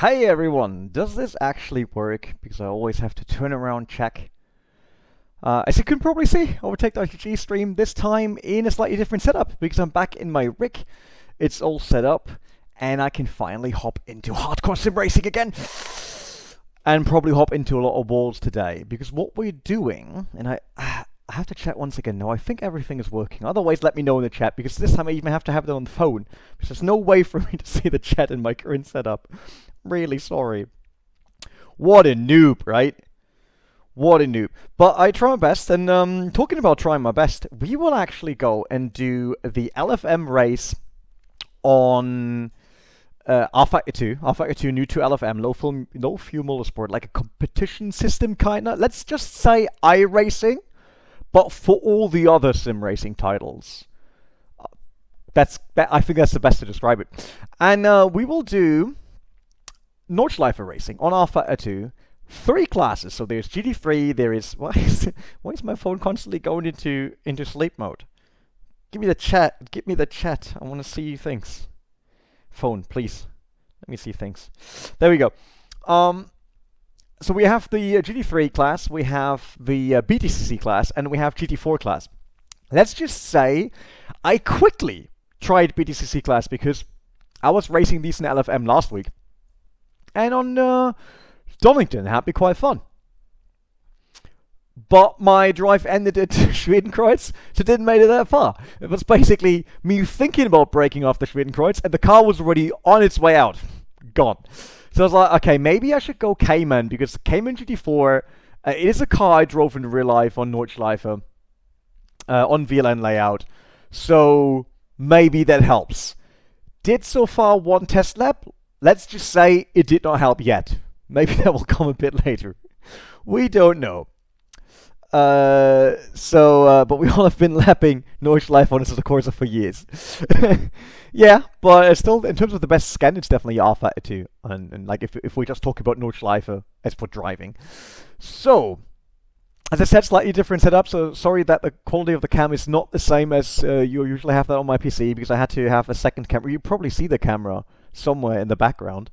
Hey everyone, does this actually work? Because I always have to turn around check. As you can probably see, Overtake the IGG stream this time in a slightly different setup because I'm back in my rig. It's all set up and I can finally hop into hardcore sim racing again. And probably hop into a lot of walls today because what we're doing, and I have to check once again. No, I think everything is working. Otherwise, let me know in the chat because this time I even have to have it on the phone because there's no way for me to see the chat in my current setup. Really sorry. What a noob, right? What a noob. But I try my best, and talking about trying my best, we will actually go and do the LFM race on rFactor 2. rFactor 2 new to LFM, Low Fuel Motorsport, like a competition system kinda. Let's just say iRacing, but for all the other sim racing titles. I think that's the best to describe it. And we will do Nordschleife racing on rFactor 2. 3 classes. So there's GT3, there is... Why is my phone constantly going into sleep mode? Give me the chat. Give me the chat. I want to see things. Phone, please. Let me see things. There we go. So we have the GT3 class, we have the BTCC class, and we have GT4 class. Let's just say I quickly tried BTCC class because I was racing these in LFM last week. And on Donington, it had been quite fun. But my drive ended at Schwedenkreuz, so it didn't make it that far. It was basically me thinking about braking off the Schwedenkreuz, and the car was already on its way out. Gone. So I was like, okay, maybe I should go Cayman, because Cayman GT4, it is a car I drove in real life on Nordschleife, on VLN layout. So maybe that helps. Did so far one test lap. Let's just say it did not help yet. Maybe that will come a bit later. We don't know. But we all have been lapping Nordschleife on Assetto Corsa for years. Yeah, but still, in terms of the best scan, it's definitely rFactor 2. And like, if we just talk about Nordschleife as for driving. So, as I said, slightly different setup, so sorry that the quality of the cam is not the same as you usually have that on my PC, because I had to have a second camera. You probably see the camera somewhere in the background.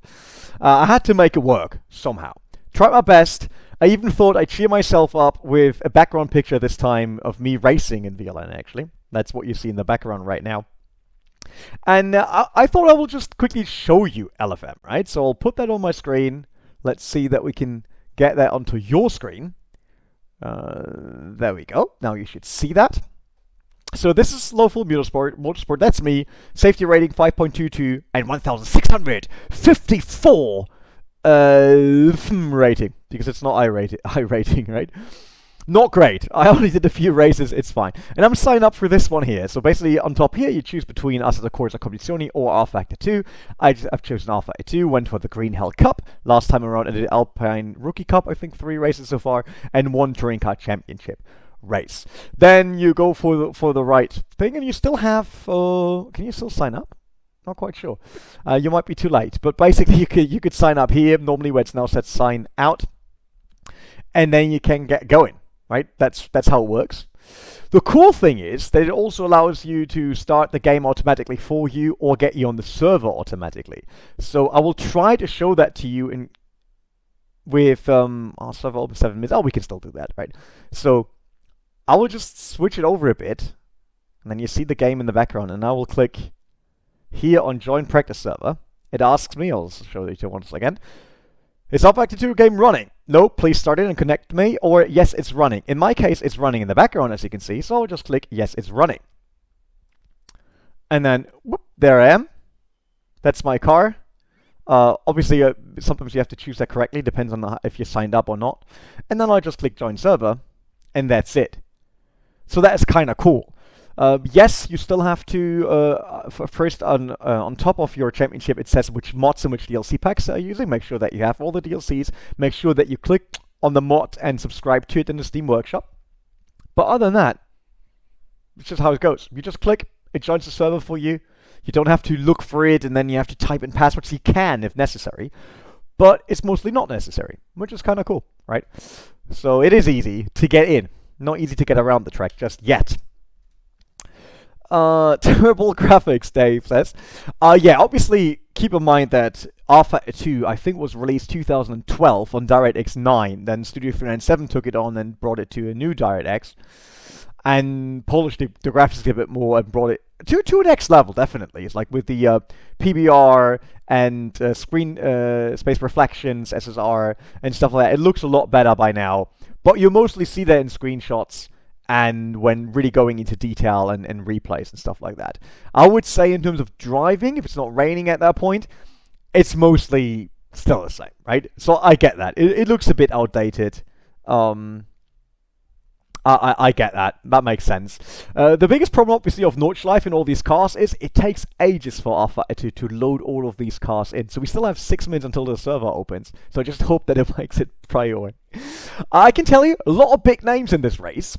I had to make it work, somehow. Tried my best. I even thought I'd cheer myself up with a background picture this time of me racing in VLN, actually. That's what you see in the background right now. And I thought I will just quickly show you LFM, right? So I'll put that on my screen. Let's see that we can get that onto your screen. There we go. Now you should see that. So this is Low Fuel Motorsport. That's me. Safety rating 5.22 and 1,654 rating, because it's not iRating, right? Not great. I only did a few races, it's fine. And I'm signed up for this one here. So basically on top here, you choose between Assetto Corsa Competizione or rFactor 2. I've chosen rFactor 2, went for the Green Hell Cup. Last time around I did Alpine Rookie Cup, I think 3 races so far, and 1 Touring Car Championship race. Then you go for the right thing, and you still have, can you still sign up? Not quite sure. You might be too late, but basically you could sign up here, normally where it's now set sign out, and then you can get going. Right? That's how it works. The cool thing is that it also allows you to start the game automatically for you or get you on the server automatically. So I will try to show that to you with our server open 7 minutes. Oh, we can still do that, right? So I will just switch it over a bit, and then you see the game in the background, and I will click here on Join Practice Server. It asks me, I'll show it to you once again. Is rFactor 2 game running? No, please start it and connect me. Or yes, it's running. In my case, it's running in the background, as you can see. So I'll just click yes, it's running. And then, whoop, there I am. That's my car. Obviously, sometimes you have to choose that correctly. Depends on if you're signed up or not. And then I'll just click join server. And that's it. So that's kind of cool. Yes, you still have to, first on top of your championship, it says which mods and which DLC packs are you using. Make sure that you have all the DLCs. Make sure that you click on the mod and subscribe to it in the Steam Workshop. But other than that, it's just how it goes. You just click, it joins the server for you. You don't have to look for it, and then you have to type in passwords. You can, if necessary. But it's mostly not necessary, which is kind of cool, right? So it is easy to get in. Not easy to get around the track just yet. Terrible graphics, Dave says. Yeah, obviously, keep in mind that rFactor 2, I think, was released 2012 on DirectX 9. Then Studio 397 took it on and brought it to a new DirectX. And polished the graphics a bit more and brought it to an next level, definitely. It's like with the PBR and screen space reflections, SSR, and stuff like that. It looks a lot better by now. But you mostly see that in screenshots and when really going into detail and replays and stuff like that. I would say in terms of driving, if it's not raining at that point, it's mostly still the same, right? So I get that. It looks a bit outdated. I get that. That makes sense. The biggest problem, obviously, of Nordschleife in all these cars is it takes ages for rFactor to load all of these cars in. So we still have 6 minutes until the server opens. So I just hope that it makes it prior. I can tell you, a lot of big names in this race.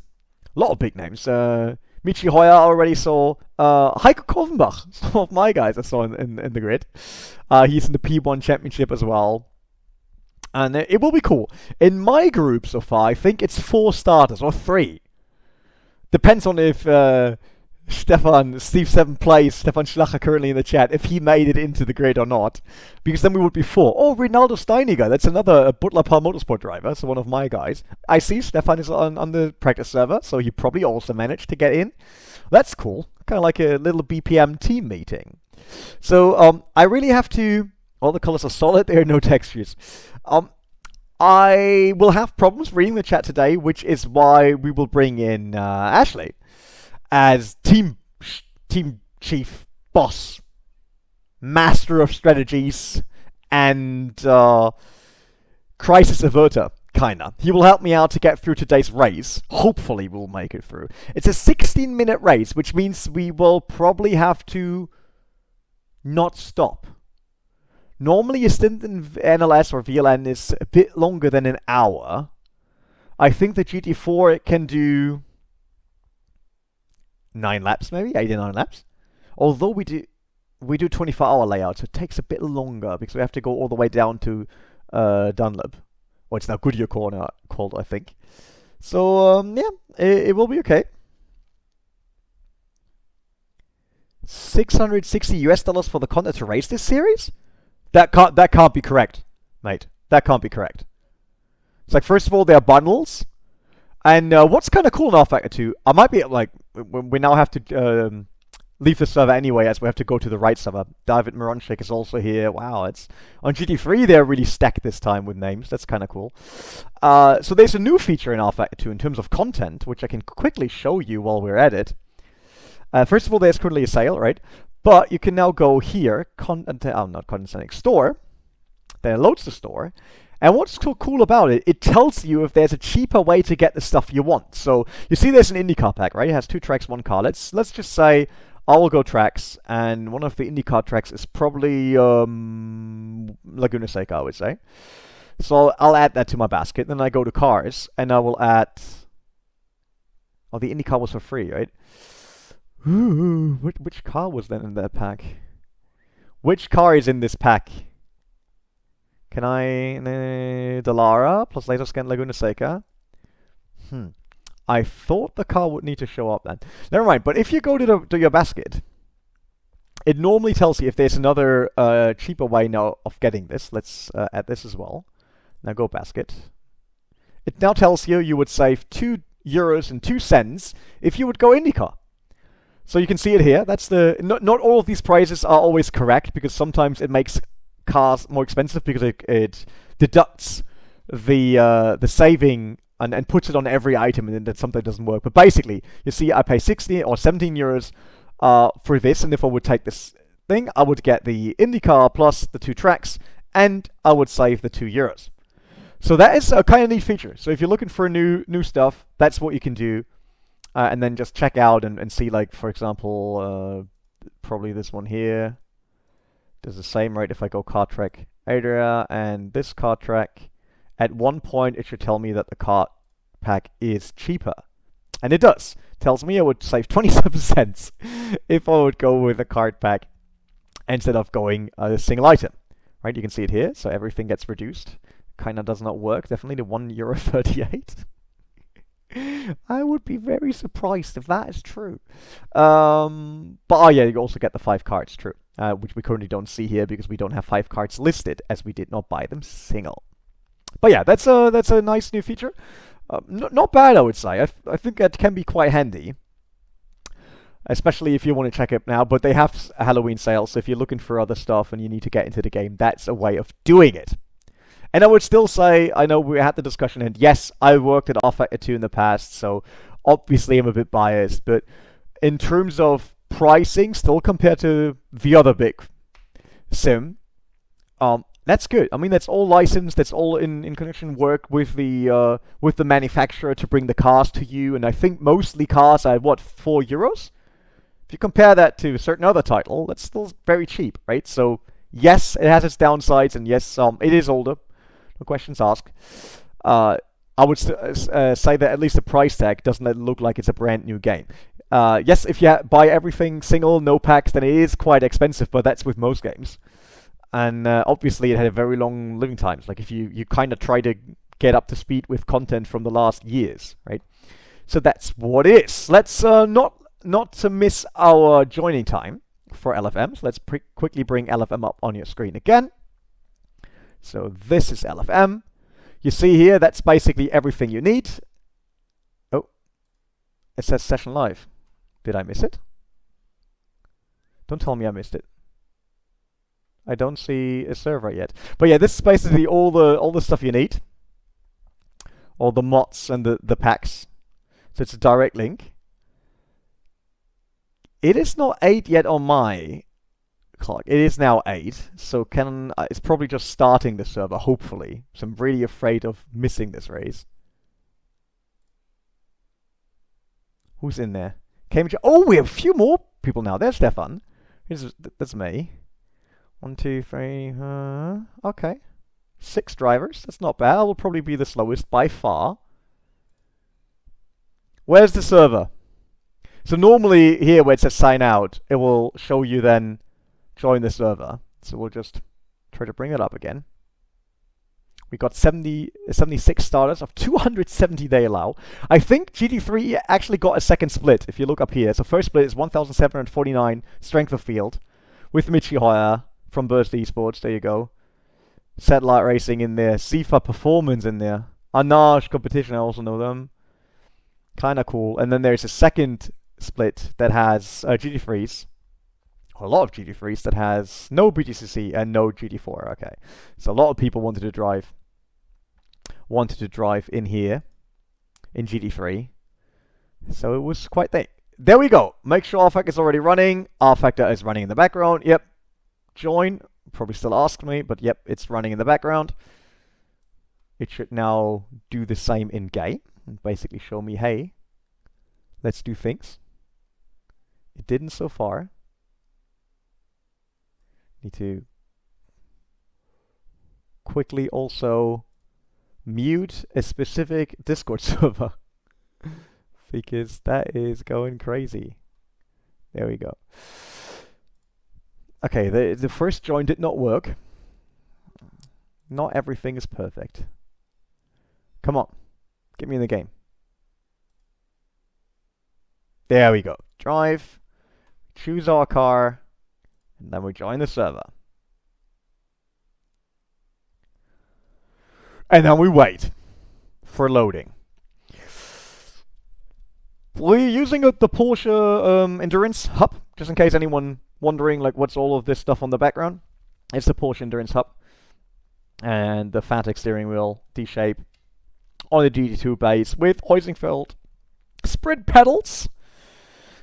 A lot of big names. Michi Hoyer already saw. Heiko Korvenbach, some of my guys I saw in the grid. He's in the P1 Championship as well. And it will be cool. In my group so far, I think it's 4 starters, or 3. Depends on if Steve7 plays, Stefan Schlacher currently in the chat, if he made it into the grid or not. Because then we would be 4. Oh, Rinaldo Steiniger, that's another Butler Par Motorsport driver, so one of my guys. I see Stefan is on the practice server, so he probably also managed to get in. That's cool. Kind of like a little BPM team meeting. So I really have to... All the colors are solid, there are no textures. I will have problems reading the chat today, which is why we will bring in Ashley as team chief, boss, master of strategies, and crisis averter, kinda. He will help me out to get through today's race. Hopefully we'll make it through. It's a 16-minute race, which means we will probably have to not stop. Normally, a stint in NLS or VLN is a bit longer than an hour. I think the GT4 it can do 9 laps, maybe 8 or 9 laps. Although we do 24-hour layouts, so it takes a bit longer because we have to go all the way down to Dunlop, or it's now Goodyear Corner called, I think. So yeah, it will be okay. $660 for the content to race this series. That can't be correct, mate. That can't be correct. It's like, first of all, there are bundles. And what's kind of cool in rFactor 2, I might be like, we now have to leave the server anyway, as we have to go to the right server. David Moronchik is also here. Wow, it's on GT3, they're really stacked this time with names. That's kind of cool. So there's a new feature in rFactor 2 in terms of content, which I can quickly show you while we're at it. First of all, there's currently a sale, right? But you can now go here, not condescending, store. Then it loads the store. And what's so cool about it, it tells you if there's a cheaper way to get the stuff you want. So you see there's an IndyCar pack, right? It has 2 tracks, 1 car. Let's just say I will go tracks, and one of the IndyCar tracks is probably Laguna Seca, I would say. So I'll add that to my basket. Then I go to cars, and I will add... Oh, the IndyCar was for free, right? Ooh, which car was then in that pack? Which car is in this pack? Can I... Dallara plus laser scan Laguna Seca? I thought the car would need to show up then. Never mind, but if you go to your basket, it normally tells you if there's another cheaper way now of getting this. Let's add this as well. Now go basket. It now tells you would save €2.02 if you would go IndyCar. So you can see it here. That's the not all of these prices are always correct, because sometimes it makes cars more expensive because it deducts the saving and puts it on every item, and then that something doesn't work. But basically, you see, I pay 16 or 17 euros for this, and if I would take this thing, I would get the IndyCar plus the 2 tracks, and I would save the €2. So that is a kind of neat feature. So if you're looking for new stuff, that's what you can do. And then just check out and see, like, for example, probably this one here. Does the same, right? If I go car track area and this car track, at one point it should tell me that the car pack is cheaper. And it does. Tells me I would save 27 cents if I would go with a card pack instead of going a single item. Right? You can see it here. So everything gets reduced. Kind of does not work. Definitely the €1.38. I would be very surprised if that is true. But oh yeah, you also get the 5 cards, true. Which we currently don't see here because we don't have 5 cards listed, as we did not buy them single. But yeah, that's a nice new feature. Not bad, I would say. I think that can be quite handy, especially if you want to check it now. But they have a Halloween sale, so if you're looking for other stuff and you need to get into the game, that's a way of doing it. And I would still say, I know we had the discussion, and yes, I worked at rFactor 2 in the past, so obviously I'm a bit biased, but in terms of pricing, still compared to the other big sim, that's good. I mean, that's all licensed, that's all in connection work with the manufacturer to bring the cars to you, and I think mostly cars are, what, €4? If you compare that to a certain other title, that's still very cheap, right? So, yes, it has its downsides, and yes, it is older. No questions asked. I would say that at least the price tag doesn't look like it's a brand new game. Yes, if you buy everything single, no packs, then it is quite expensive, but that's with most games. And obviously it had a very long living times. Like if you kind of try to get up to speed with content from the last years, right? So that's what it is. Let's not to miss our joining time for LFM. So let's quickly bring LFM up on your screen again. So this is LFM. You see here, that's basically everything you need. Oh, it says session live. Did I miss it? Don't tell me I missed it. I don't see a server yet. But yeah, this is basically all the stuff you need. All the mods and the packs. So it's a direct link. It is not 8 yet on my clock. It is now 8, so it's probably just starting the server, hopefully. So I'm really afraid of missing this race. Who's in there? Cambridge. Oh, we have a few more people now. There's Stefan. That's me. 1, 2, 3. Okay. 6 drivers. That's not bad. I will probably be the slowest by far. Where's the server? So normally here where it says sign out, it will show you then join the server. So we'll just try to bring it up again. We got 76 starters of 270 they allow. I think GT3 actually got a second split if you look up here. So first split is 1,749 strength of field with Michi Hoyer from Burst Esports. There you go. Satellite Racing in there. Sifa Performance in there. Arnage Competition, I also know them. Kinda cool. And then there's a second split that has GT3s. A lot of GT3s that has no BTCC and no GT4. Okay, so a lot of people wanted to drive in here in GT3, so it was quite thick. There we go. Make sure rFactor is already running. rFactor is running in the background. Yep. Join. Probably still ask me, but yep, it's running in the background. It should now do the same in game and basically show me, hey, let's do things. It didn't so far. Need to quickly also mute a specific Discord server because that is going crazy. There we go. Okay, the first join did not work. Not everything is perfect. Come on, get me in the game. There we go. Drive, choose our car, and then we join the server. And then we wait for loading. We're using the Porsche Endurance Hub, just in case anyone wondering like what's all of this stuff on the background. It's the Porsche Endurance Hub. And the Fanatec steering wheel, D-shape, on the GT2 base with Heusinkfeld sprint pedals.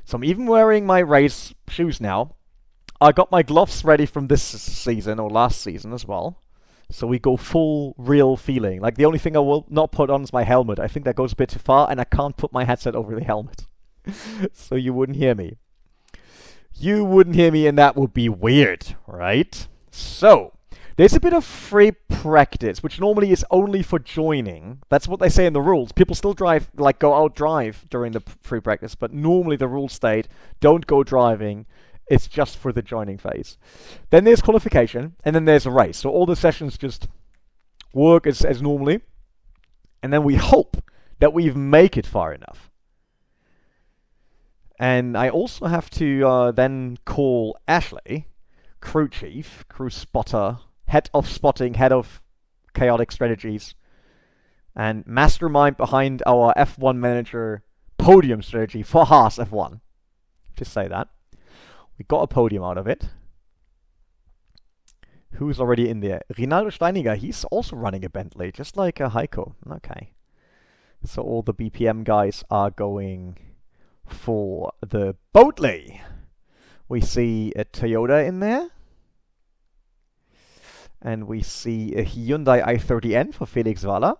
So I'm even wearing my race shoes now. I got my gloves ready from this season, or last season as well. So we go full real feeling. Like the only thing I will not put on is my helmet. I think that goes a bit too far, and I can't put my headset over the helmet. So you wouldn't hear me. You wouldn't hear me, and that would be weird, right? So, there's a bit of free practice, which normally is only for joining. That's what they say in the rules. People still drive, like go out drive during the free practice, but normally the rules state, don't go driving. It's just for the joining phase. Then there's qualification, and then there's a race. So all the sessions just work as normally. And then we hope that we even make it far enough. And I also have to then call Ashley, crew chief, crew spotter, head of spotting, head of chaotic strategies, and mastermind behind our F1 manager podium strategy for Haas F1. Just say that. We got a podium out of it. Who's already in there? Rinaldo Steiniger, he's also running a Bentley, just like Heiko. Okay. So all the BPM guys are going for the Bentley. We see a Toyota in there. And we see a Hyundai i30N for Felix Wahler.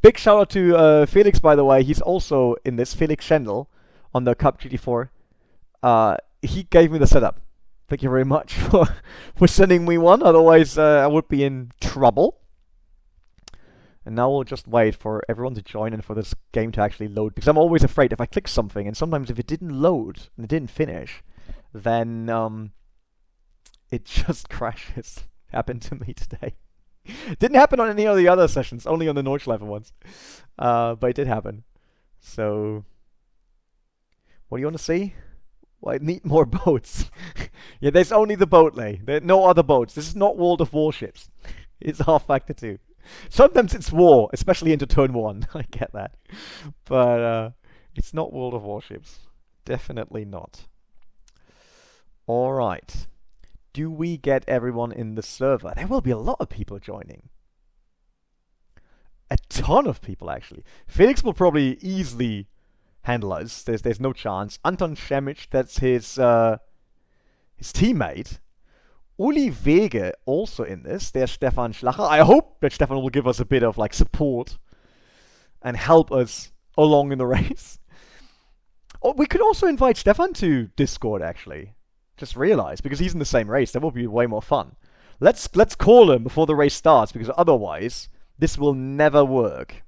Big shout out to Felix, by the way. He's also in this, Felix Schendel, on the Cup GT4. He gave me the setup. Thank you very much for sending me one. Otherwise, I would be in trouble. And now we'll just wait for everyone to join and for this game to actually load. Because I'm always afraid if I click something, and sometimes if it didn't load and it didn't finish, then it just crashes. Happened to me today. Didn't happen on any of the other sessions, only on the Nordschleife ones. But it did happen. So, what do you want to see? Well, I need more boats. Yeah, there's only the Bentley. There are no other boats. This is not World of Warships. It's rFactor 2. Sometimes it's war, especially into turn 1. I get that. But it's not World of Warships. Definitely not. Alright. Do we get everyone in the server? There will be a lot of people joining. A ton of people, actually. Felix will probably easily handle us. There's no chance. Anton Schemic, that's his teammate. Uli Wege also in this. There's Stefan Schlacher. I hope that Stefan will give us a bit of like support and help us along in the race. Oh, we could also invite Stefan to Discord, actually. Just realized, because he's in the same race, that will be way more fun. Let's call him before the race starts, because otherwise this will never work.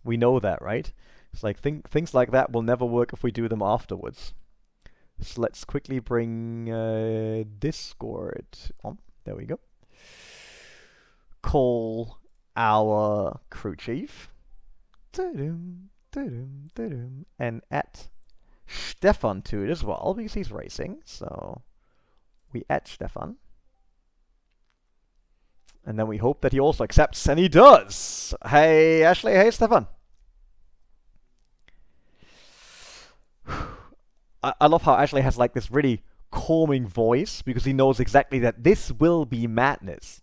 We know that, right? It's like things like that will never work if we do them afterwards. So let's quickly bring Discord on. There we go. Call our crew chief. And at Stefan to it as well, because he's racing. So we add Stefan. And then we hope that he also accepts, and he does! Hey Ashley, hey Stefan. I love how Ashley has like this really calming voice, because he knows exactly that this will be madness.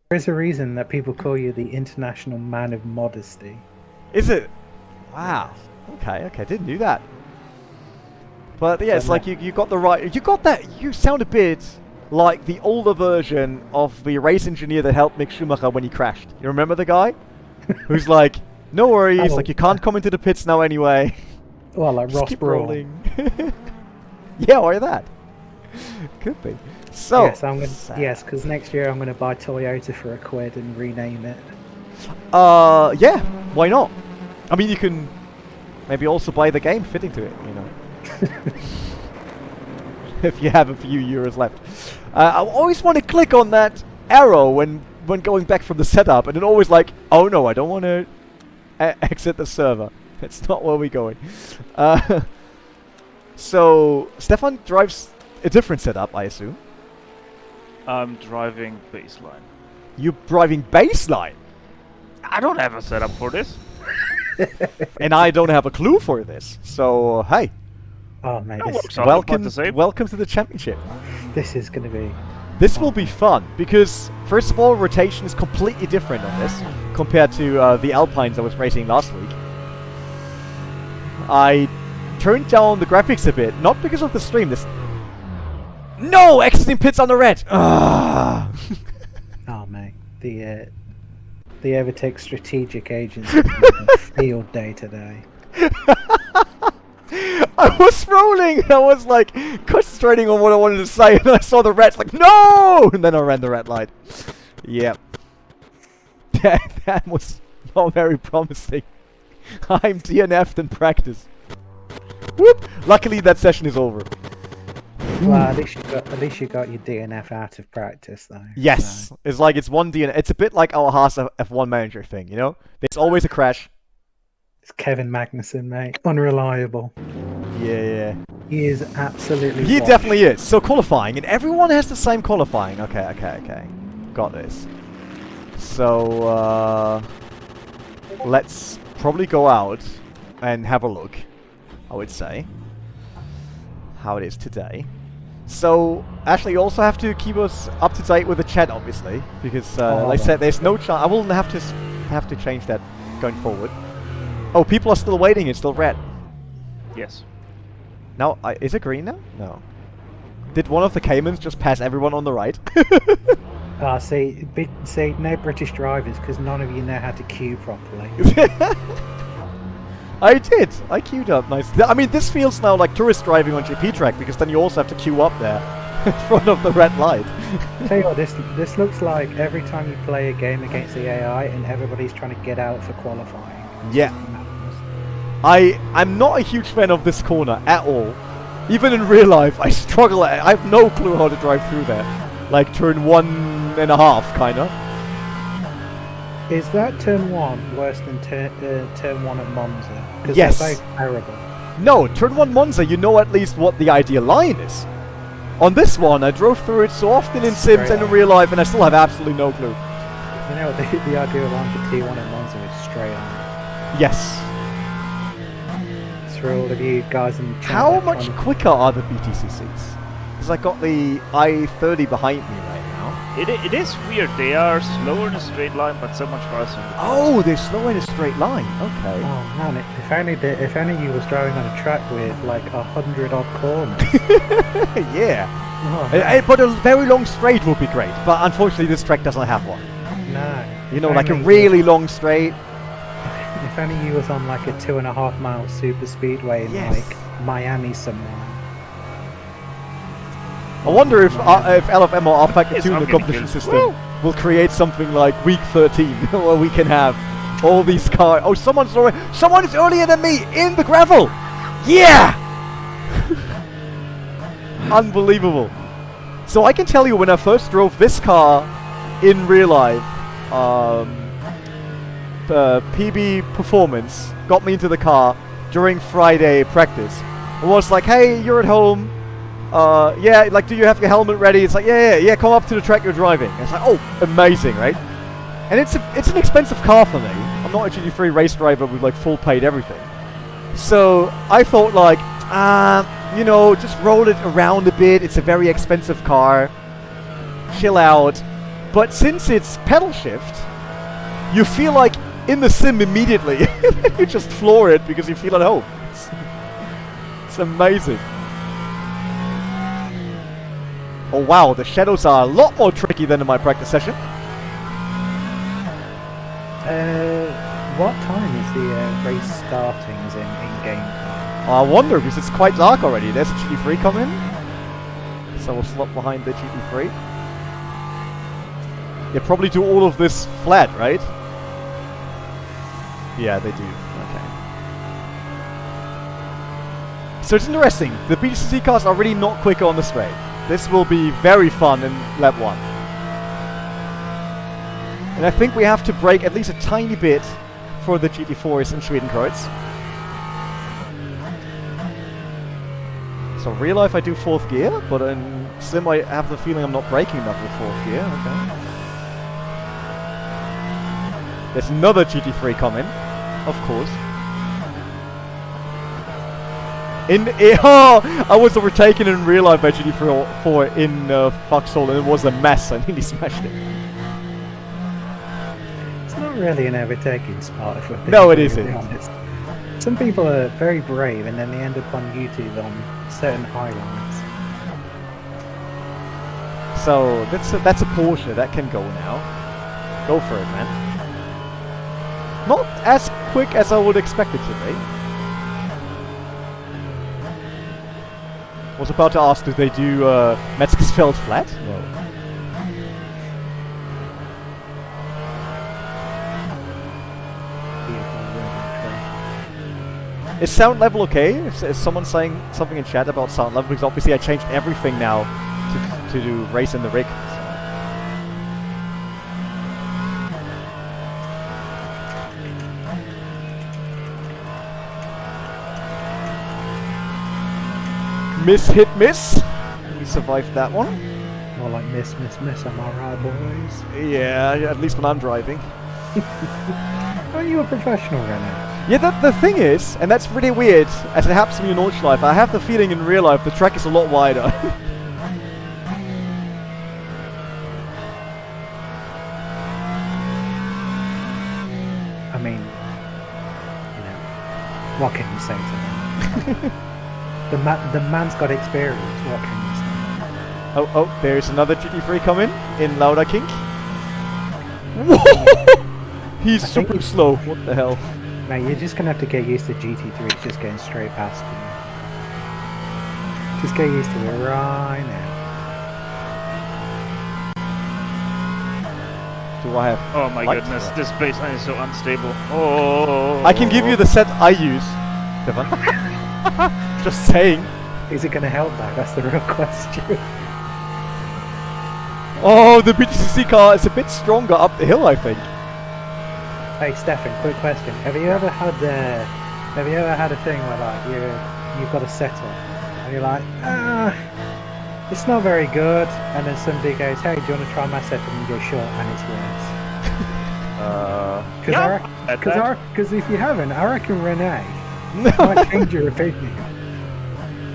There's a reason that people call you the International Man of Modesty. Is it? Wow. Okay, didn't do that. But yeah, it's like you got the right... You got that... You sound a bit like the older version of the race engineer that helped Mick Schumacher when he crashed. You remember the guy? Who's like, no worries, like you can't come into the pits now anyway. Well, like Ross Brawl. Yeah, or that. Could be. So, yes, because next year I'm going to buy Toyota for £1 and rename it. Yeah, why not? I mean, you can maybe also buy the game fitting to it, you know. If you have a few euros left. I always want to click on that arrow when going back from the setup, and then always like, oh no, I don't want to exit the server. That's not where we're going. So, Stefan drives a different setup, I assume. I'm driving baseline. You're driving baseline? I don't have a setup for this. And I don't have a clue for this. So, hey. Oh, man. Welcome to the championship. This is going to be... This will be fun, because, first of all, rotation is completely different on this, compared to the Alpines I was racing last week. I turned down the graphics a bit, not because of the stream, No! Exiting pits on the red! Oh, mate. The Evertech Strategic Agency field day today. I was rolling, and I was like concentrating on what I wanted to say, and I saw the reds like, no! And then I ran the red light. Yep. That was not very promising. I'm DNF'd in practice. Whoop! Luckily, that session is over. Well, at least you got your DNF out of practice, though. Yes, So. it's like it's one DNF. It's a bit like our Haas F1 manager thing, you know? There's always a crash. It's Kevin Magnussen, mate. Unreliable. Yeah. He is absolutely. He washed. definitely is. So qualifying, and everyone has the same qualifying. Okay. Got this. So, let's probably go out and have a look, I would say, how it is today. So, actually, you also have to keep us up to date with the chat, obviously, because, like I said, there's no chance. I will have to change that going forward. Oh, people are still waiting. It's still red. Yes. Now, is it green now? No. Did one of the Caymans just pass everyone on the right? See, no British drivers, because none of you know how to queue properly. I did. I queued up nice. I mean, this feels now like tourist driving on GP track, because then you also have to queue up there in front of the red light. Tell you what, this looks like every time you play a game against the AI and everybody's trying to get out for qualifying. Yeah. I'm not a huge fan of this corner at all. Even in real life, I struggle. I have no clue how to drive through there. Like turn 1.5, kinda. Is that turn 1 worse than turn 1 at Monza? Because Yes. they're both terrible. No, turn 1 Monza, you know at least what the ideal line is. On this one, I drove through it so often in sims and in real life, and I still have absolutely no clue. You know what the ideal line for T1 at Monza is straight on. Yes. It's for all of you guys in the chat. How much quicker are the BTCCs? Because I got the I-30 behind me right now. It is weird. They are slower in a straight line, but so much faster. Oh, they're slow in a straight line. Okay. Oh man, if only you was driving on a track with like 100 odd corners. Yeah. Oh, But a very long straight would be great. But unfortunately, this track doesn't have one. no. You know, If like a only really long straight. If only you was on like a 2.5 mile super speedway in Yes. like Miami somewhere. I wonder if LFM or rFactor Yes, 2 in I'm the getting competition good. system Woo! will create something like week 13 where we can have all these cars. Oh, someone is earlier than me in the gravel. Yeah! Unbelievable. So I can tell you when I first drove this car in real life, PB Performance got me into the car during Friday practice. It was like, hey, you're at home. Yeah, like, do you have your helmet ready? It's like, yeah, come up to the track you're driving. And it's like, oh, amazing, right? And it's an expensive car for me. I'm not a GT3 race driver with like full paid everything. So I thought like, you know, just roll it around a bit. It's a very expensive car. Chill out. But since it's pedal shift, you feel like in the sim immediately. You just floor it because you feel at home. It's amazing. Oh wow, the shadows are a lot more tricky than in my practice session. What time is the race starting as in-game time? I wonder, because it's quite dark already. There's a GT3 coming. So we'll slot behind the GT3. They probably do all of this flat, right? Yeah, they do. Okay. So it's interesting. The BCC cars are really not quicker on the straight. This will be very fun in lap 1. And I think we have to brake at least a tiny bit for the GT4s in Schwedenkreuz. So real life I do 4th gear, but in sim I have the feeling I'm not braking enough with 4th gear. Okay. There's another GT3 coming, of course. I was overtaken in real life by GT4 in Foxhole, and it was a mess. I nearly smashed it. It's not really an overtaking spot, if we're being No, it really isn't. honest. Some people are very brave, and then they end up on YouTube on certain highlights. So that's a Porsche that can go now. Go for it, man. Not as quick as I would expect it to be. Was about to ask, do they do Metzgersfeld flat? No. Is sound level okay? Is someone saying something in chat about sound level? Because obviously I changed everything now to do race in the rig. Miss hit miss. We survived that one. More like miss, am I right, boys? Yeah, at least when I'm driving. Aren't you a professional, Rene? Yeah, the thing is, and that's really weird, as it happens to me in Nordschleife, I have the feeling in real life the track is a lot wider. I mean, you know, what can you say to that? the man's got experience, what can you say? Oh, there's another GT3 coming in Lauda King. He's super slow, what the hell? Mate, you're just gonna have to get used to GT3 just getting straight past you. Just get used to it right now. Do I have... Oh my goodness, this baseline is so unstable. Oh. I can give you the set I use, Stefan. Just saying. Is it gonna help though? That's the real question. Oh, the BTCC car is a bit stronger up the hill, I think. Hey Stefan, quick question. Have you ever had a thing where like you've got a setup and you're like, it's not very good, and then somebody goes, hey, do you want to try my setup? And you go, sure, and it's worse. Because if you haven't, I reckon Rene might change your opinion.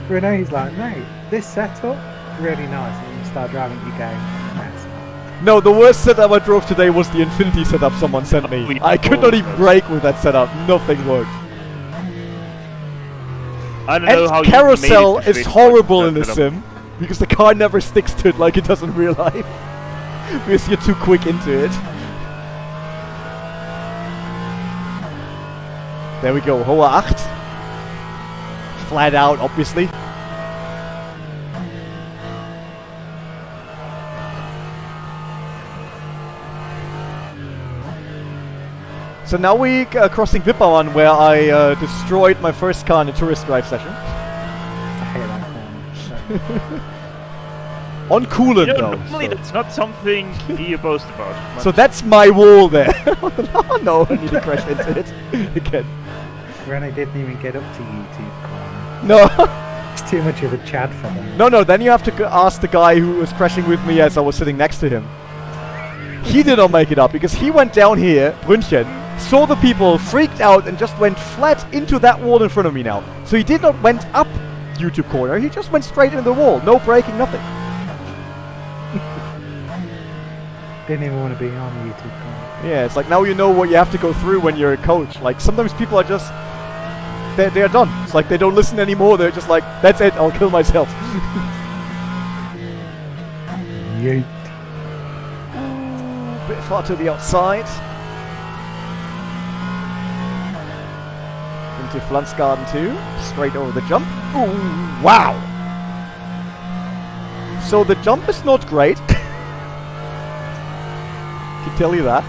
Rene's like, mate, this setup really nice, and you start driving, you go, that's no, the worst setup I drove today was the Infinity setup someone sent me. I could not even brake with that setup. Nothing worked. I don't know how carousel is horrible in the sim because the car never sticks to it like it does in real life. Because you're too quick into it. There we go. Hohe 8. Flat out, obviously. So now we crossing Wippermann, where I destroyed my first car in a tourist drive session. I hate that corner. On coolant, though. Normally that's not something you boast about. So that's my wall there. Oh, no, I need to crash into it again. Rene didn't even get up to YouTube corner. No. It's too much of a Chad for them. No, then you have to ask the guy who was crashing with me as I was sitting next to him. He did not make it up because he went down here, Brünnchen, saw the people, freaked out, and just went flat into that wall in front of me now. So he did not went up YouTube corner, he just went straight into the wall. No braking, nothing. Didn't even want to be on YouTube corner. Yeah, it's like now you know what you have to go through when you're a coach. Like sometimes people are just... They're done. It's like they don't listen anymore, they're just like, that's it, I'll kill myself. Yeet. Bit far to the outside. Into Pflanzgarten 2, straight over the jump. Ooh, wow! So the jump is not great. Can tell you that.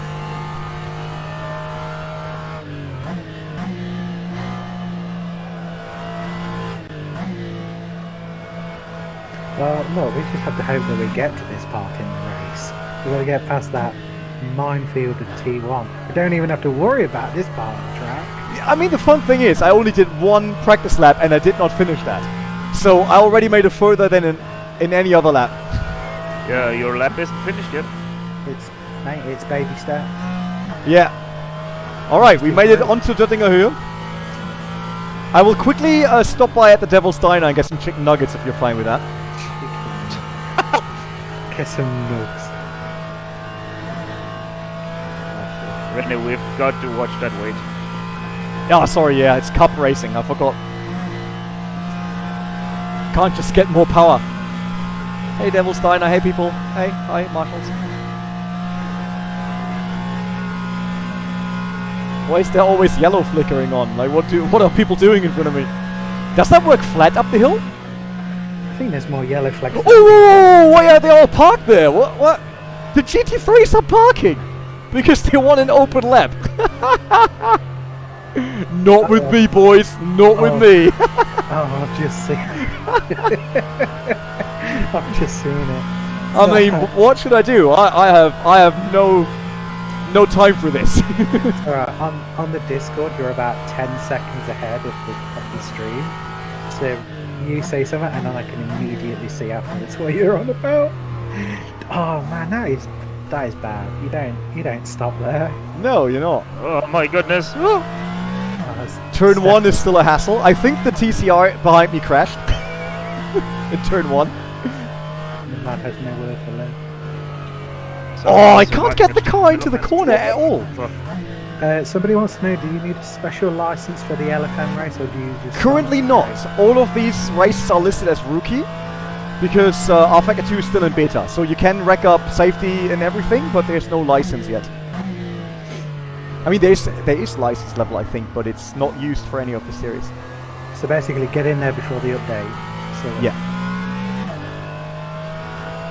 Well, no, we just have to hope that we get to this part in the race. We've got to get past that minefield of T1. We don't even have to worry about this part of the track. I mean, the fun thing is, I only did one practice lap and I did not finish that. So I already made it further than in any other lap. Yeah, your lap isn't finished yet. It's baby steps. Yeah. Alright, we made it onto Döttinger Höhe. I will quickly stop by at the Devil's Diner and get some chicken nuggets if you're fine with that. Get some nugs. Rene, we've got to watch that weight. Oh, sorry, yeah, it's cup racing, I forgot. Can't just get more power. Hey, Devil's Diner, hey people. Hey, hi, Marshals. Why is there always yellow flickering on? Like, what are people doing in front of me? Does that work flat up the hill? I think there's more yellow flags. Oh, why are they all parked there? What? The GT3s are parking! Because they want an open lap. Not with me, boys. Not with me. Oh, I've just seen I've just seen it. I mean, what should I do? I have no time for this. Alright, on the Discord, you're about 10 seconds ahead of the stream. So you say something, and then I can immediately see afterwards what you're on about. Oh man, that is bad. You don't stop there. No, you're not. Oh my goodness. Turn 1 is still a hassle. I think the TCR behind me crashed in turn 1. The man has nowhere to live. Oh, I can't get the car into the corner at all. Somebody wants to know, do you need a special license for the LFM race, or do you just... Currently not. All of these races are listed as rookie because rFactor 2 is still in beta. So you can rack up safety and everything, but there's no license yet. I mean, there is license level, I think, but it's not used for any of the series. So basically, get in there before the update. So Yeah.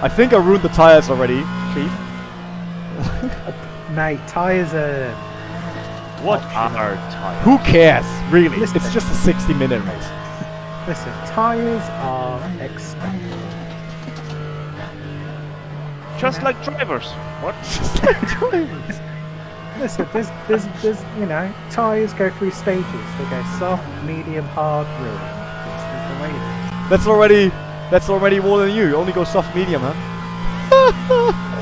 I think I ruined the tires already, Chief. Mate, tyres are... What optional. are tires? Who cares, really? Listen. It's just a 60-minute race. Listen, tyres are expensive. Just like drivers. What? Just like drivers. Listen, there's you know, tyres go through stages. They go soft, medium, hard, ruin. It's the way it is. That's already more than you. You only go soft medium, huh?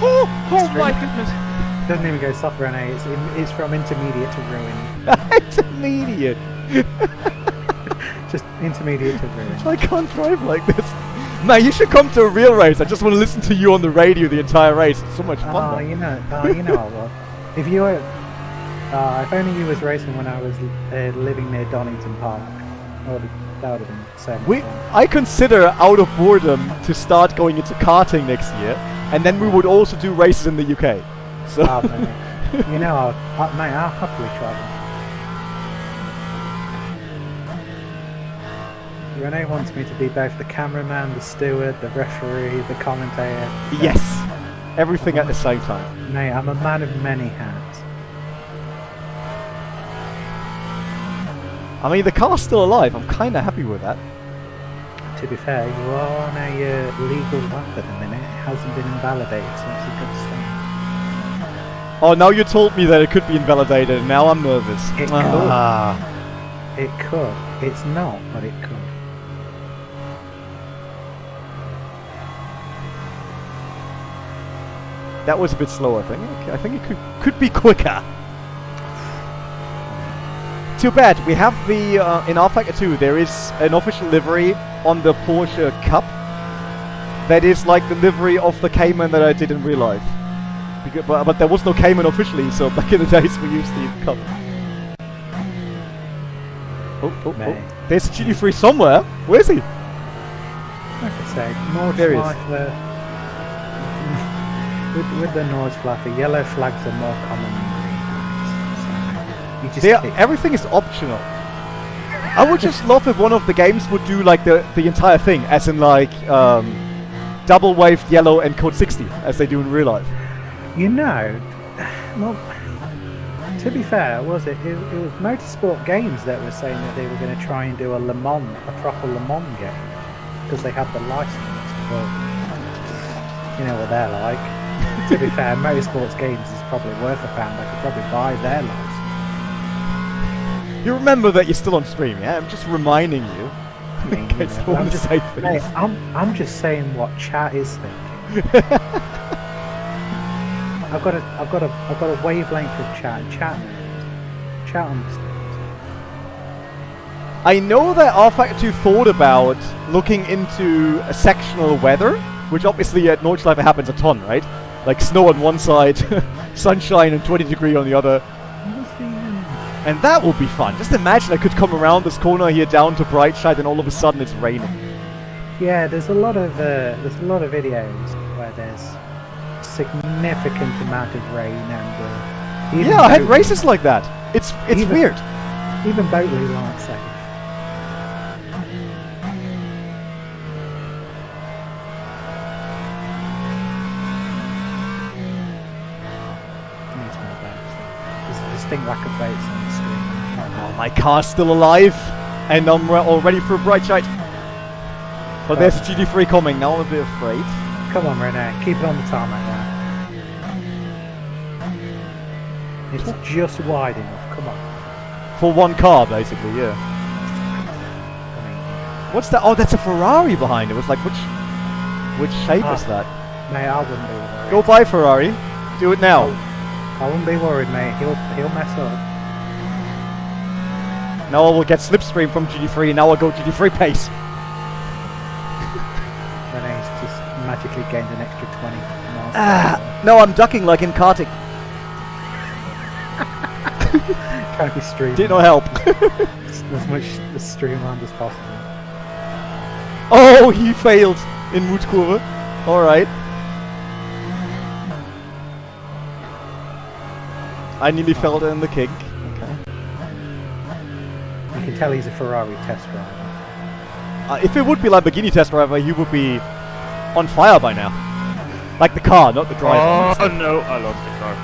Oh my goodness. It doesn't even go soft, Rene. It's from intermediate to ruin. Intermediate. Just intermediate to ruin. I can't drive like this. Man, you should come to a real race. I just want to listen to you on the radio the entire race. It's so much fun. Oh, you know I will. If you were, if only you was racing when I was living near Donington Park, that would have been so much fun. I consider out of boredom to start going into karting next year, and then we would also do races in the UK. So Oh, mate. You know, I'll happily travel. Rene wants me to be both the cameraman, the steward, the referee, the commentator. yes, everything at the same time. Mate, I'm a man of many hats. I mean, the car's still alive. I'm kind of happy with that. To be fair, you are on a legal lap at the minute. It hasn't been invalidated, so it's a good start. Oh, now you told me that it could be invalidated, and now I'm nervous. It Ah. It could. It's not, but it could. That was a bit slow, I think. I think it could be quicker. Too bad. We have the in rFactor 2 there is an official livery on the Porsche Cup that is like the livery of the Cayman that I did in real life. But there was no Cayman officially, so back in the days we used the Cup. Oh. There's a GT3 somewhere. Where is he? Like I say, Nordschleife. With the Nordschleife, yellow flags are more common than green flags. So you just pick. Everything is optional. I would just love if one of the games would do like the entire thing, as in like double waved yellow and code 60, as they do in real life. You know, well, to be fair, it was Motorsport Games that were saying that they were going to try and do a proper Le Mans game, because they had the license. But you know what they're like. To be fair, Motorsports Games is probably worth £1. I could probably buy their license. You remember that you're still on stream, yeah? I'm just reminding you. I mean, In case you want to say things. Mate, I'm just saying what chat is thinking. I've got a wavelength of chat. Chat understands. I know that rFactor 2 thought about looking into a sectional weather, which obviously at Nordschleife happens a ton, right? Like snow on one side, sunshine and 20 degree on the other. And that will be fun. Just imagine I could come around this corner here down to Brightside and all of a sudden it's raining. Yeah, there's a lot of videos where there's significant amount of rain and Yeah, I had races like that. It's weird. Even boaters aren't safe. There's a distinct lack of boats on the screen. Oh, my car's still alive, and I'm all ready for a bright shite. But there's a GT3 coming, now I'm a bit afraid. Come on, Rene, keep it on the tarmac now. It's just wide enough, come on. For one car, basically, yeah. I mean, What's that? Oh, that's a Ferrari behind it. It was like, which shape is that? mate, I wouldn't be worried. Go by Ferrari. Do it now. I wouldn't be worried, mate. He'll mess up. Now I will get slipstream from GT3, and now I'll go GT3 pace. Rene's just magically gained an extra 20 miles. No, I'm ducking like in karting. Trying to be streamlined. Did not help. As much as streamlined as possible. Oh, he failed in Mutkurve. Alright. I nearly fell in the kick. Okay. You can tell he's a Ferrari test driver. If it would be Lamborghini test driver, he would be on fire by now. Like the car, not the driver. Oh no, I lost the car.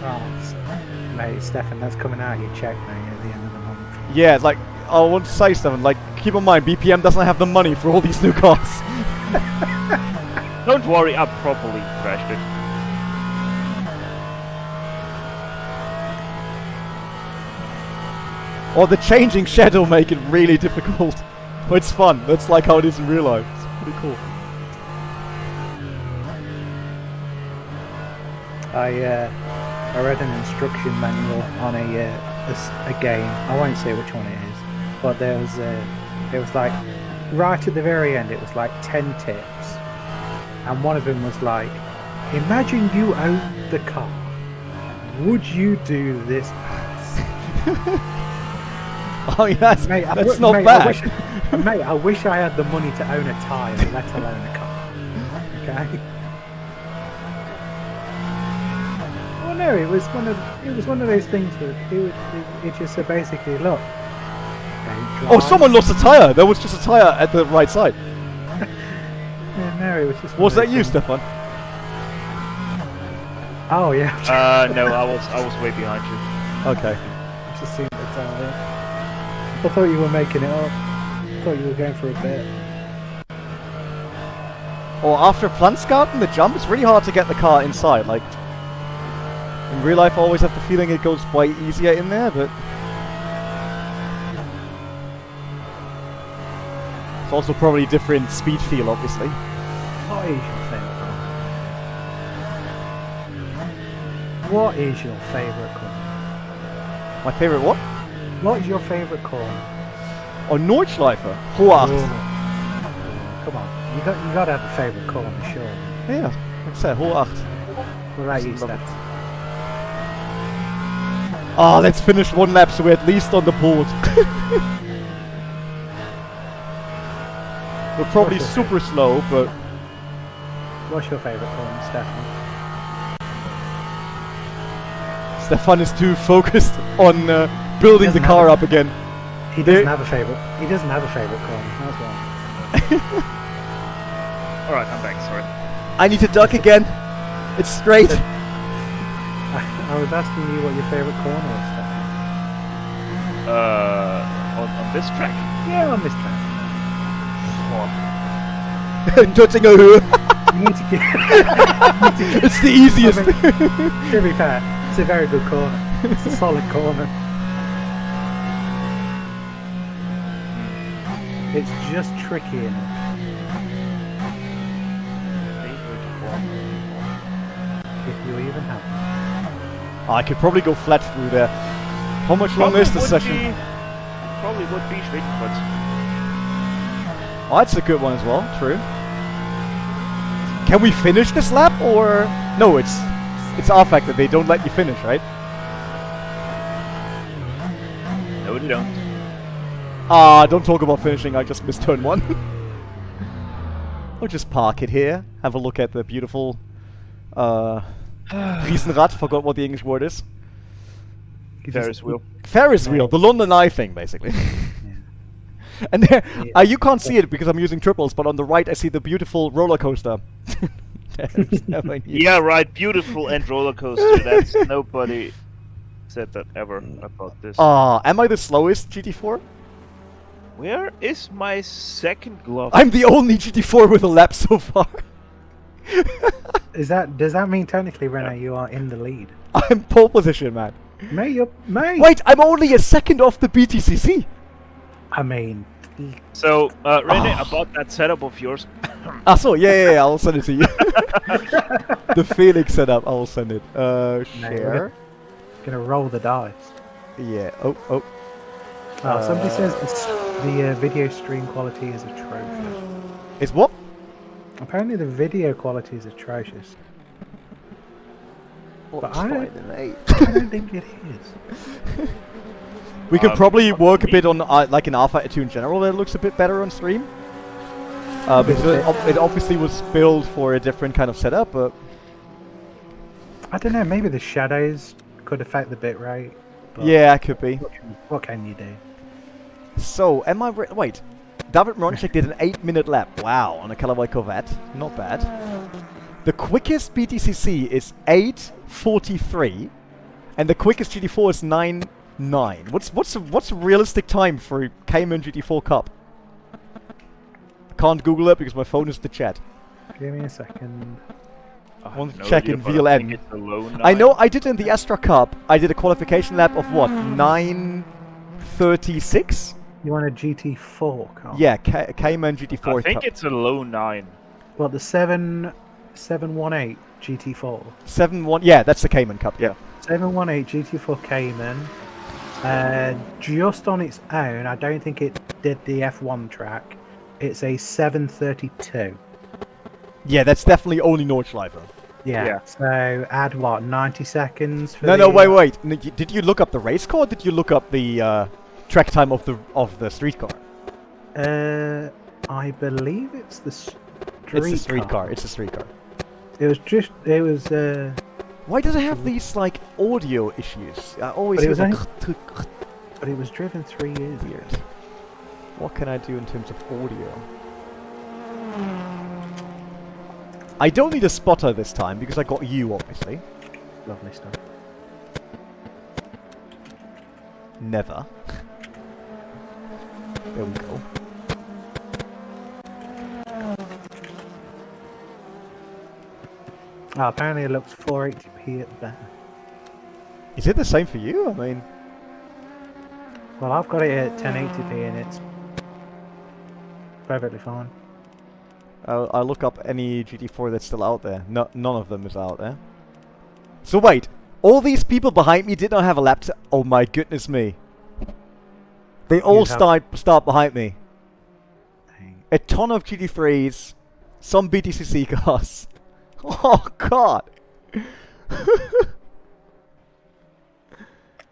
Oh, mate, Stefan, that's coming out of your check, mate, at the end of the month. Yeah, it's like, I want to say something, like, keep in mind, BPM doesn't have the money for all these new cars. Don't worry, I properly thrashed it. Or the changing shadow make it really difficult. But it's fun, that's like how it is in real life. It's pretty cool. I read an instruction manual on a game. I won't say which one it is, but there was like right at the very end. It was like 10 tips, and one of them was like, imagine you owned the car. Would you do this pass? Oh yeah, Mate, that's not bad. Mate, I wish I had the money to own a tyre, let alone a car. Okay. No, it was one of those things where it just said basically, look. Oh, someone lost a tyre. There was just a tyre at the right side. Yeah, no, it was just. Was that you, Stefan? Oh yeah. No, I was way behind you. Okay. I've just seen the tyre. I thought you were making it up. I thought you were going for a bit. Or after Plantsgarten, the jump, it's really hard to get the car inside. Like in real life, I always have the feeling it goes way easier in there, but it's also probably different speed feel, obviously. What is your favourite corner? What is your favourite corner? My favourite what? What is your favourite corner? Oh, Nordschleife. Hoach. Come on, you got to have a favourite corner, sure. Yeah, like I said, Hoach. What about you, Steph? Oh, let's finish one lap so we're at least on the board. We're probably super slow, but... What's your favourite corner, Stefan? Stefan is too focused on building the car up again. He doesn't have a favourite. He doesn't have a favourite corner. That's why. Alright, I'm back, sorry. I need to duck again. It's straight. I was asking you what your favourite corner was, Stefan. On this track? Yeah, on this track. Touching a hood. You need to get. It's the easiest. I mean, to be fair, it's a very good corner. It's a solid corner. It's just tricky enough. If you even have one. I could probably go flat through there. How much longer is the session? Probably would be Schwedenplatz. Oh, that's a good one as well. True. Can we finish this lap or no? It's rFactor. They don't let you finish, right? No, they don't. Ah, don't talk about finishing. I just missed turn 1. I'll just park it here. Have a look at the beautiful Riesenrad. Forgot what the English word is. Ferris wheel. Ferris wheel. The London Eye thing, basically. And there, you can't see it because I'm using triples, but on the right I see the beautiful roller coaster. Yeah, right. Beautiful and roller coaster. That's nobody. said that ever about this. Am I the slowest GT4? Where is my second glove? I'm the only GT4 with a lap so far. Does that mean technically, Rene, you are in the lead? I'm pole position, man. Mate. Wait, I'm only a second off the BTCC. I mean, So, Rene, about that setup of yours. So yeah, I'll send it to you. The Felix setup, I'll send it. Share. gonna roll the dice. Yeah. Oh, somebody says the video stream quality is atrocious. Is what? Apparently the video quality is atrocious. But I don't think it is. We could probably work a bit on like an rFactor 2 in general that looks a bit better on stream. Because it obviously was built for a different kind of setup, but I don't know, maybe the shadows could affect the bitrate. Yeah, it could be. What can you do? So, am I wait? David Ronchik did an 8-minute lap. Wow, on a Callaway Corvette. Not bad. The quickest BTCC is 8:43, and the quickest GT4 is 9:9. What's a realistic time for a Cayman GT4 Cup? Can't Google it because my phone is the chat. Give me a second. I want to check in VLN. I know I did in the Astra Cup. I did a qualification lap of what? 9:36. You want a GT4 car? Yeah, Cayman GT4. I think it's a low 9. Well, the 718 GT4. 7-1. Yeah, that's the Cayman Cup. Yeah. 718 GT4 Cayman. Just on its own, I don't think it did the F1 track. It's a 732. Yeah, that's definitely only Nordschleife. Yeah. So add what? 90 seconds. For No, wait. Did you look up the race car? Or did you look up the track time of the street car? I believe it's the street. It's the street car. It's the street car. It was. Why does it have these like audio issues? I always hear but it was driven 3 years ago. Weird. What can I do in terms of audio? I don't need a spotter this time because I got you, obviously. Lovely stuff. Never. There we go. Apparently it looks 480p at the back. Is it the same for you? I mean... Well, I've got it at 1080p and it's perfectly fine. I'll look up any GT4 that's still out there. No, none of them is out there. So wait, all these people behind me did not have a laptop. Oh my goodness me. They all start behind me. Dang. A ton of GT3s, some BTCC cars. Oh god.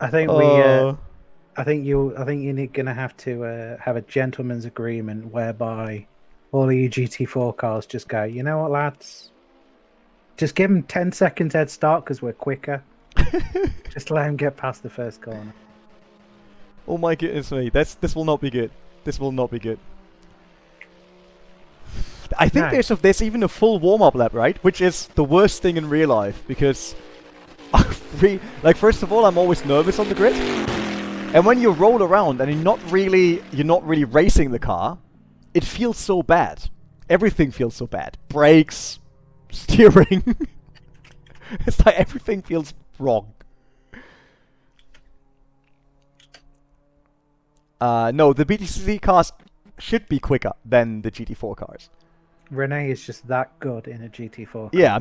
I think I think you're gonna have to have a gentleman's agreement whereby all of you GT4 cars just go, you know what, lads? Just give them 10 seconds head start because we're quicker. Just let them get past the first corner. Oh my goodness me. This will not be good. This will not be good. I think there's even a full warm-up lap, right? Which is the worst thing in real life because like first of all, I'm always nervous on the grid. And when you roll around and you're not really racing the car, it feels so bad. Everything feels so bad. Brakes, steering. It's like everything feels wrong. No, the BTCC cars should be quicker than the GT4 cars. Rene is just that good in a GT4 car. Yeah,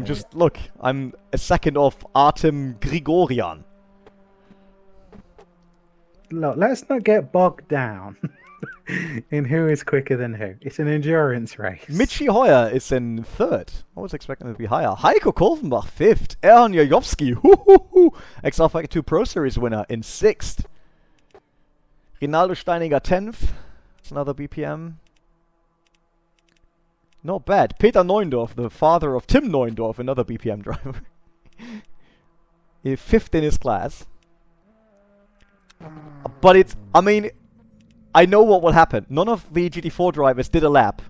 I'm a second off Artem Grigorian. Look, let's not get bogged down in who is quicker than who. It's an endurance race. Michi Hoyer is in third. I was expecting him to be higher. Heiko Kolvenbach, fifth. Erhan Jajowski, ex-rFactor 2 Pro Series winner, in sixth. Rinaldo Steiniger, 10th. That's another BPM. Not bad. Peter Neundorf, the father of Tim Neundorf, another BPM driver. He's fifth in his class. But I mean, I know what will happen. None of the GT4 drivers did a lap.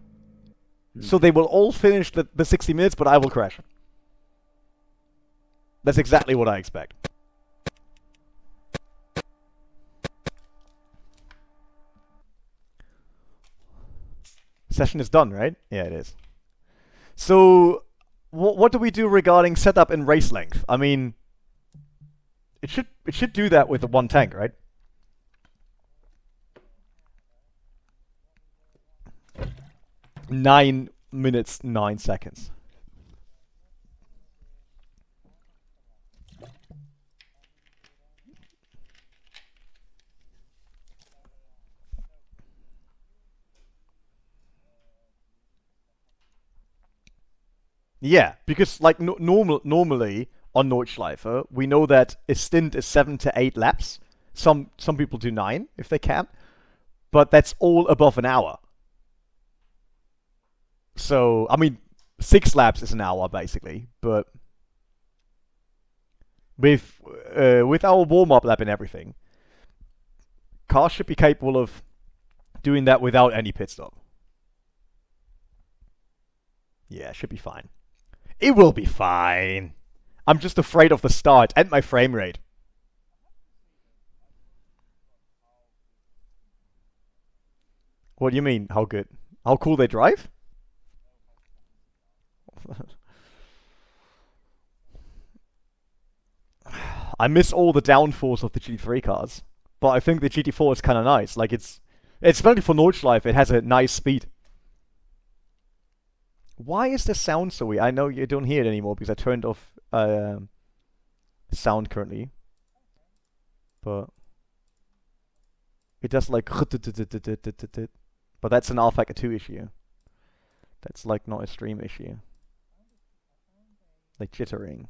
So they will all finish the 60 minutes, but I will crash. That's exactly what I expect. Session is done, right? Yeah, it is. So, what do we do regarding setup and race length? I mean, it should do that with the one tank, right? Nine minutes, 9 seconds. Yeah, because like normally on Nordschleife, we know that a stint is 7 to 8 laps. Some people do 9 if they can, but that's all above an hour. So I mean, 6 laps is an hour basically, but with our warm up lap and everything, cars should be capable of doing that without any pit stop. Yeah, should be fine. It will be fine. I'm just afraid of the start and my frame rate. What do you mean? How good? How cool they drive? I miss all the downforce of the GT3 cars, but I think the GT4 is kind of nice. Like it's especially for Nordschleife, it has a nice speed. Why is the sound so weird? I know you don't hear it anymore because I turned off sound currently, but it does like. But that's an rFactor 2 issue. That's like not a stream issue. Like jittering.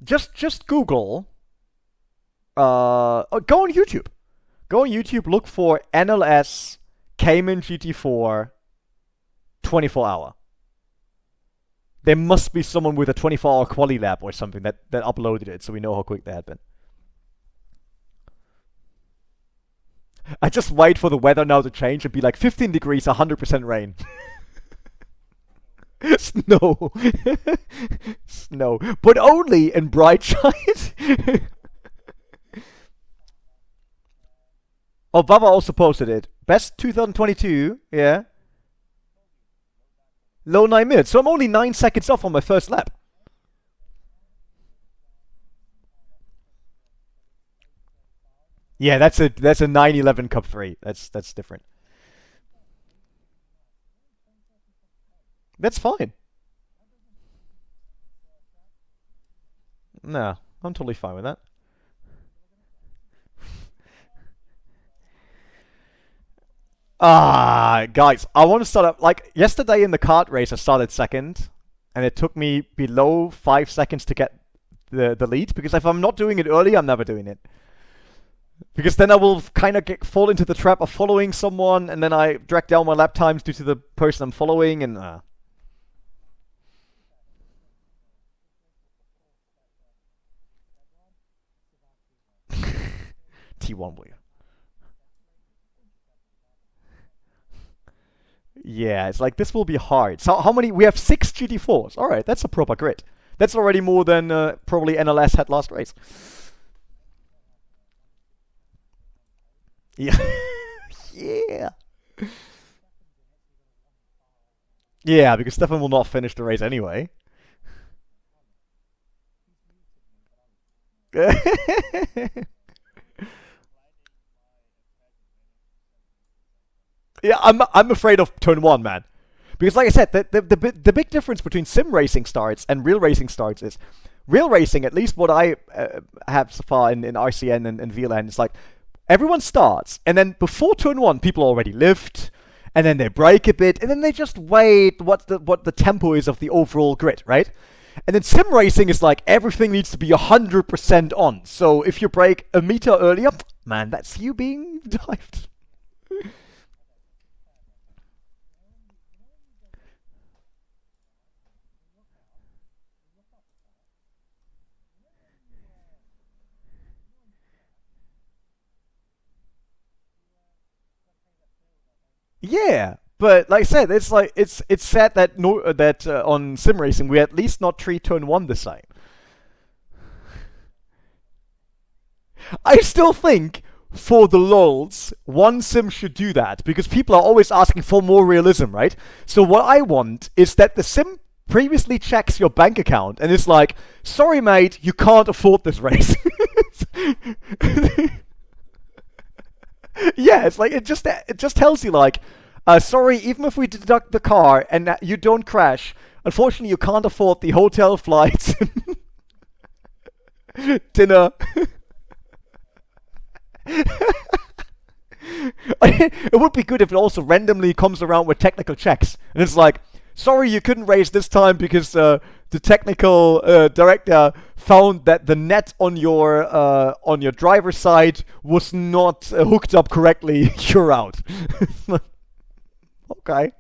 Just Google. Go on YouTube. Go on YouTube. Look for NLS Cayman GT4 24 hour. There must be someone with a 24-hour quali lap or something that uploaded it, so we know how quick they had been. I just wait for the weather now to change and be like 15 degrees, 100% rain. Snow. Snow. But only in bright shines. Oh, Baba also posted it. Best 2022, yeah. Low 9 minutes. So I'm only 9 seconds off on my first lap. Yeah, that's a 911 Cup 3. That's different. That's fine. No, I'm totally fine with that. Guys, I want to start up. Like, yesterday in the kart race, I started second, and it took me below 5 seconds to get the lead, because if I'm not doing it early, I'm never doing it. Because then I will kind of fall into the trap of following someone, and then I drag down my lap times due to the person I'm following, and T1 wheel. Yeah, it's like, this will be hard. So how many? We have 6 GT4s. Alright, that's a proper grid. That's already more than probably NLS had last race. Yeah. Yeah. Yeah, because Stefan will not finish the race anyway. Yeah, I'm afraid of turn 1, man. Because like I said, the big difference between sim racing starts and real racing starts is, real racing, at least what I have so far in RCN and VLN, is like, everyone starts, and then before turn 1, people already lift, and then they brake a bit, and then they just wait what the tempo is of the overall grid, right? And then sim racing is like, everything needs to be 100% on. So if you brake a meter earlier, man, that's you being dived. Yeah, but like I said, it's like it's sad that on sim racing we at least not treat turn 1 the same. I still think, for the lulz, one sim should do that, because people are always asking for more realism, right? So what I want is that the sim previously checks your bank account and is like, sorry mate, you can't afford this race. Yeah, it's like, it just tells you like, sorry, even if we deduct the car and you don't crash, unfortunately you can't afford the hotel flights, dinner. It would be good if it also randomly comes around with technical checks, and it's like, sorry, you couldn't race this time because the technical director found that the net on your driver's side was not hooked up correctly. You're out. Okay.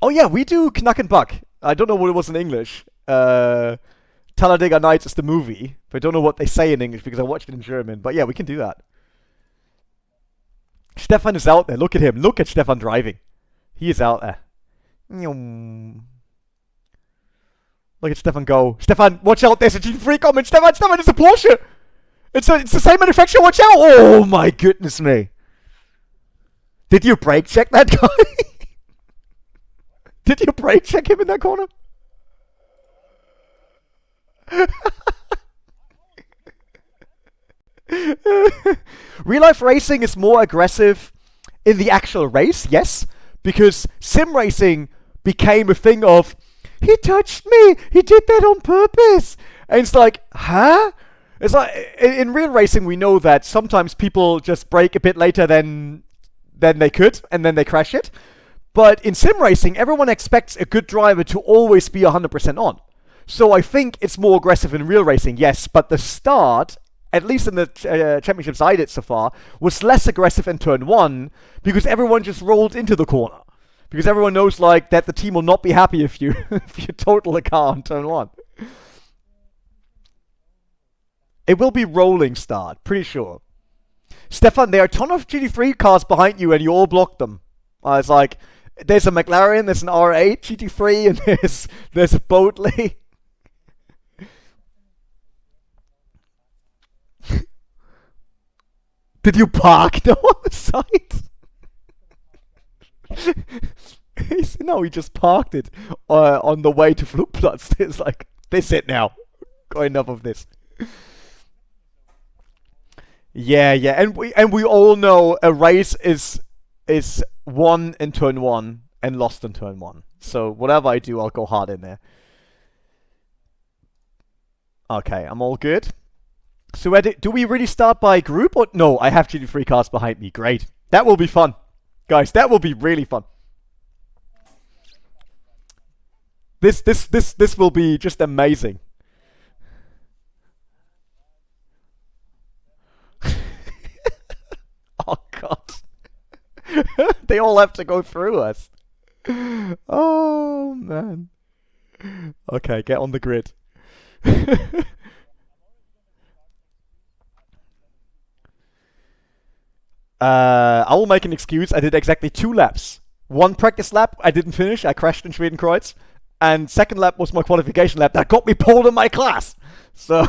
Oh yeah, we do Knack and Buck. I don't know what it was in English. Talladega Nights is the movie, but I don't know what they say in English because I watched it in German. But yeah, we can do that. Stefan is out there. Look at him. Look at Stefan driving. He is out there. Look at Stefan go. Stefan, watch out. There's a GT3 coming. Stefan, it's a Porsche. It's the same manufacturer. Watch out. Oh my goodness me. Did you brake check that guy? Did you brake check him in that corner? Real life racing is more aggressive in the actual race, yes, because sim racing became a thing of, he touched me, he did that on purpose, and it's like, huh? It's like, in real racing we know that sometimes people just brake a bit later than they could, and then they crash it, but in sim racing everyone expects a good driver to always be 100% on. So I think it's more aggressive in real racing, yes, but the start, at least in the championships I did so far, was less aggressive in turn 1 because everyone just rolled into the corner. Because everyone knows like that the team will not be happy if you total a car on turn 1. It will be rolling start, pretty sure. Stefan, there are a ton of GT3 cars behind you and you all blocked them. It's like, there's a McLaren, there's an R8 GT3, and there's a Boatley. Did you park though on the side? No, he just parked it on the way to Flugplatz. It's like, that's it now. Got enough of this. Yeah, and we all know a race is won in turn 1 and lost in turn 1. So whatever I do, I'll go hard in there. Okay, I'm all good. So do we really start by group or no? I have GT3 cars behind me. Great. That will be fun. Guys, that will be really fun. This will be just amazing. Oh god. They all have to go through us. Oh man. Okay, get on the grid. I will make an excuse. I did exactly 2 laps. 1 practice lap, I didn't finish. I crashed in Schwedenkreuz. And second lap was my qualification lap. That got me pulled in my class. So,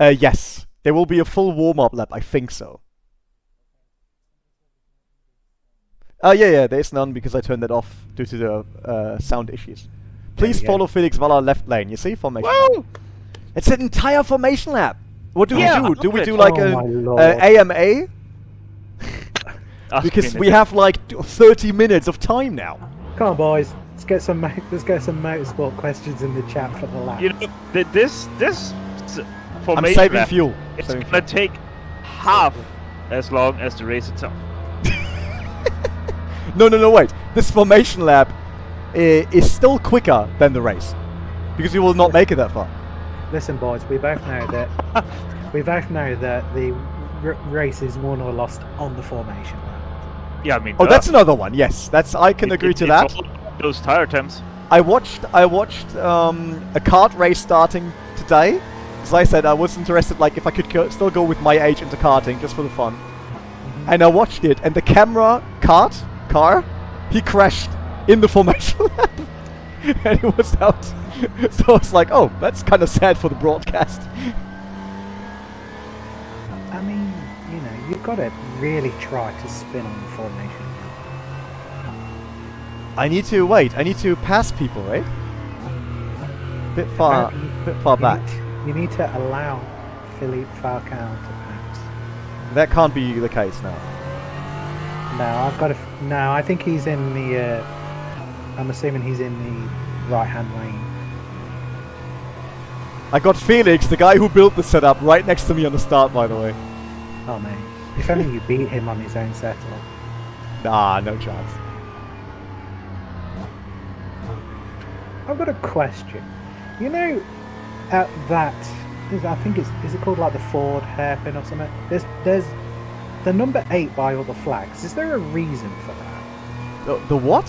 yes, there will be a full warm-up lap. I think so. Yeah, there's none because I turned that off due to the sound issues. Please follow Felix Waller left lane. You see, formation. Lap. It's an entire formation lap. What do we do? Do we do like an AMA? Because we have like 30 minutes of time now. Come on, boys. Let's get some motorsport questions in the chat for the lap. You know, this formation I'm saving lap, fuel. It's gonna take half as long as the race itself. No, wait. This formation lap is still quicker than the race. Because you will not make it that far. Listen, boys, we both know that the race is won or lost on the formation lap. Yeah, I mean. Oh, that's another one. Yes, I can agree to that. Those tire temps. I watched a kart race starting today. As I said, I was interested, like, if I could still go with my age into karting just for the fun. And I watched it, and the car, he crashed in the formation lap, and it was out. So it's like, oh, that's kind of sad for the broadcast. I mean, you know, you've got to really try to spin on the formation. I need to wait. I need to pass people, right? Bit far back. You need to allow Philippe Falcao to pass. That can't be the case now. No, I've got to. No, I think he's in the. I'm assuming he's in the right-hand lane. I got Felix, the guy who built the setup, right next to me on the start, by the way. Oh man, if only you beat him on his own setup. Nah, no chance. I've got a question. You know, at that, I think is it called like the Ford hairpin or something? There's the number 8 by all the flags. Is there a reason for that? The what?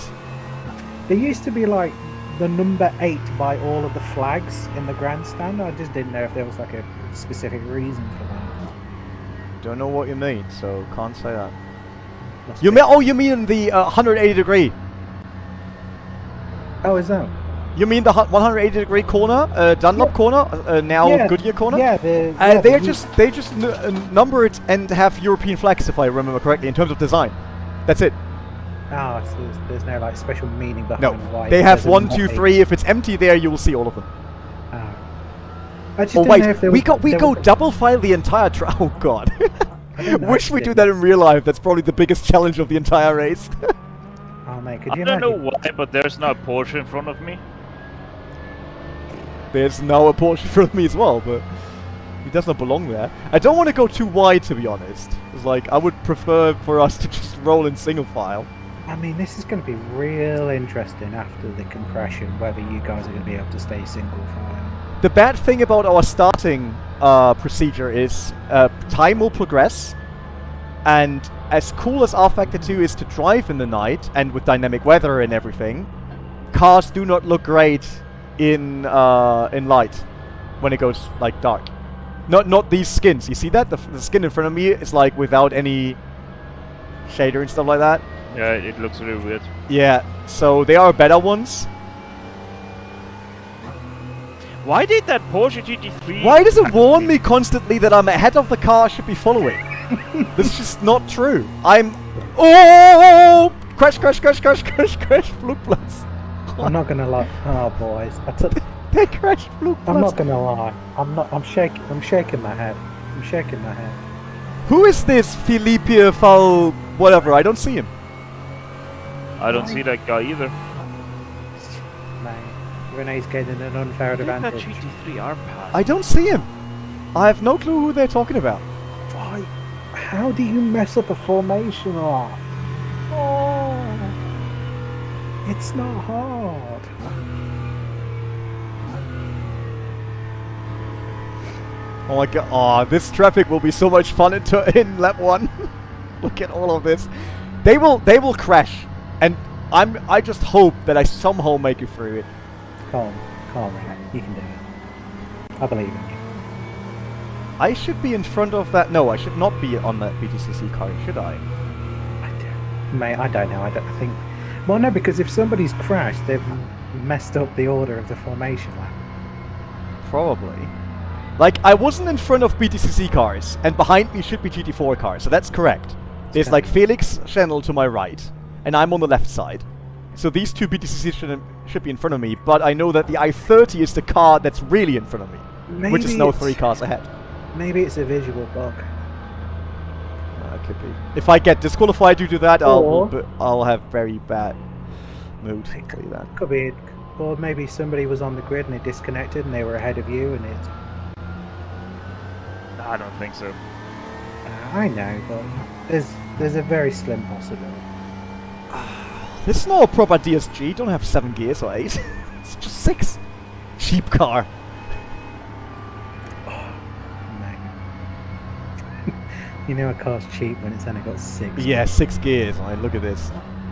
There used to be like the number 8 by all of the flags in the grandstand. I just didn't know if there was like a specific reason for that. Don't know what you mean, so can't say that. You mean? Oh, you mean the 180 degree? Oh, is that? You mean the 180 degree corner, Dunlop corner, now Yeah, Goodyear corner? Yeah, they just number it and have European flags, if I remember correctly, in terms of design. That's it. Oh, so there's no like special meaning behind No, why. they have there's a 1, number 2, 8. 3. If it's empty there, you will see all of them. Oh. I just Oh didn't wait, know if there we was, go double file the entire Oh god. I didn't know Wish we if do there- that in real life. That's probably the biggest challenge of the entire race. Oh mate, could I you don't know imagine? why, but there's no Porsche in front of me. There's now a Porsche in front of me as well, but he does not belong there. I don't want to go too wide, to be honest. It's like, I would prefer for us to just roll in single file. I mean, this is going to be real interesting after the compression, whether you guys are going to be able to stay single file. The bad thing about our starting procedure is time will progress, and as cool as rFactor 2 is to drive in the night, and with dynamic weather and everything, cars do not look great in light when it goes like dark. Not these skins. You see that? The skin in front of me is like without any shader and stuff like that. Yeah, it looks really weird. Yeah, so they are better ones. Why did that Porsche GT3? Why does it warn me constantly that I'm ahead of the car I should be following? This is just not true. Oh! Crash, Flugplatz. I'm not going to lie. Oh boys, They crashed Flugplatz. I'm not going to lie. I'm shaking my head. I'm shaking my head. Who is this Felipe Fal whatever? I don't see him. I don't see that guy either. Mate, Rene's getting an unfair advantage. GT3 are past. I don't see him. I have no clue who they're talking about. Why? How do you mess up a formation lap? Oh, it's not hard. Oh my god! Oh, this traffic will be so much fun in lap 1. Look at all of this. They will crash, and I just hope that I somehow make it through it. Come on, Rene. You can do it. I believe in you. I should be in front of that. No, I should not be on that BTCC car, should I? Mate, I don't know. I think. Well, no, because if somebody's crashed, they've messed up the order of the formation lap. Probably. Like, I wasn't in front of BTCC cars, and behind me should be GT4 cars, so that's correct. There's like Felix Channel to my right, and I'm on the left side. So these two BTCC should be in front of me, but I know that the I-30 is the car that's really in front of me, which is now 3 cars ahead. Maybe it's a visual bug. It could be. If I get disqualified due to that, I'll have very bad mood. I'll tell you that. Could be, or maybe somebody was on the grid and they disconnected and they were ahead of you, and it's. I don't think so. I know, but there's a very slim possibility. This is not a proper DSG. Don't have 7 gears or 8. It's just 6. Cheap car. You know a car's cheap when it's only got 6. Yeah, 6 gears. I mean, look at this.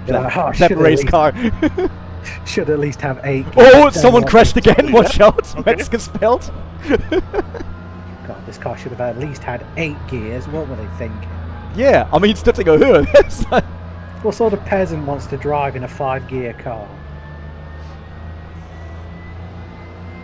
That race car. Should at least have 8 gears. Oh, someone crashed again. Watch out. Okay. Mexican spelled. God, this car should have at least had 8 gears. What were they thinking? Yeah, I mean, it's nothing a hood. What sort of peasant wants to drive in a 5-gear car?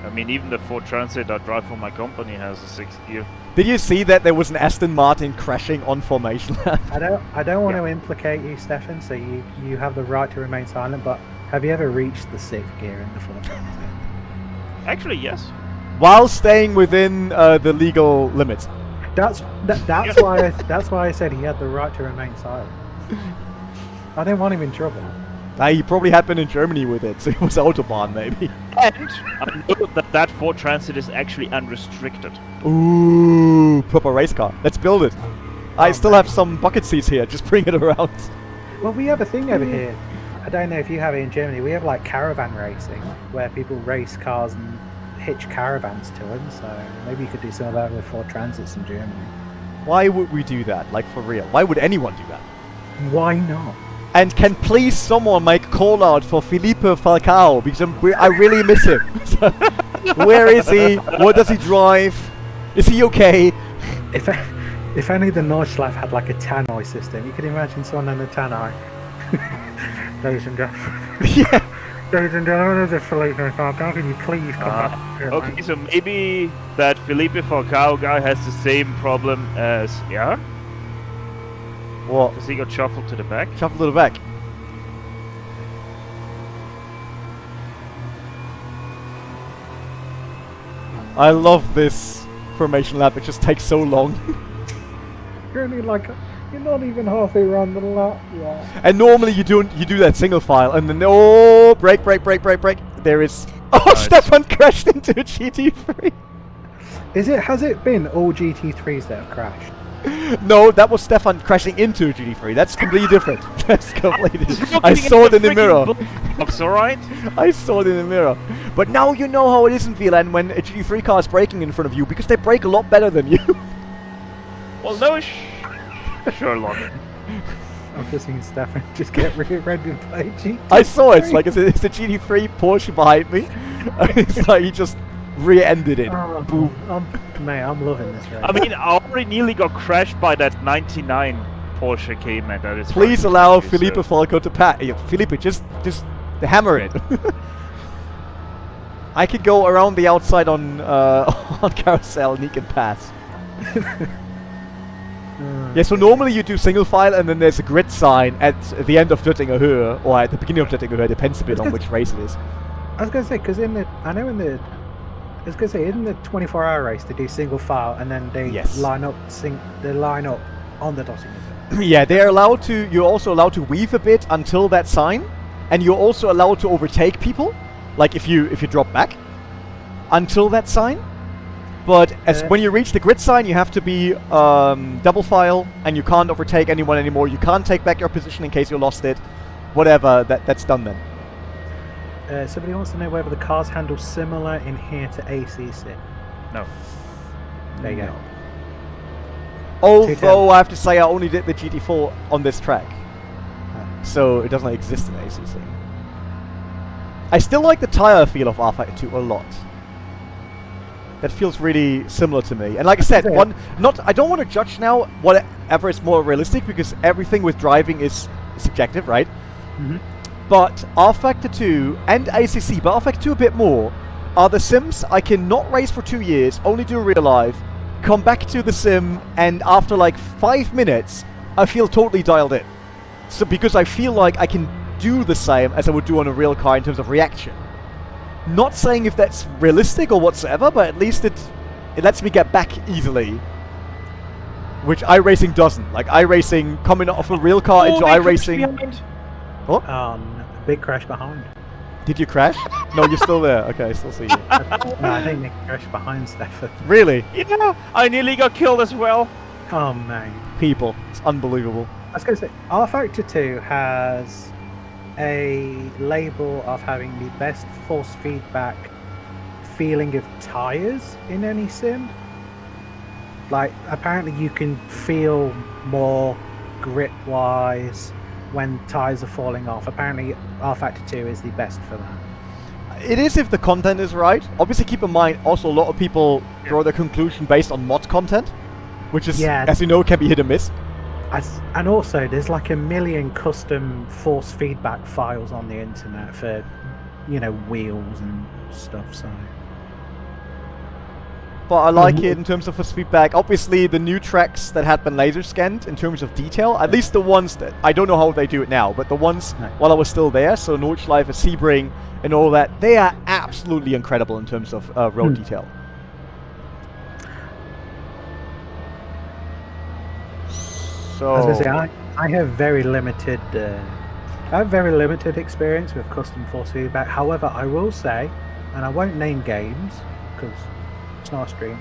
I mean, even the Ford Transit I drive for my company has a 6th gear. Did you see that there was an Aston Martin crashing on formation lap? I don't want to implicate you, Stefan, so you have the right to remain silent, but have you ever reached the 6th gear in the Ford Transit? Actually, yes. While staying within the legal limits. That's why I said he had the right to remain silent. I didn't want him in trouble. He probably had been in Germany with it, so it was Autobahn maybe. And I know that Ford Transit is actually unrestricted. Ooh, proper race car. Let's build it. I still have some bucket seats here, just bring it around. Well, we have a thing over here. I don't know if you have it in Germany. We have like caravan racing, where people race cars and hitch caravans to them. So maybe you could do some of that with Ford Transits in Germany. Why would we do that? Like, for real? Why would anyone do that? Why not? And can please someone make a call out for Felipe Falcao, because I really miss him. Where is he? What does he drive? Is he okay? If only the Nordschleife had like a tannoy system. You could imagine someone on a tannoy. Ladies and gentlemen. Yeah. Ladies and gentlemen, this is Felipe Falcao. Can you please come back here, Okay, man? so maybe that Felipe Falcao guy has the same problem as What? because he got shuffled to the back. Shuffle to the back. I love this formation lap. It just takes so long. You're only like you're not even halfway around the lap yet. And normally you do that single file, and then brake. There is. Oh, Nice. Stefan crashed into a GT3. Has it been all GT3s that have crashed? No, that was Stefan crashing into a GT3. That's completely different. That's completely different. I saw it in the mirror. Looks alright. I saw it in the mirror. But now you know how it is in VLAN when a GT3 car is braking in front of you, because they brake a lot better than you. Well, no, Sherlock. I'm just seeing Stefan just get ready to play GT3. I saw it. It's like it's a GT3 Porsche behind me. It's like he just rear-ended it. Oh, Boom. Mate, I'm loving this race. I mean, I already nearly got crashed by that 99 Porsche Cayman. That is. Please fucking allow crazy, Felipe so- Falco to pass. Felipe, just hammer it. I could go around the outside on on carousel and he can pass. Yeah, so normally you do single file and then there's a grid sign at the end of Döttinger Höhe, or at the beginning of Döttinger Höhe, depends a bit on which race it is. I was going to say, because in the 24-hour race they do single file and then they Yes. line up on the Döttinger Höhe. Yeah, you're also allowed to weave a bit until that sign, and you're also allowed to overtake people, like if you drop back, until that sign. But when you reach the grid sign, you have to be double file, and you can't overtake anyone anymore. You can't take back your position in case you lost it. Whatever, that's done then. Somebody wants to know whether the cars handle similar in here to ACC. No. There you go. Although I have to say I only did the GT4 on this track, so it doesn't exist in ACC. I still like the tire feel of rFactor 2 a lot. That feels really similar to me. And like I said, I don't want to judge now whatever is more realistic, because everything with driving is subjective, right? Mm-hmm. But rFactor 2 and ACC, but rFactor 2 a bit more, are the sims I can not race for 2 years, only do real life, come back to the sim, and after like 5 minutes, I feel totally dialed in. So because I feel like I can do the same as I would do on a real car in terms of reaction. Not saying if that's realistic or whatsoever, but at least it lets me get back easily. Which iRacing doesn't. Like iRacing coming off a real car into iRacing. What? Big crash behind. Did you crash? No, you're still there. Okay, I still see you. No, I think they crashed behind Stefan. Really? Yeah, I nearly got killed as well. Oh man. People. It's unbelievable. I was going to say, rFactor 2 has a label of having the best force feedback feeling of tires in any sim. Like, apparently you can feel more grip wise when tires are falling off. Apparently rFactor 2 is the best for that. It is if the content is right. Obviously keep in mind also a lot of people draw their conclusion based on mod content, which is, Yeah. as you know, can be hit and miss. And also, there's like a million custom force feedback files on the internet for, wheels and stuff. So. But I like it in terms of force feedback. Obviously, the new tracks that had been laser scanned in terms of detail, at least the ones that I don't know how they do it now, but the ones while I was still there, so Nordschleife, Sebring, and all that, they are absolutely incredible in terms of road detail. So I was gonna say I have very limited. I have very limited experience with custom force feedback. However, I will say, and I won't name games because it's not a stream,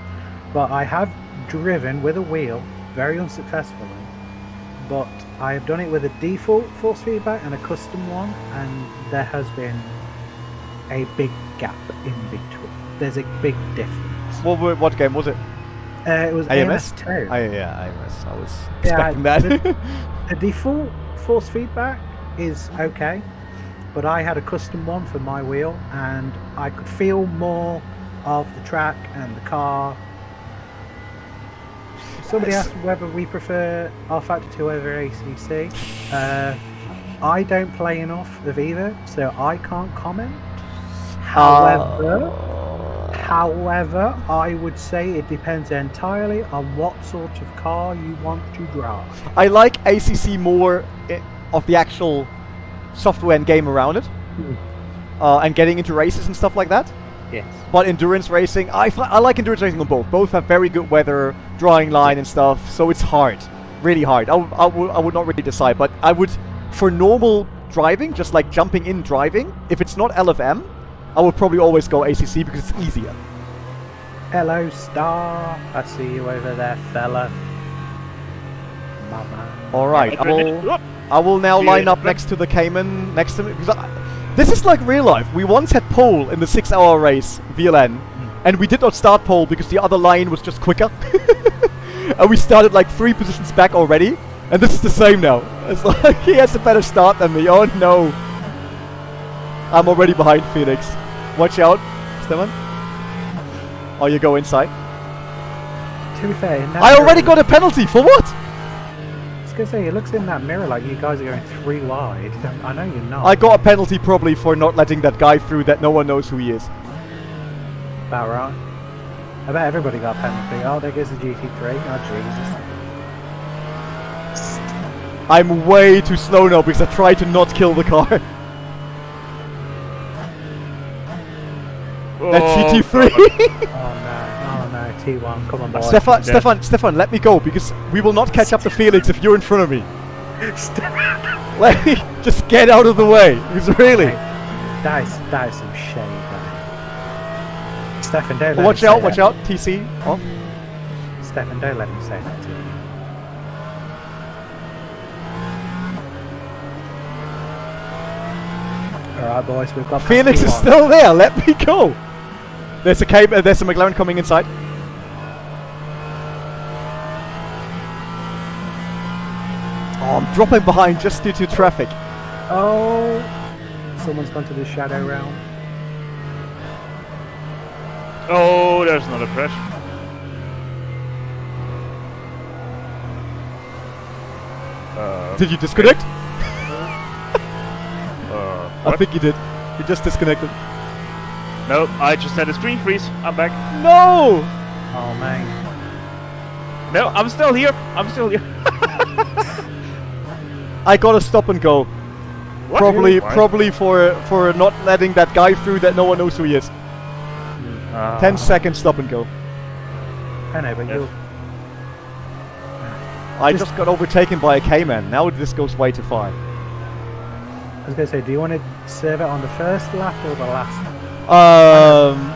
but I have driven with a wheel very unsuccessfully. But I have done it with a default force feedback and a custom one, and there has been a big gap in between. There's a big difference. What game was it? It was AMS? AMS2. Yeah, AMS. I was expecting that. The default force feedback is okay, but I had a custom one for my wheel, and I could feel more of the track and the car. Somebody asked whether we prefer rFactor 2 over ACC. I don't play enough of either, so I can't comment. However, I would say it depends entirely on what sort of car you want to drive. I like ACC more of the actual software and game around it, and getting into races and stuff like that. Yes. But endurance racing, I like endurance racing on both. Both have very good weather, drawing line and stuff, so it's hard. Really hard. I would not really decide, but I would, for normal driving, just like jumping in driving, if it's not LFM, I would probably always go ACC because it's easier. Hello, Star. I see you over there, fella. Mama. Alright, I will now line up next to the Cayman, next to me, because this is like real life. We once had pole in the 6-hour race, VLN, and we did not start pole because the other line was just quicker. And we started like 3 positions back already, and this is the same now. It's like, he has a better start than me, oh no. I'm already behind Felix. Watch out, Stefan. Oh, you go inside. To be fair, I already got a penalty, for what? I was going to say, it looks in that mirror like you guys are going 3 wide. I know you're not. I got a penalty probably for not letting that guy through that no one knows who he is. About right. I bet everybody got a penalty. Oh, there goes the GT3. Oh, Jesus. I'm way too slow now because I tried to not kill the car. That GT3! Oh no, T1, come on boy. Stefan, let me go, because we will not catch up to Felix if you're in front of me. Let me just get out of the way, because really... That is some shade, man. Stefan, don't let watch out, TC, off. Stefan, don't let him say that to you. Alright boys, we've got Felix is still there, let me go! There's a McLaren coming inside. Oh, I'm dropping behind just due to traffic. Oh, someone's gone to the shadow realm. Oh, there's another crash. Did you disconnect? What? I think you did. You just disconnected. No, I just had a screen freeze. I'm back. No! Oh man. No, I'm still here. I gotta stop and go. What? Probably for not letting that guy through that no one knows who he is. 10 seconds stop and go. I know, but Yes. I just got overtaken by a Cayman. Now this goes way too far. I was going to say, do you want to serve it on the first lap or the last?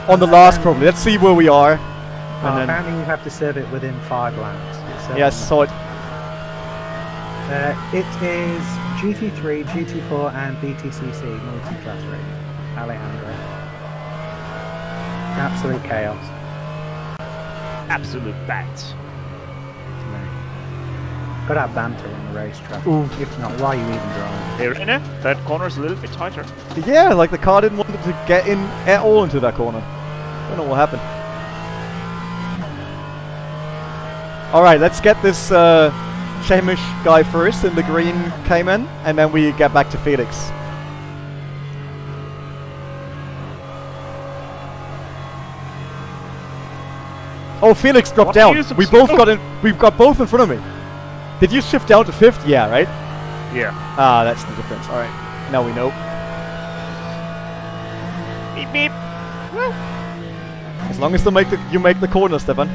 On the last probably. Let's see where we are. And then apparently you have to serve it within 5 laps. yes, saw it. It is GT3, GT4 and BTCC multiclass race. Alejandro. Absolute chaos. Absolute bats. Got to have banter on the racetrack. Ooh. If not, why are you even driving? Hey, Rene, that corner's a little bit tighter. Yeah, like the car didn't want to get in at all into that corner. Don't know what happened. Alright, let's get this Chemish guy first in the green Cayman, and then we get back to Felix. Oh, Felix dropped What down. is it We so- both got in. We've got both in front of me. Did you shift down to 5th? Yeah, right. Yeah. Ah, that's the difference. All right, now we know. Beep beep. Woo. As long as you make the corner, Stefan.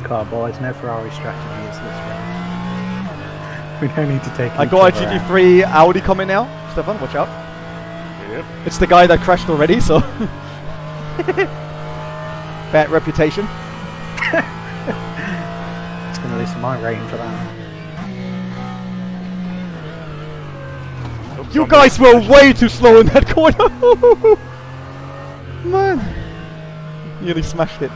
Come on, boys, no Ferrari strategy is this race. We don't need to take. I got a GT3 Audi coming now. Stefan, watch out. Yep. It's the guy that crashed already, so bad reputation. It's going to lose my rating for that. Oops, You I'm guys gonna- were way too slow in that corner. Man, nearly smashed it.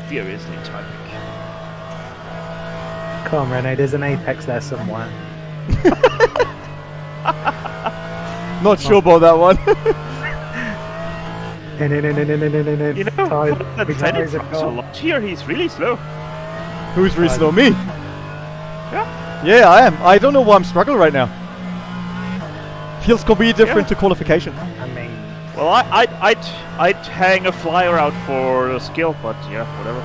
Furiously typing. Come on, Rene, there's an apex there somewhere. Not sure about that one. In. You know, Tires- that my Rene tires are trucks a gone. lot here. He's really slow. Who's really slow? Me? Yeah. Yeah, I am. I don't know why I'm struggling right now. Feels completely different to qualification. I mean, Well, I'd hang a flyer out for a skill, but yeah, whatever.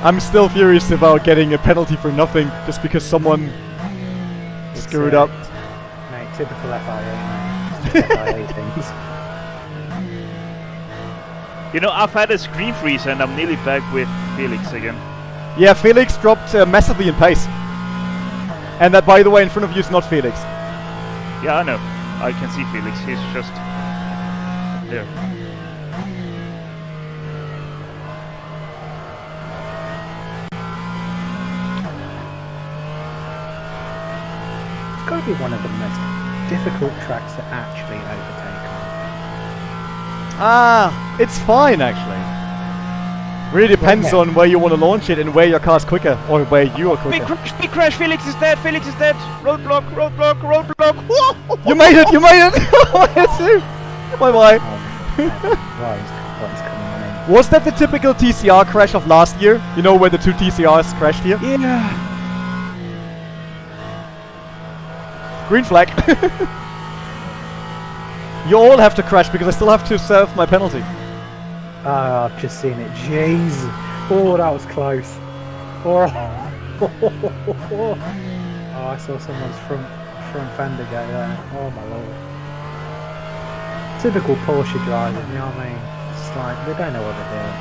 I'm still furious about getting a penalty for nothing just because someone it's, screwed up. Mate, typical FIA, mate. It's just FIA things. You know, I've had a screen freeze and I'm nearly back with Felix again. Yeah, Felix dropped massively in pace. And that, by the way, in front of you is not Felix. Yeah, I know. I can see Felix. He's just there. It's got to be one of the most difficult tracks to actually overtake on. Ah, it's fine actually. Really depends on where you want to launch it and where your car's quicker, or where you are quicker. Big crash, Felix is dead, Felix is dead! Roadblock, roadblock, roadblock! Whoa! You made it! You made it! Bye bye. What is coming on in? Was that the typical TCR crash of last year? You know where the two TCRs crashed here? Yeah. Green flag. You all have to crash because I still have to serve my penalty. Oh, I've just seen it. Jeez. Oh, that was close. Oh, oh I saw someone's front fender go there. Oh my lord. Typical Porsche drivers, you know what I mean? It's like, they don't know what they're doing.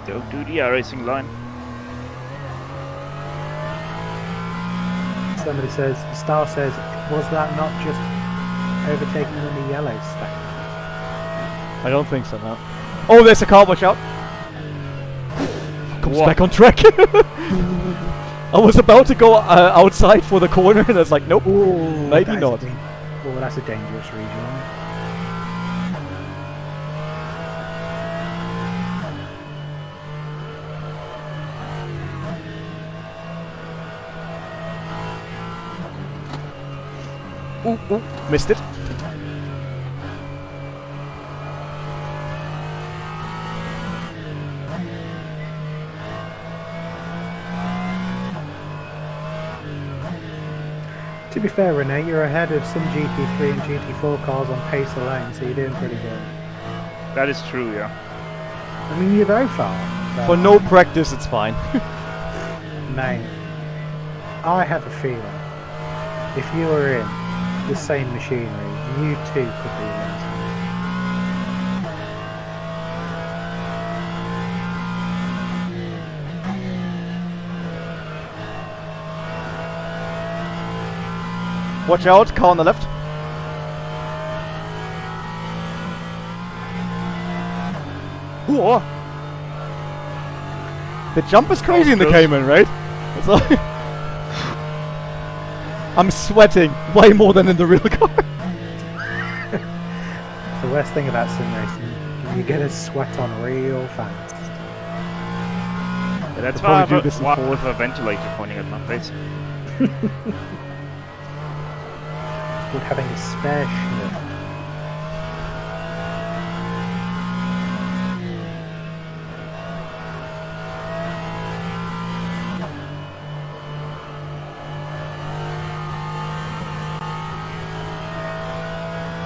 Don't do the racing line. Somebody says, Star says, was that not just overtaking on the yellow stack? I don't think so, no. Oh, there's a car, watch out. Comes What? back on track. I was about to go outside for the corner and I was like, nope, Ooh, maybe that is not. Oh, that's a dangerous region. Ooh, missed it. To be fair, Rene, you're ahead of some GT3 and GT4 cars on pace alone, so you're doing pretty good. That is true, yeah. I mean, you go far. So For no practice, it's fine. Mate, I have a feeling if you were in the same machinery, you too could be racing. Watch out, car on the left. Whoa. The jump is crazy in the close. Cayman, right? It's like I'm sweating way more than in the real car. The worst thing about sim racing, you get a sweat on real fast. Yeah, that's I'll why I probably do have this in a, fourth. with a ventilator pointing at my face. With having a spare shit.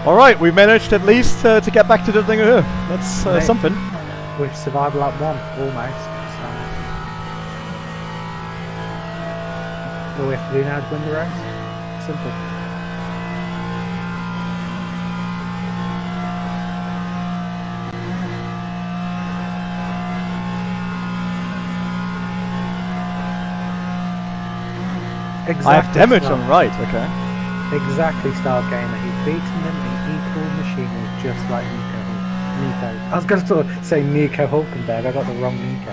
Alright, we managed at least to get back to the thing here. That's Mate. something. We've survived lap 1, almost. So all we have to do now is win the race. Simple. I have damage on right, okay. Exactly, Star Gamer. He's beaten them in equal machinery, just like Nico. I was going to sort of say Nico Hulkenberg. I got the wrong Nico.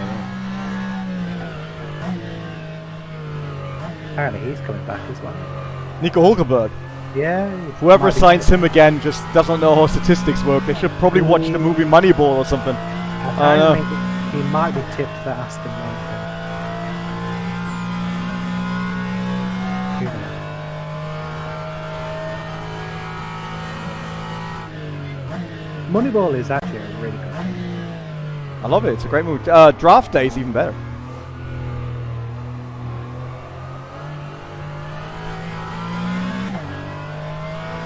Apparently, he's coming back as well. Nico Hulkenberg. Yeah. Whoever might be assigns tipped. him again just doesn't know how statistics work. They should probably watch the movie Moneyball or something. Apparently, he might be tipped for Aston Martin. Who knows? Moneyball is actually a really good film. I love it. It's a great movie. Draft Day is even better.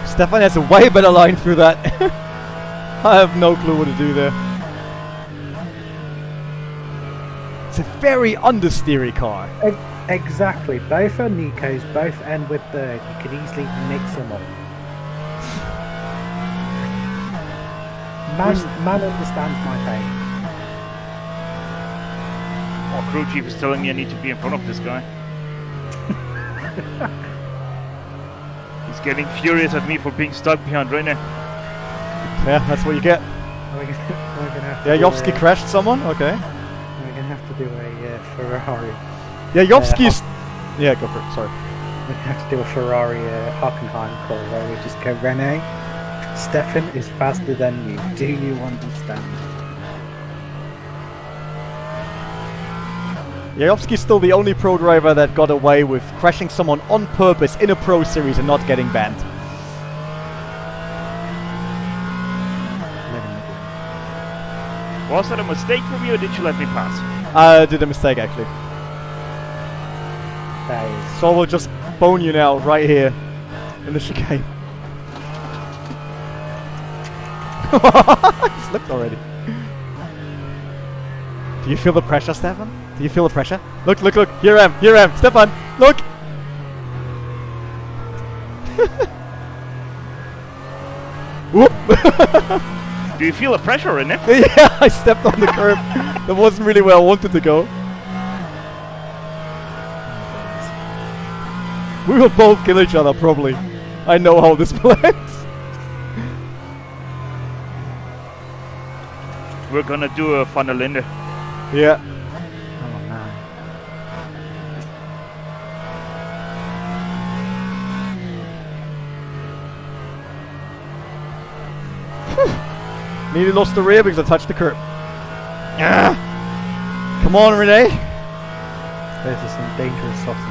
Stefan has a way better line through that. I have no clue what to do there. It's a very understeery car. Exactly. Both are Nikos, both end with bird. You could easily mix them up. Man understands my pain. Oh, crew chief is telling me I need to be in front of this guy. He's getting furious at me for being stuck behind Rene. Yeah, that's what you get. We're gonna have to Yeah, do Jovski crashed someone. Okay. We're gonna have to do a Ferrari. Yeah, Jovski's. Yeah, go for it. Sorry. We're gonna have to do a Ferrari Hockenheim call where we just go, Rene, Stefan is faster than you. Do you understand? Jovski's still the only pro driver that got away with crashing someone on purpose in a pro series and not getting banned. Was that a mistake from you or did you let me pass? I did a mistake actually. That is So we'll just bone you now, right here, in the chicane. He slipped already. Do you feel the pressure, Stefan? Do you feel the pressure? Look, look, look! Here I am, Stefan! Look! Whoop! Do you feel the pressure in it? Yeah, I stepped on the curb. That wasn't really where I wanted to go. We will both kill each other, probably. I know how this plans. We're gonna do a Funnelinde. Yeah. oh man. Nearly lost the rear because I touched the curb. Ah! Come on, Rene. Those are some dangerous sausages.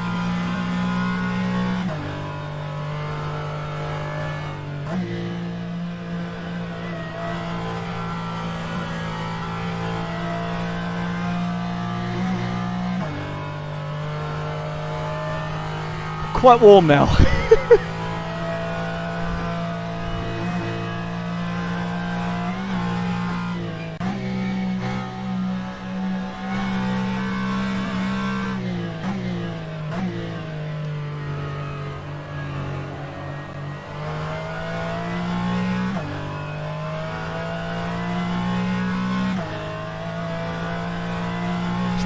Quite warm now.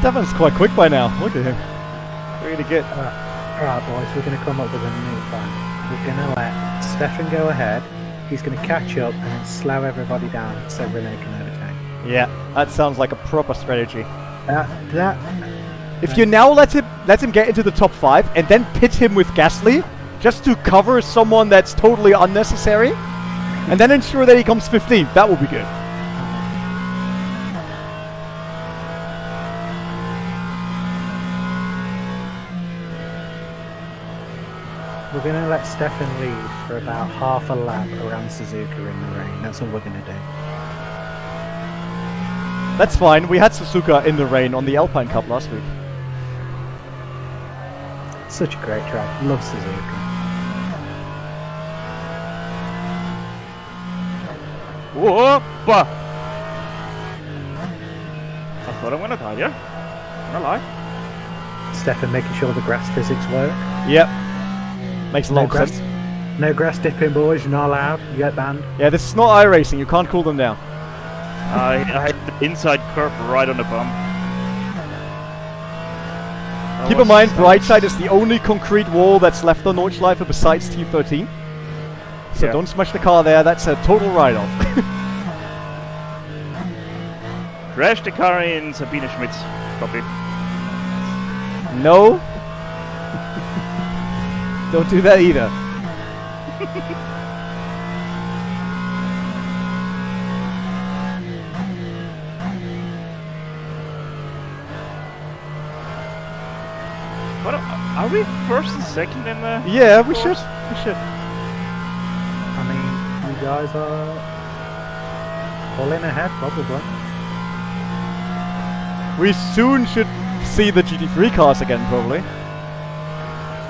Stefan's quite quick by now. Look at him. Really good. Alright boys, we're going to come up with a new plan. We're going to let Stefan go ahead, he's going to catch up and then slow everybody down so Rene can overtake. Yeah, that sounds like a proper strategy. If you now let him get into the top 5 and then pit him with Gasly just to cover someone that's totally unnecessary, and then ensure that he comes 15th, that would be good. We're going to let Stefan lead for about half a lap around Suzuka in the rain. That's all we're going to do. That's fine. We had Suzuka in the rain on the Alpine Cup last week. Such a great track. Love Suzuka. Whoopah! I thought I'm gonna die, yeah? I'm gonna lie. Stefan making sure the grass physics work. Yep. Makes a lot of sense. No grass dipping, boys. You're not allowed. You get banned. Yeah, this is not iRacing. You can't cool them down. I had the inside curb right on the bump. Keep in mind, Brightside is the only concrete wall that's left on Nordschleife besides T13. So don't smash the car there. That's a total write-off. Crash the car in Sabine Schmidt's copy. No. Don't do that either. What are we first and second in the... Yeah, we should. We should. I mean, you guys are pulling ahead, probably. We soon should see the GT3 cars again, probably.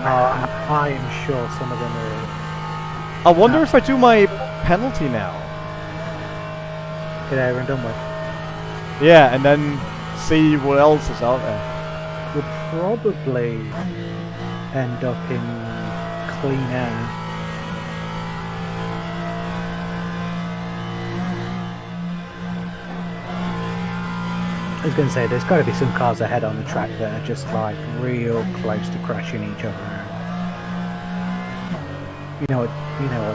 I am sure some of them are... I wonder if I do my penalty now. Get over and done with. Yeah, and then see what else is out there. Would probably end up in clean air. I was going to say, there's got to be some cars ahead on the track that are just like real close to crashing each other. You know what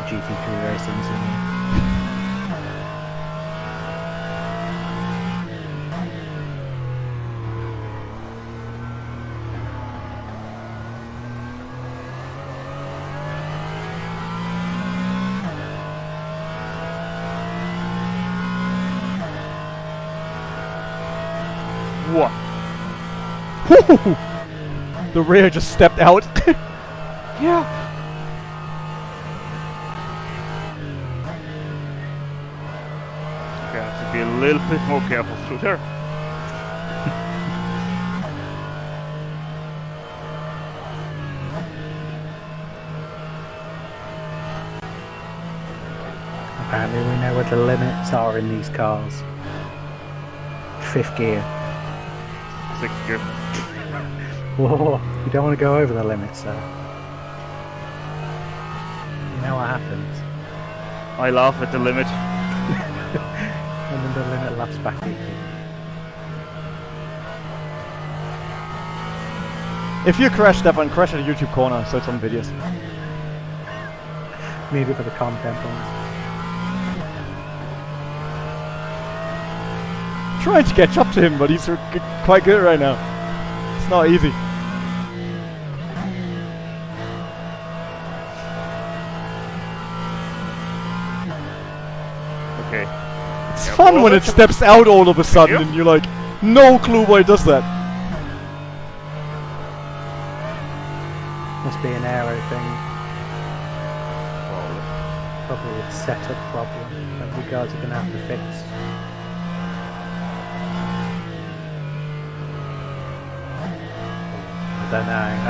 GT3 racing's like. What? The rear just stepped out. Yeah. Okay, I have to be a little bit more careful through there. Apparently we know what the limits are in these cars. 5th gear. 6th gear. Whoa, you don't want to go over the limits though. You know what happens. I laugh at the limit. And then the limit laughs back at you. If you crash, Stefan, crash at a YouTube corner so it's on videos. Maybe for the content ones. Trying to catch up to him, but he's quite good right now. It's not easy. Okay. It's fun when it steps out all of a sudden and you're like, no clue why it does that. Must be an aero thing. Probably a setup problem that you guys are going to have to fix. I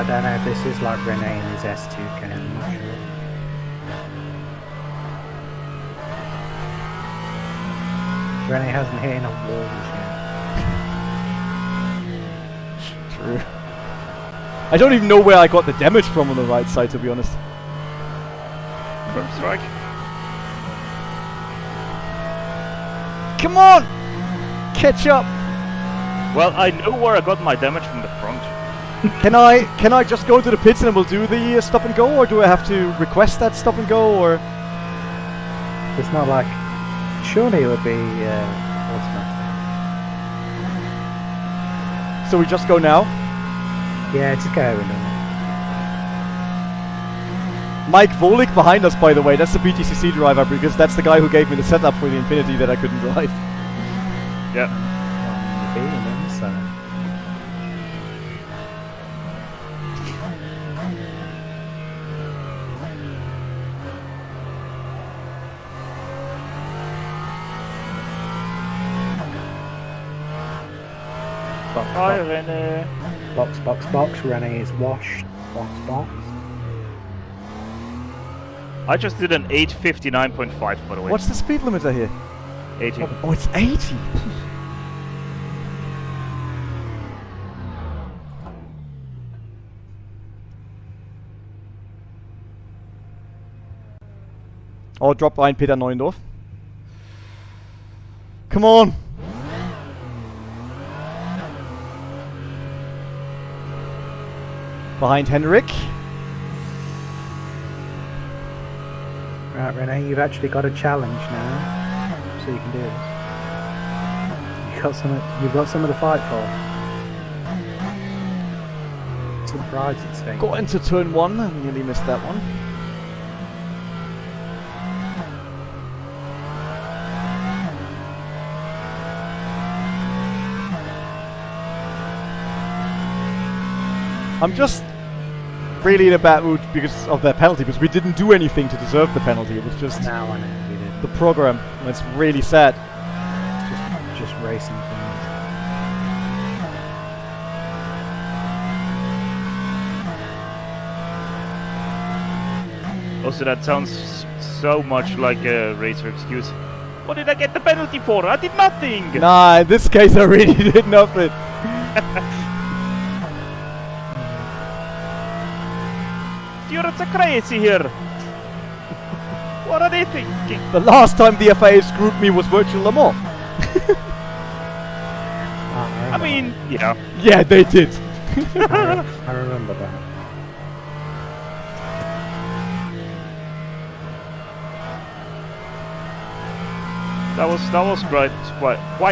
don't know if this is like Rene and his S2K, I'm not sure. Rene hasn't hit enough walls yet. True. I don't even know where I got the damage from on the right side, to be honest. Curb strike. Come on! Catch up! Well, I know where I got my damage from the front. Can I just go to the pits and we'll do the stop and go, or do I have to request that stop and go, or? It's not like... Surely it would be automatic. So we just go now. Yeah, just go with it. Mike Volik behind us, by the way. That's the BTCC driver, because that's the guy who gave me the setup for the Infinity that I couldn't drive. Yeah. Hi, Rene. Box, box, box. Rene is washed. Box, box. I just did an 8:59.5, by the way. What's the speed limiter here? 80. Oh, it's 80. Oh, drop behind Peter Neuendorf. Come on. Behind Henrik. Right, Rene, you've actually got a challenge now, so you can do this. You've got some of the fight for. Some pride at stake. Got into turn 1 and nearly missed that one. I'm just really in a bad mood because of that penalty, because we didn't do anything to deserve the penalty. It was just Now I know we did. the program. And it's really sad. Just racing things. Also, that sounds so much like a racer excuse. What did I get the penalty for? I did nothing! Nah, in this case I really did nothing. Stewards are crazy here! What are they thinking? The last time the FIA screwed me was Virtual Le Mans. I mean, yeah. Yeah, they did. I remember that. That was quite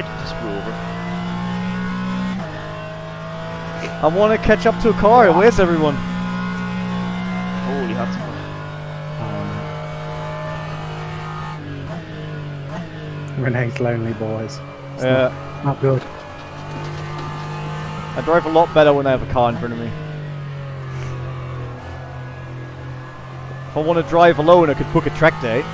the screw over. I want to catch up to a car. Where's everyone? Holy hot. Rene's lonely boys. It's Yeah. not good. I drive a lot better when I have a car in front of me. If I want to drive alone, I could book a track day.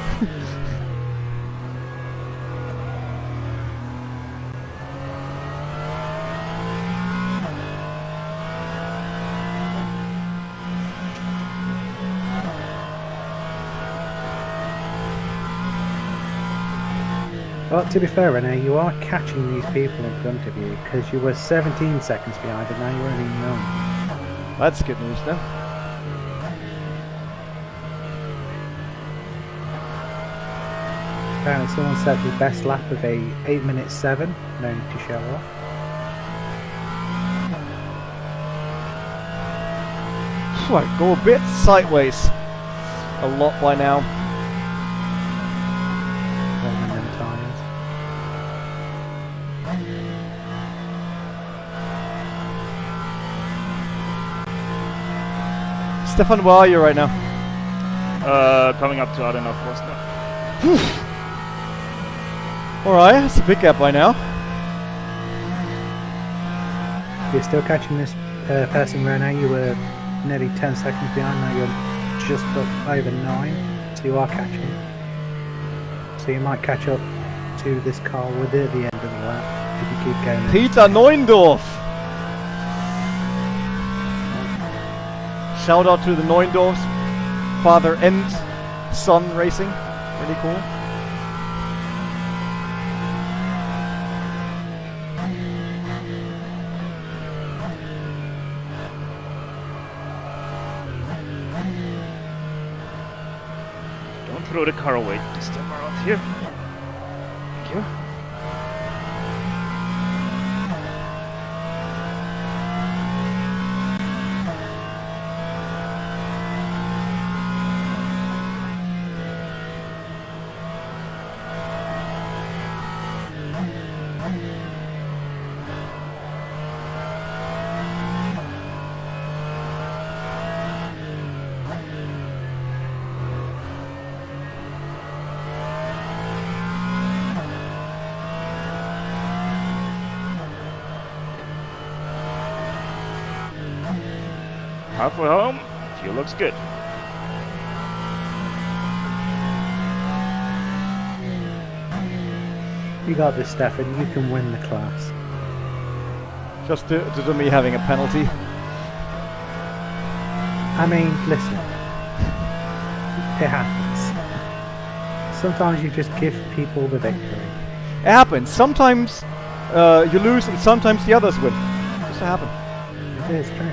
Well, to be fair, Rene, you are catching these people in front of you because you were 17 seconds behind and now you're only 9. That's good news then. Apparently someone set the best lap of a 8:07, no need to show off. Right, go a bit sideways. A lot by now. Holding them tyres. Stefan, where are you right now? Coming up to, I don't know, first now. Alright, that's a big gap by now. You're still catching this person, Rene. You were nearly 10 seconds behind, now you're just up over 9, so you are catching. So you might catch up to this car with it at the end of the lap if you keep going. Peter Neuendorf! Shout out to the Neuendorfs, father and son racing. Really cool. Don't throw the car away this time around here. Thank you. Halfway home, fuel looks good. You got this, Stefan. You can win the class. Just due to me having a penalty. I mean, listen. It happens. Sometimes you just give people the victory. It happens. Sometimes you lose and sometimes the others win. Just to happen. It is true.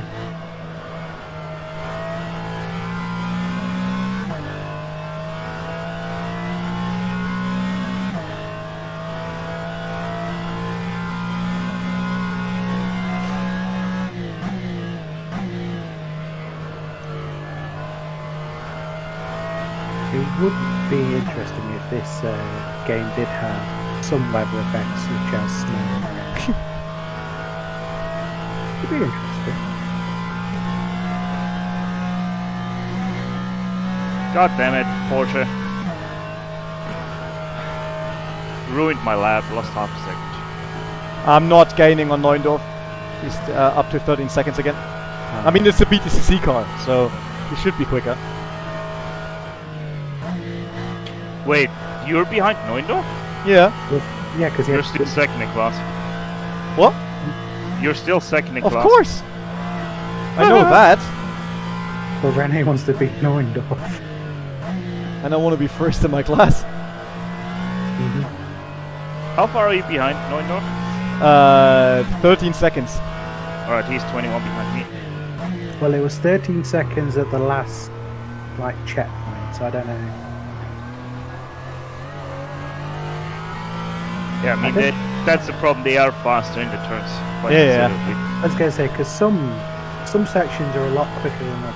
It would be interesting if this game did have some weather effects such as snow. It'd be interesting. God damn it, Porsche. Ruined my lap, lost half a second. I'm not gaining on Neundorf. He's up to 13 seconds again. I mean, it's a BTCC car, so he should be quicker. Wait, you're behind Neundorf? Yeah. Yeah, because You're still second in class. What? You're still second in Of class. course. I know that. Well, Rene wants to beat Neundorf. And I want to be first in my class. How far are you behind Neundorf? 13 seconds. Alright, he's 21 behind me. Well, it was 13 seconds at the last, like, checkpoint, so I don't know. Yeah, I mean, that's the problem. They are faster in the turns. Quite Yeah. considerably. I was going to say, because some sections are a lot quicker than others.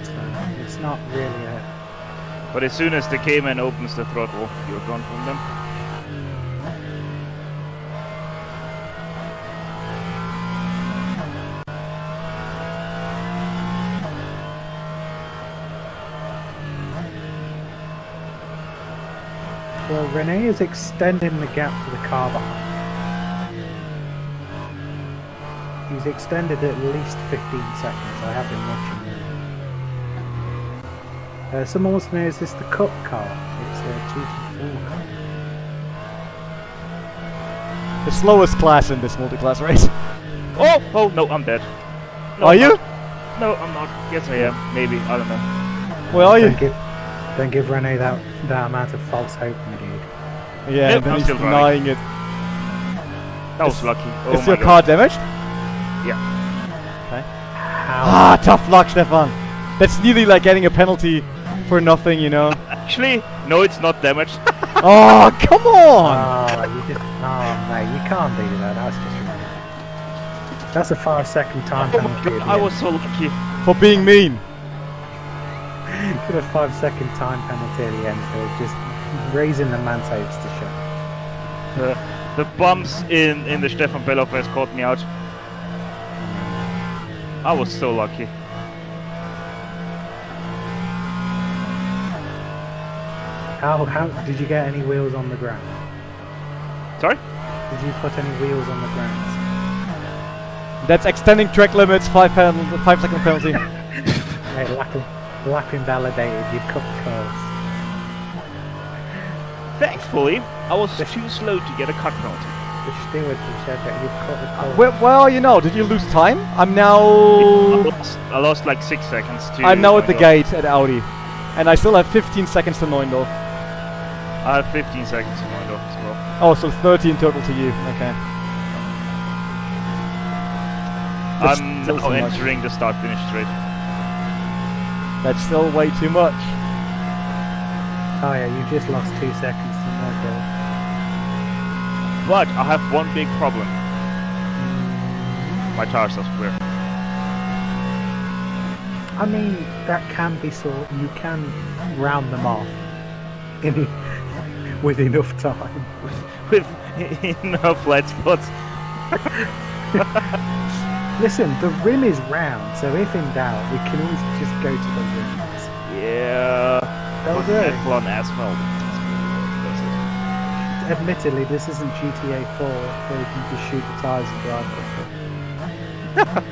So it's not really a... But as soon as the Cayman opens the throttle, you're gone from them. Well, Rene is extending the gap to the car behind. He's extended at least 15 seconds. I have been watching him. Someone wants to know, is this the Cup car? It's a GT4 car. The slowest class in this multi-class race. Oh, no, I'm dead. No, Are I'm you? not. No, I'm not. Yes, I am. Maybe. I don't know. Where are you? Don't give Rene that amount of false hope, my dude. Yeah, Yep, and then I'm he's still driving. denying it. That was lucky. Oh Is my your God. car damaged? Yeah. Okay. How? Ah, tough luck, Stefan. That's nearly like getting a penalty for nothing, you know. Actually, no, it's not damaged. Oh, come on! Oh, mate, you can't do that. That's just ridiculous. That's a 5-second time Oh my penalty. God, at the I end. was so lucky. For being mean. Got a 5-second time penalty at the end for just raising the man's hopes to show. The bumps in the Stefan Belloff race caught me out. I was so lucky. How did you get any wheels on the ground? Sorry? Did you put any wheels on the ground? That's extending track limits, 5-second penalty. Hey, lap invalidated. You've cut the course. Thankfully, I was too slow to get a cut penalty. The steward said that you've cut the course. Well, you know, did you lose time? I'm now... I lost like 6 seconds to... I'm now at the Neundorf. gate at Audi. And I still have 15 seconds to Neundorf. I have 15 seconds to Neundorf as well. Oh, so 30 in total to you. Okay. That's I'm still now too much. entering the start-finish straight. That's still way too much. Oh yeah, you just lost 2 seconds to Nordschleife. But I have one big problem. My tires are square. I mean, that can be you can round them off with enough time. With enough flat spots. Listen, the rim is round, so if in doubt, we can always just go to the rims. Yeah. They'll Put do. Red Bull on asphalt. That's Admittedly, this isn't GTA 4 where you can just shoot the tyres and drive quicker.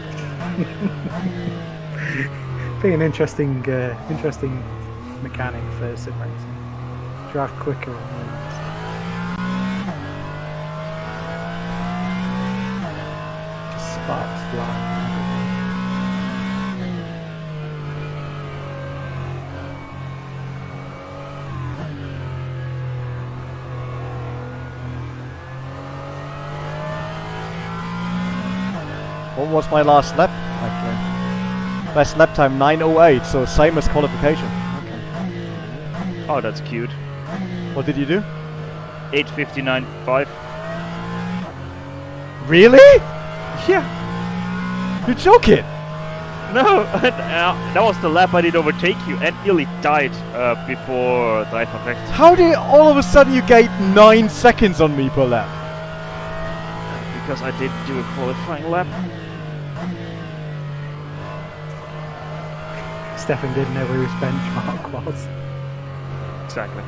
Be an interesting mechanic for sim racing. Drive quicker on wins. Just sparks flying. What was my last lap, actually? Best lap time 9:08, so same as qualification. Okay. Oh, that's cute. What did you do? 8:59.5. Really? Yeah. You're joking? No, that was the lap I did overtake you and nearly died before the rFactor. How did all of a sudden you gained 9 seconds on me per lap? Because I did do a qualifying lap. Stefan didn't know where his benchmark was. Exactly.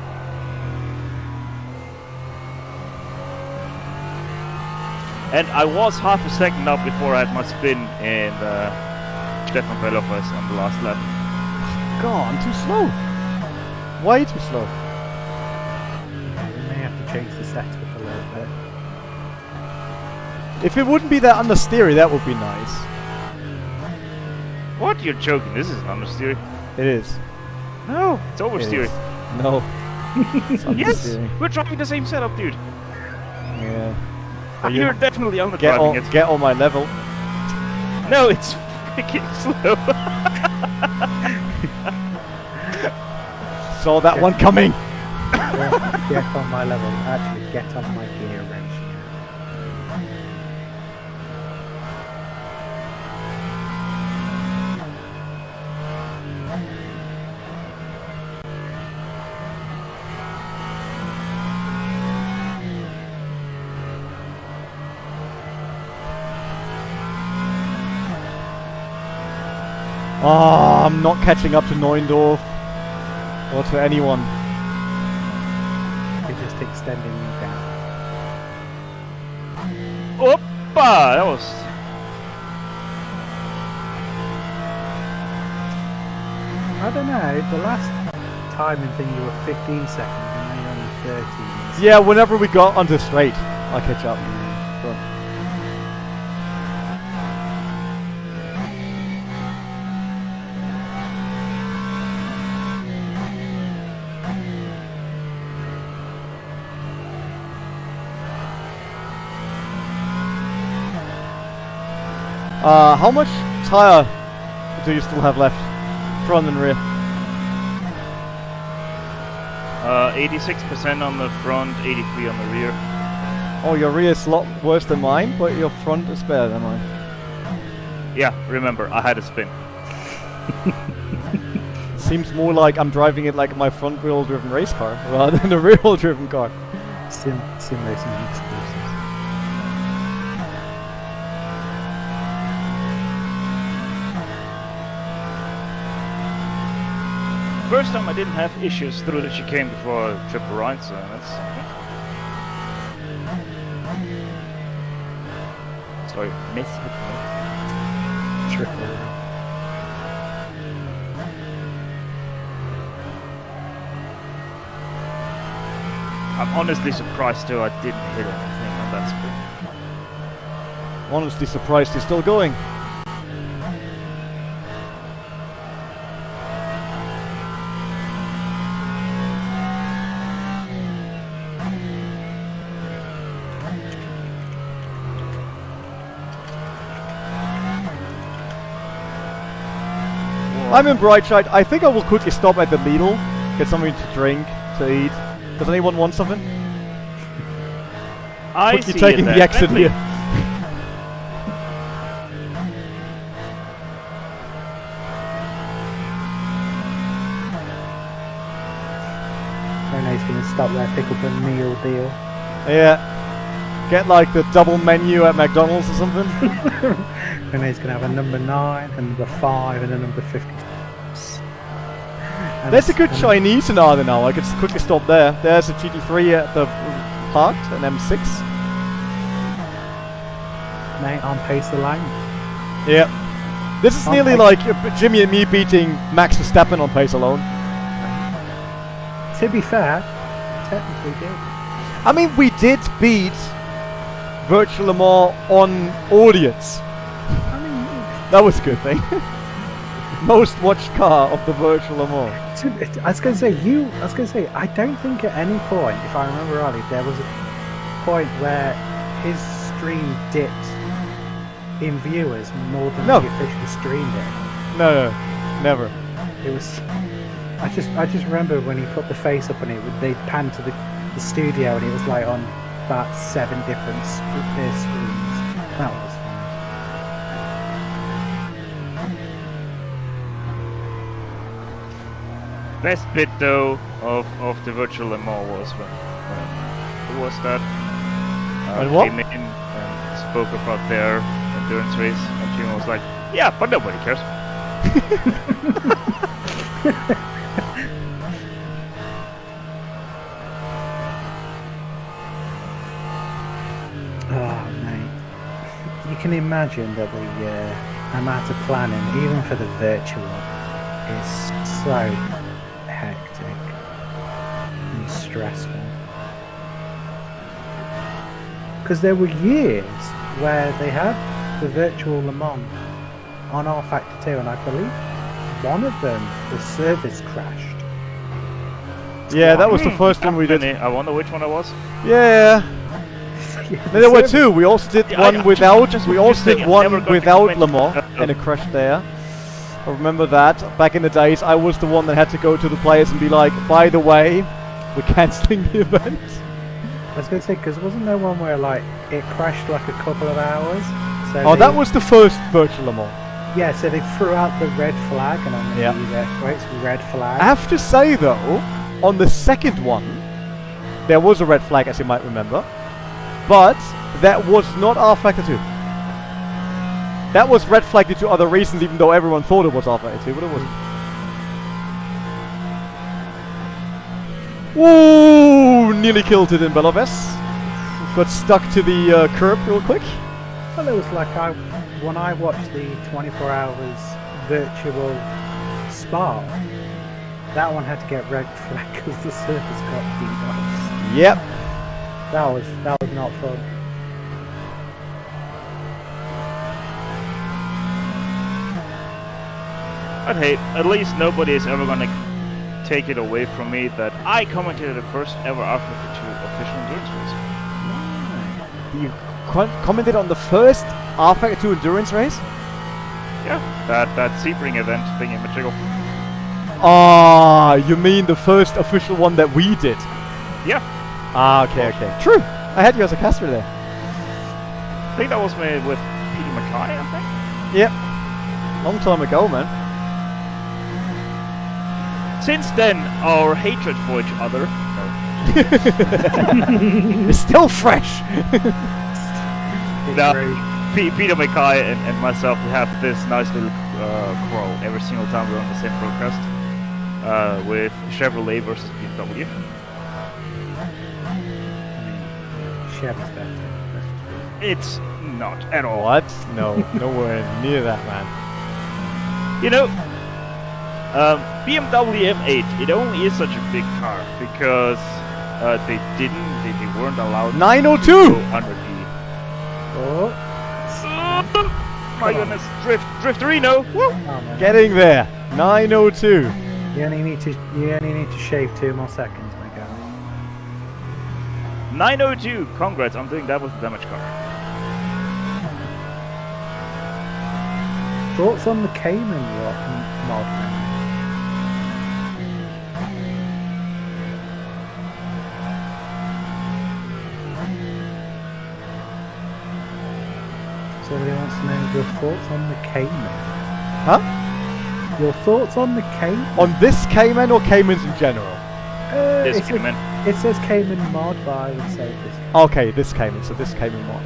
And I was half a second up before I had my spin in Stefan fell off us on the last lap. God, I'm too slow. Way too slow. We may have to change the setup a little bit. If it wouldn't be that understeery, that would be nice. What? You're joking? This isn't understeer. It is. No, it's It oversteer. is. No. It's Yes, understeering. we're driving the same setup, dude. Yeah. But You're definitely get underdriving it. get on my level. No, it's freaking slow. Saw that one coming. Get on my level. Actually, get on my gear ratio. Oh, I'm not catching up to Neuendorf or to anyone. You're just extending you down. Oppa! That was... I don't know, the last timing thing you were 15 seconds and now you're only 13. Yeah, whenever we got onto straight, I'll catch up. But how much tire do you still have left? Front and rear? 86% on the front, 83 on the rear. Oh, your rear is a lot worse than mine, but your front is better than mine. Yeah, remember, I had a spin. Seems more like I'm driving it like my front wheel driven race car rather than a rear wheel driven car. Sim racing excuses. First time I didn't have issues through the chicane before triple right, so that's something. Sorry, miss. Triple. I'm honestly surprised too I didn't hit anything on that spin. Honestly surprised he's still going. I'm in Brightside. I think I will quickly stop at the Lidl, get something to drink, to eat. Does anyone want something? I Quickly see taking it the exit definitely. here. Rene's going to stop there, pick up a meal deal. Yeah. Get like the double menu at McDonald's or something. Rene's going to have a number 9, a number 5, and a number 56. And There's a good and Chinese in Arden now. I could just quickly stop there. There's a GT3 at the park, an M6. Mate, on pace the line. Yeah. This is nearly like Jimmy and me beating Max Verstappen on pace alone. To be fair, technically did. I mean, we did beat Virtual Le Mans on audience. I mean, That was a good thing. Most watched car of the Virtual Le Mans. I was going to say, I don't think at any point, if I remember rightly, there was a point where his stream dipped in viewers more than No. the official stream did. No, never. It was. I just remember when he put the face up and they panned to the studio and it was like on about 7 different screens. That was fun. Best bit though of the Virtual Le Mans was when who was that? When what? Came in and spoke about their endurance race, and Jimmy was like, "Yeah, but nobody cares." Oh mate, you can imagine that the amount of planning, even for the virtual, is so hectic and stressful. Because there were years where they had the virtual Le Mans on rFactor 2, and I believe one of them, the service crashed. Yeah, that was the first one we did. I wonder which one it was. Yeah. No, there were two. We also did one without. We also did one without Le Mans, and it crashed there. I remember that. Back in the days, I was the one that had to go to the players and be like, "By the way, we're cancelling the event." I was going to say, because wasn't there one where like it crashed like a couple of hours? So Oh, that was the first Virtual Le Mans. Yeah, so they threw out the red flag, and I'm going Yeah. to use air quotes, red flag. I have to say though, on the second one, there was a red flag, as you might remember, but that was not rFactor 2. That was red flagged due to other reasons, even though everyone thought it was rFactor 2, but it wasn't. Ooh, nearly killed it in Beloves. Got stuck to the curb real quick. Well, it was like when I watched the 24 hours virtual Spa, that one had to get red flag because the surface got DDoS. Yep. That was not fun. But hey, at least nobody is ever gonna take it away from me that I commented the first ever rFactor 2 official endurance race. You commented on the first rFactor 2 endurance race? Yeah, that Sebring event thing in Madrid. Ah, you mean the first official one that we did? Yeah, Ah, okay. True. I had you as a caster there. I think that was made with Peter Mackay, I think. Yep. Long time ago, man. Since then, our hatred for each other. It's still fresh. No, Peter Mackay and myself, we have this nice little quarrel every single time we're on the same broadcast with Chevrolet versus BMW. Chevy's better. It's not at all. What? No, nowhere near that, man. You know, BMW M8, it only is such a big car because they weren't allowed 902! to go under the... Oh, my goodness, Drift Reno! Woo! oh man. Getting there. 902. You only need to shave 2 more seconds, my guy. 902, congrats, I'm doing that with the damage car. Thoughts on the Cayman mod, man? Somebody wants to know your thoughts on the Cayman. Huh? Your thoughts on the Cayman? On this Cayman or Caymans in general? This Cayman. It says Cayman mod, but I would say this. Okay, this Cayman, so this Cayman mod.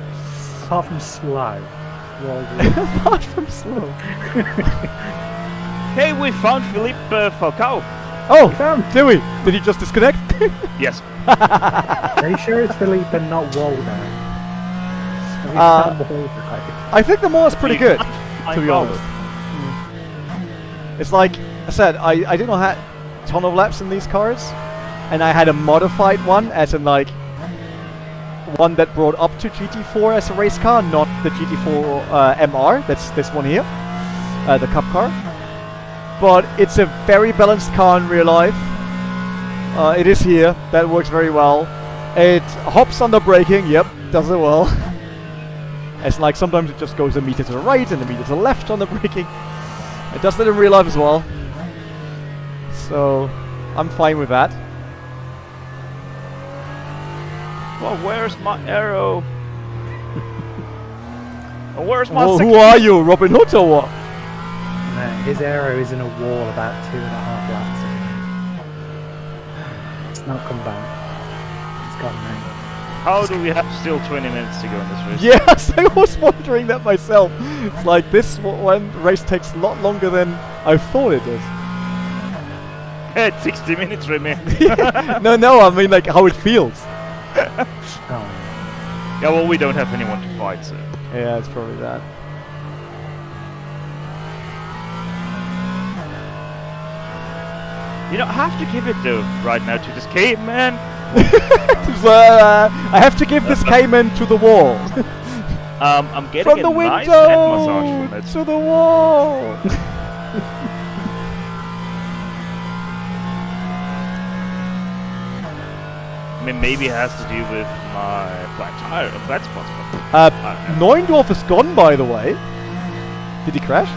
Apart from slow. Apart from slow. Hey, we found Philippe Falcao. Oh, found- did we? Did he just disconnect? Yes. Are you sure it's Philippe and not Waldo? Have you found the Waldo? I think the mod is pretty good, to be honest. It's like I said, I did not have a ton of laps in these cars, and I had a modified one, as in like one that brought up to GT4 as a race car, not the GT4 MR. That's this one here, the Cup car. But it's a very balanced car in real life. It is here. That works very well. It hops under braking. Yep, does it well. It's like sometimes it just goes a meter to the right and a meter to the left on the braking. It does that in real life as well. So I'm fine with that. Well, where's my arrow? And where's my Well, who are you, Robin Hood or what? No, his arrow is in a wall about 2.5 laps. It's not come back. It's gone now. How do we have still 20 minutes to go in this race? Yes, I was wondering that myself. It's like this one race takes a lot longer than I thought it did. It's 60 minutes, Rene. No, I mean like how it feels. Oh. Yeah, well, we don't have anyone to fight, so. Yeah, it's probably that. You know, I have to give it though right now to this caveman. I have to give this Cayman to the wall. I'm getting From a the nice window head massage from it. to the wall. I mean, maybe it has to do with my flat spots. But Neundorf is gone, by the way. Did he crash?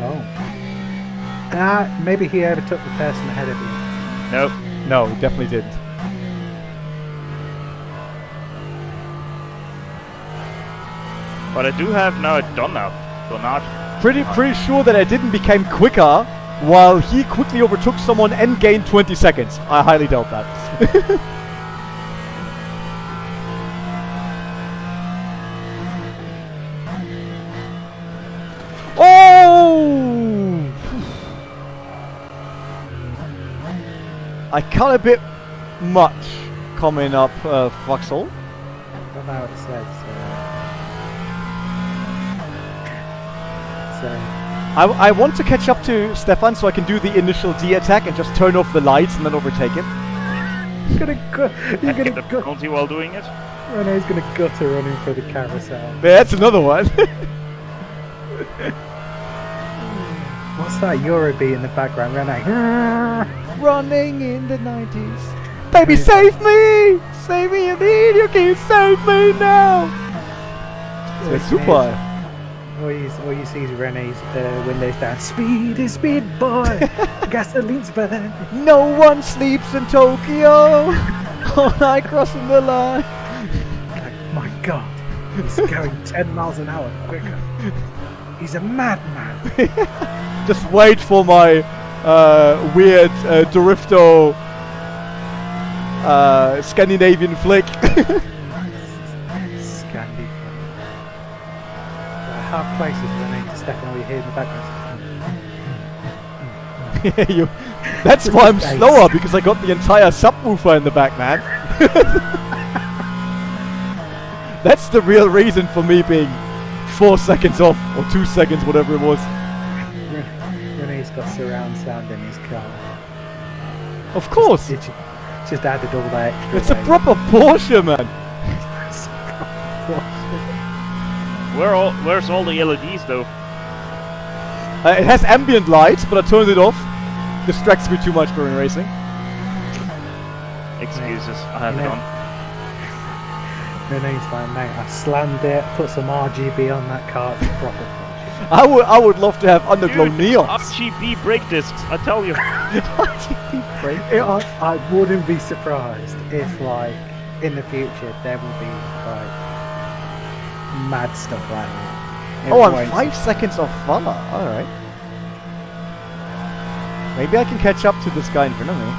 Oh. Maybe he overtook the person ahead of you. nope. No, he definitely didn't. But I do have now a Donut. Pretty sure that I didn't become quicker while he quickly overtook someone and gained 20 seconds. I highly doubt that. Oh! I cut a bit much coming up Vauxhall. I don't know what it says. I want to catch up to Stefan so I can do the initial D attack and just turn off the lights and then overtake him. You're gonna gut. You're Get the gonna gut. penalty while doing it. Rene's gonna gutter running for the carousel. That's another one. What's that Eurobeat in the background? Rene. Running in the 90s. Baby, save me! Save me indeed! You can save me now! It's super. All you see is Rene's windows down. Speed boy. Gasoline's burn. No one sleeps in Tokyo. All night crossing the line. Like, my God, he's going 10 miles an hour quicker. He's a madman. Just wait for my weird Dorifto Scandinavian flick. Scandi. Half places Rene to Stefan, all you hear in the background. That's why I'm slower, because I got the entire subwoofer in the back, man. That's the real reason for me being 4 seconds off, or 2 seconds, whatever it was. Rene's got surround sound in his car. Of course. It's just added all that extra. It's a proper Porsche, man. It's a proper Porsche. Where's all the LEDs though? It has ambient lights, but I turned it off. Distracts me too much during racing. Excuses, I have it on. Rene's like, mate, I slammed it, put some RGB on that car, it's a proper Porsche. I would love to have underglow Dude, neons. RGB brake discs, I tell you. RGB brake. I wouldn't be surprised if, like, in the future there will be, like, mad stuff like that. Oh, I'm 5 seconds off Fala. Alright. Maybe I can catch up to this guy in front of me.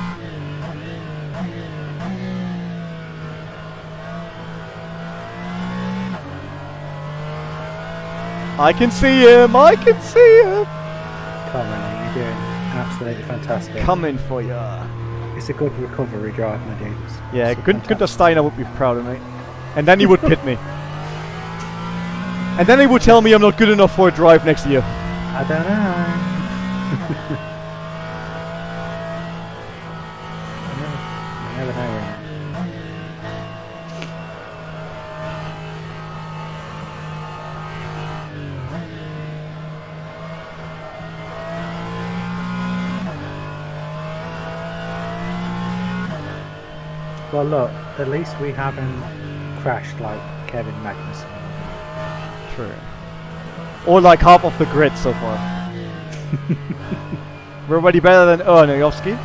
I can see him! I can see him! Come on, you're doing absolutely fantastic. Coming for ya. It's a good recovery drive, my dudes. Yeah, It's a Günther fantastic- Steiner would be proud of me. And then he would pit me. And then he would tell me I'm not good enough for a drive next year. I don't know. I never know. Rene. Well, look, at least we haven't crashed like Kevin Magnussen. True. Or like half of the grid so far. We're already better than Nojovski.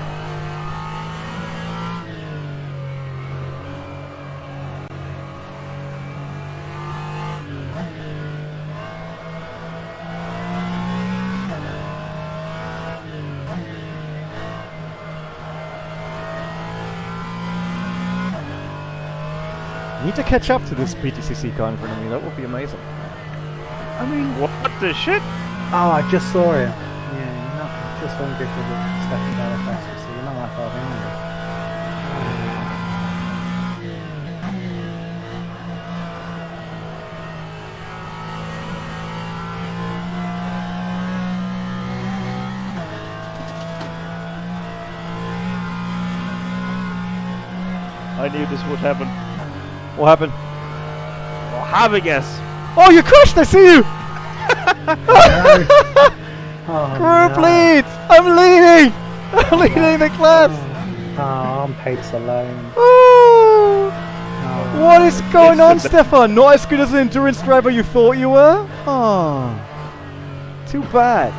Need to catch up to this BTCC car in front of me. That would be amazing. I mean, What the shit? oh, I just saw him. Yeah, you're not just one good for the second LFM, so you're not that far behind. I knew this would happen. What happened? Well, have a guess. Oh, you crashed! I see you! Oh, Group no. lead! I'm leading! I'm leading the class! Oh, I'm pace alone. Oh, Oh. what is going It's on, the- Stefan? Not as good as an endurance driver you thought you were? Oh, too bad.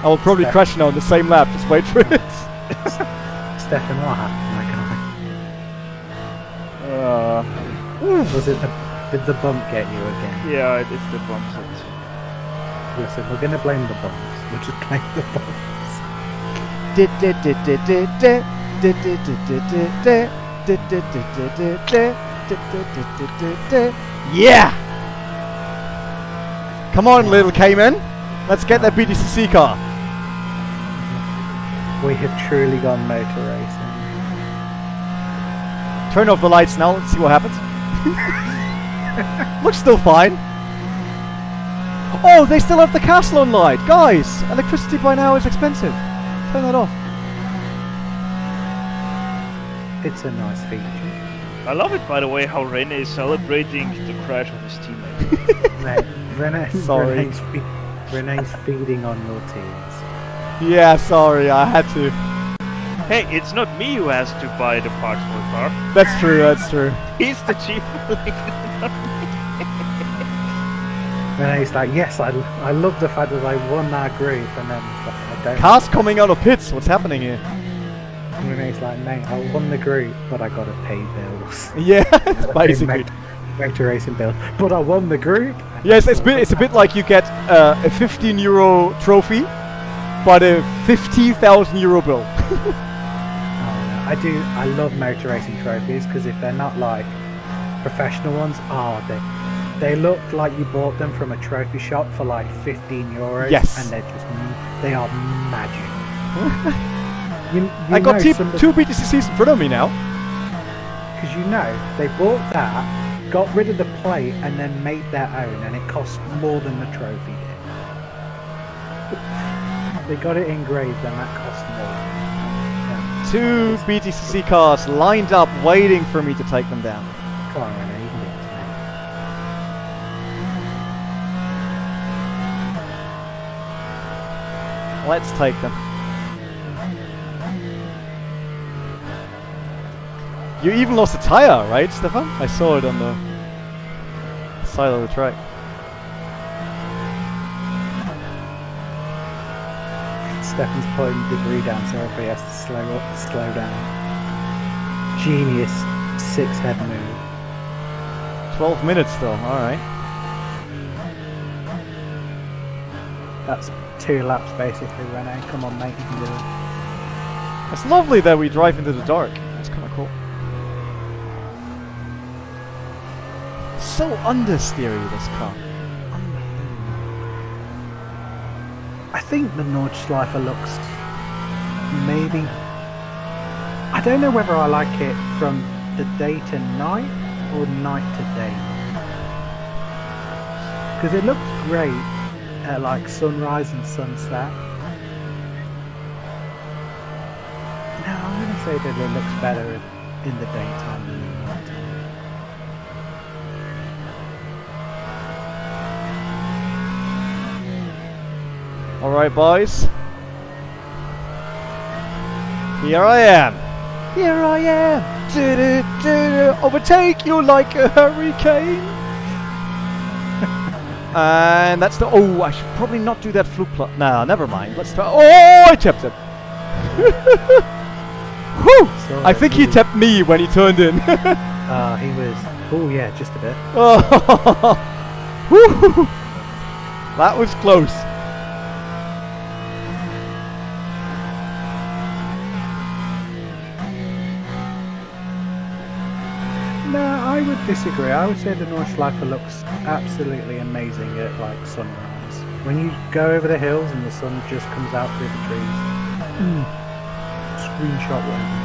I will probably Steph. crash now on the same lap. Just wait for it. Stefan, what happened? Like, was it did the bump get you again? Yeah, it's the bumps. Listen, we're gonna blame the bumps. We'll just blame the bumps. Yeah! Come on, little Cayman. Let's get that BTCC car. We have truly gone motor racing. Turn off the lights now. Let's see what happens. Looks still fine. Oh, they still have the castle on light. Guys, electricity by now is expensive. Turn that off. It's a nice feature. I love it, by the way, how Rene is celebrating the crash of his teammate. Mate, Sorry. Rene's feeding on your tears. Yeah, sorry, I had to. Hey, it's not me who has to buy the parts for the car. That's true, that's true. He's the chief. Rene's like, yes, I love the fact that I won that group, and then it's like, I don't. Cars coming out of pits. What's happening here? Rene's like, mate, I won the group, but I gotta pay bills. Yeah, basically. Motor racing bills, but I won the group. Yes, it's a bit like you get a €15 trophy, but a €50,000 bill. Oh, no. I love motor racing trophies because if they're not like professional ones, they look like you bought them from a trophy shop for like €15. Yes. And they are magic. I got know two somebody- BTCCs in front of me now. Because they bought that, got rid of the plate, and then made their own, and it cost more than the trophy did. They got it engraved, and that cost more. Two BTCC cars lined up, waiting for me to take them down. Come on, Rene, you can do it to me. Let's take them. You even lost a tire, right, Stefan? I saw it on the side of the track. Stefan's putting debris down, so everybody has to slow down. Genius 6-head move. 12 minutes still, alright. That's 2 laps basically, Rene. Come on, mate, you can do it. It's lovely that we drive into the dark. That's kind of cool. So understeery, this car. I think the Nordschleife looks maybe. I don't know whether I like it from the day to night or night to day. Because it looks great at like sunrise and sunset. No, I'm going to say that it looks better in the daytime than in the nighttime. Alright, boys. Here I am. Here I am. Overtake you like a hurricane. And that's the... Oh, I should probably not do that fluke plot. Nah, never mind. Let's try... Oh, I tapped him. Whew! So I think he tapped me when he turned in. he was... Oh, yeah, just a bit. Oh, whew. That was close. No, I would disagree. I would say the Nordschleife looks absolutely amazing at like sunrise. When you go over the hills and the sun just comes out through the trees. Screenshot one.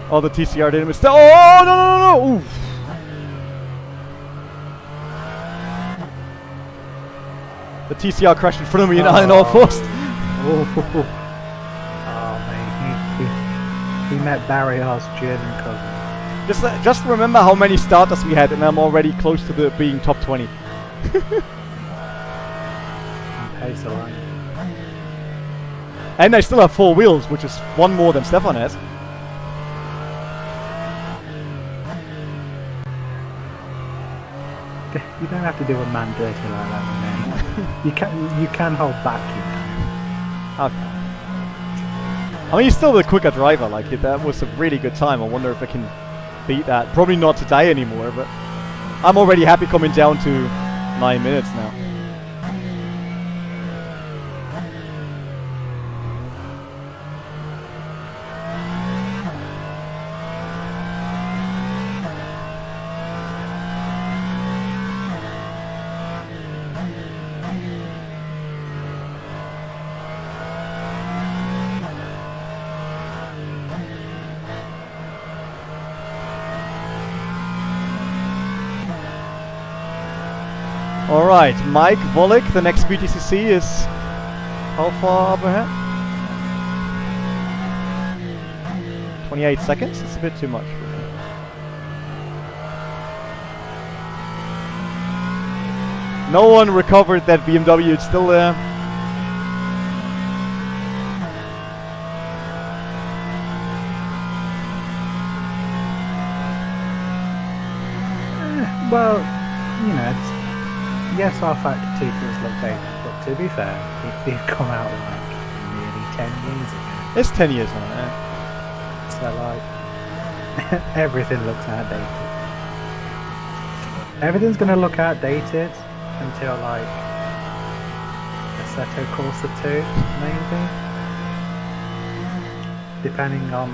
Oh, the TCR didn't miss. Oh, no. Oof. The TCR crashed in front of me and I know first. Oh, man. He met Barry's German cousin. Just remember how many starters we had and I'm already close to being top 20. And pace alone. And I still have 4 wheels, which is 1 more than Stefan has. You don't have to do a man dirty like that, Rene. You can hold back, you know. Okay. I mean, he's still the quicker driver. Like that was a really good time. I wonder if I can beat that. Probably not today anymore, but I'm already happy coming down to 9 minutes now. Alright, Mike Volek, the next BTCC is how far up ahead? 28 seconds? It's a bit too much for me. No one recovered that BMW, it's still there. Well, you know, yes, rFactor 2 does look dated, but to be fair, it did come out like nearly 10 years ago. It's 10 years now, yeah. So like, everything looks outdated. Everything's gonna look outdated until like Assetto Corsa 2, maybe? Depending on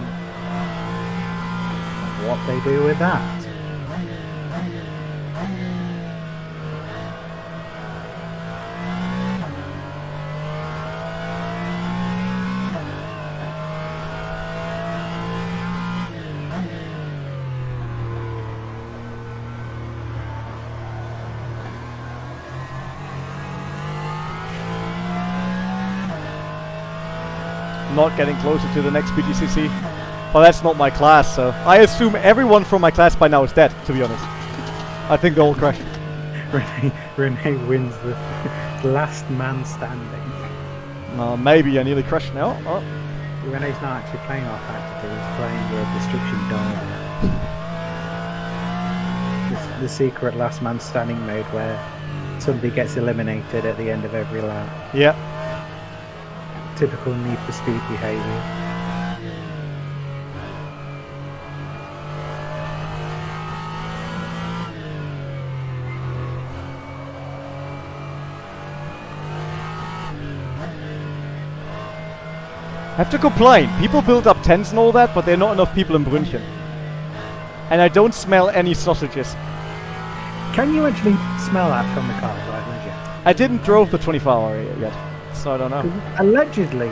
what they do with that. Not getting closer to the next BTCC. But that's not my class, so I assume everyone from my class by now is dead, to be honest. I think they're all crashed. Rene wins the last man standing. Maybe I nearly crashed now. Oh. Rene's not actually playing rFactor 2, he's playing Destruction Derby. The secret last man standing mode where somebody gets eliminated at the end of every lap. Yeah. Typical Need for Speed behaviour. I have to complain. People build up tents and all that, but there are not enough people in Brünchen. And I don't smell any sausages. Can you actually smell that from the car, right, I didn't drove the 24-hour yet, so I don't know. Allegedly,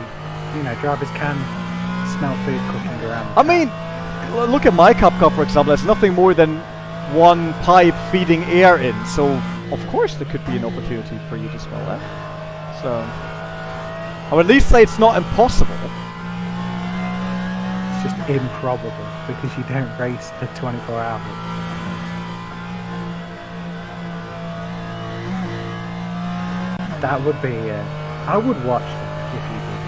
you know, drivers can smell food cooking around. I mean, look at my Cup car, for example. It's nothing more than one pipe feeding air in, so of course there could be an opportunity for you to smell that. So, I would at least say it's not impossible. It's just improbable because you don't race a 24 hours. That would be. I would watch that if you did.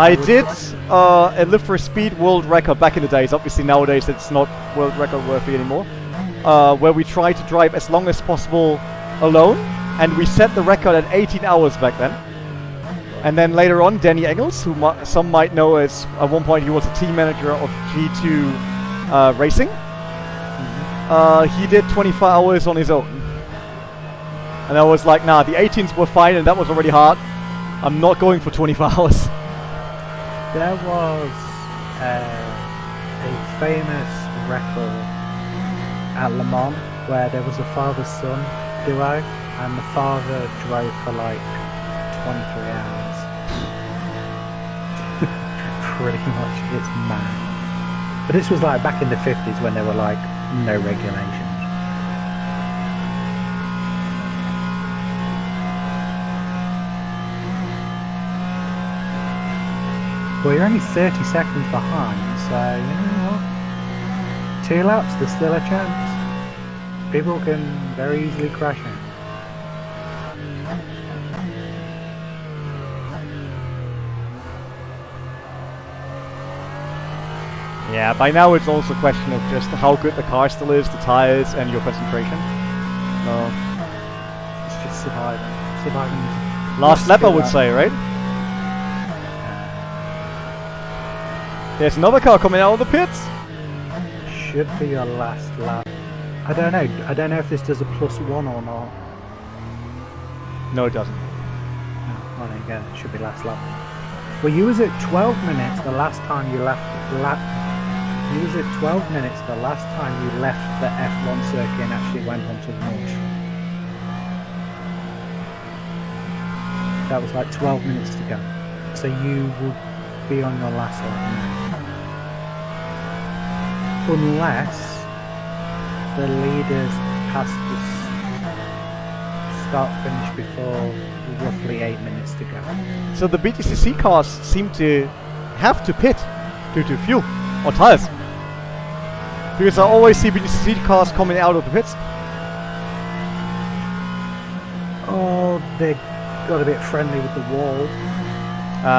I did a Live for Speed world record back in the days. Obviously nowadays it's not world record worthy anymore. Where we tried to drive as long as possible alone, and we set the record at 18 hours back then. And then later on, Danny Engels, who some might know as at one point he was a team manager of G2 Racing, he did 24 hours on his own. And I was like, nah, the 18s were fine and that was already hard. I'm not going for 24 hours. There was a famous record at Le Mans where there was a father-son duo and the father drove for like 23 hours. Pretty much, it's mad. But this was like back in the 50s when there were like no regulations. Well, you're only 30 seconds behind, so you know what? 2 laps, there's still a chance. People can very easily crash in. Yeah, by now it's also a question of just how good the car still is, the tires, and your concentration. It's just surviving. Last lap, I would say, right? There's another car coming out of the pits. Should be your last lap. I don't know. I don't know if this does a +1 or not. No, it doesn't. No, well, there you go. It should be last lap. Well, you was at 12 minutes the last time you left. You was at 12 minutes the last time you left the F1 circuit and actually went onto the Nordschleife. That was like 12 minutes to go. So you would be on your last lap now. Unless the leaders pass the start-finish before roughly 8 minutes to go. So the BTCC cars seem to have to pit due to fuel or tires. Because I always see BTCC cars coming out of the pits. Oh, they got a bit friendly with the wall.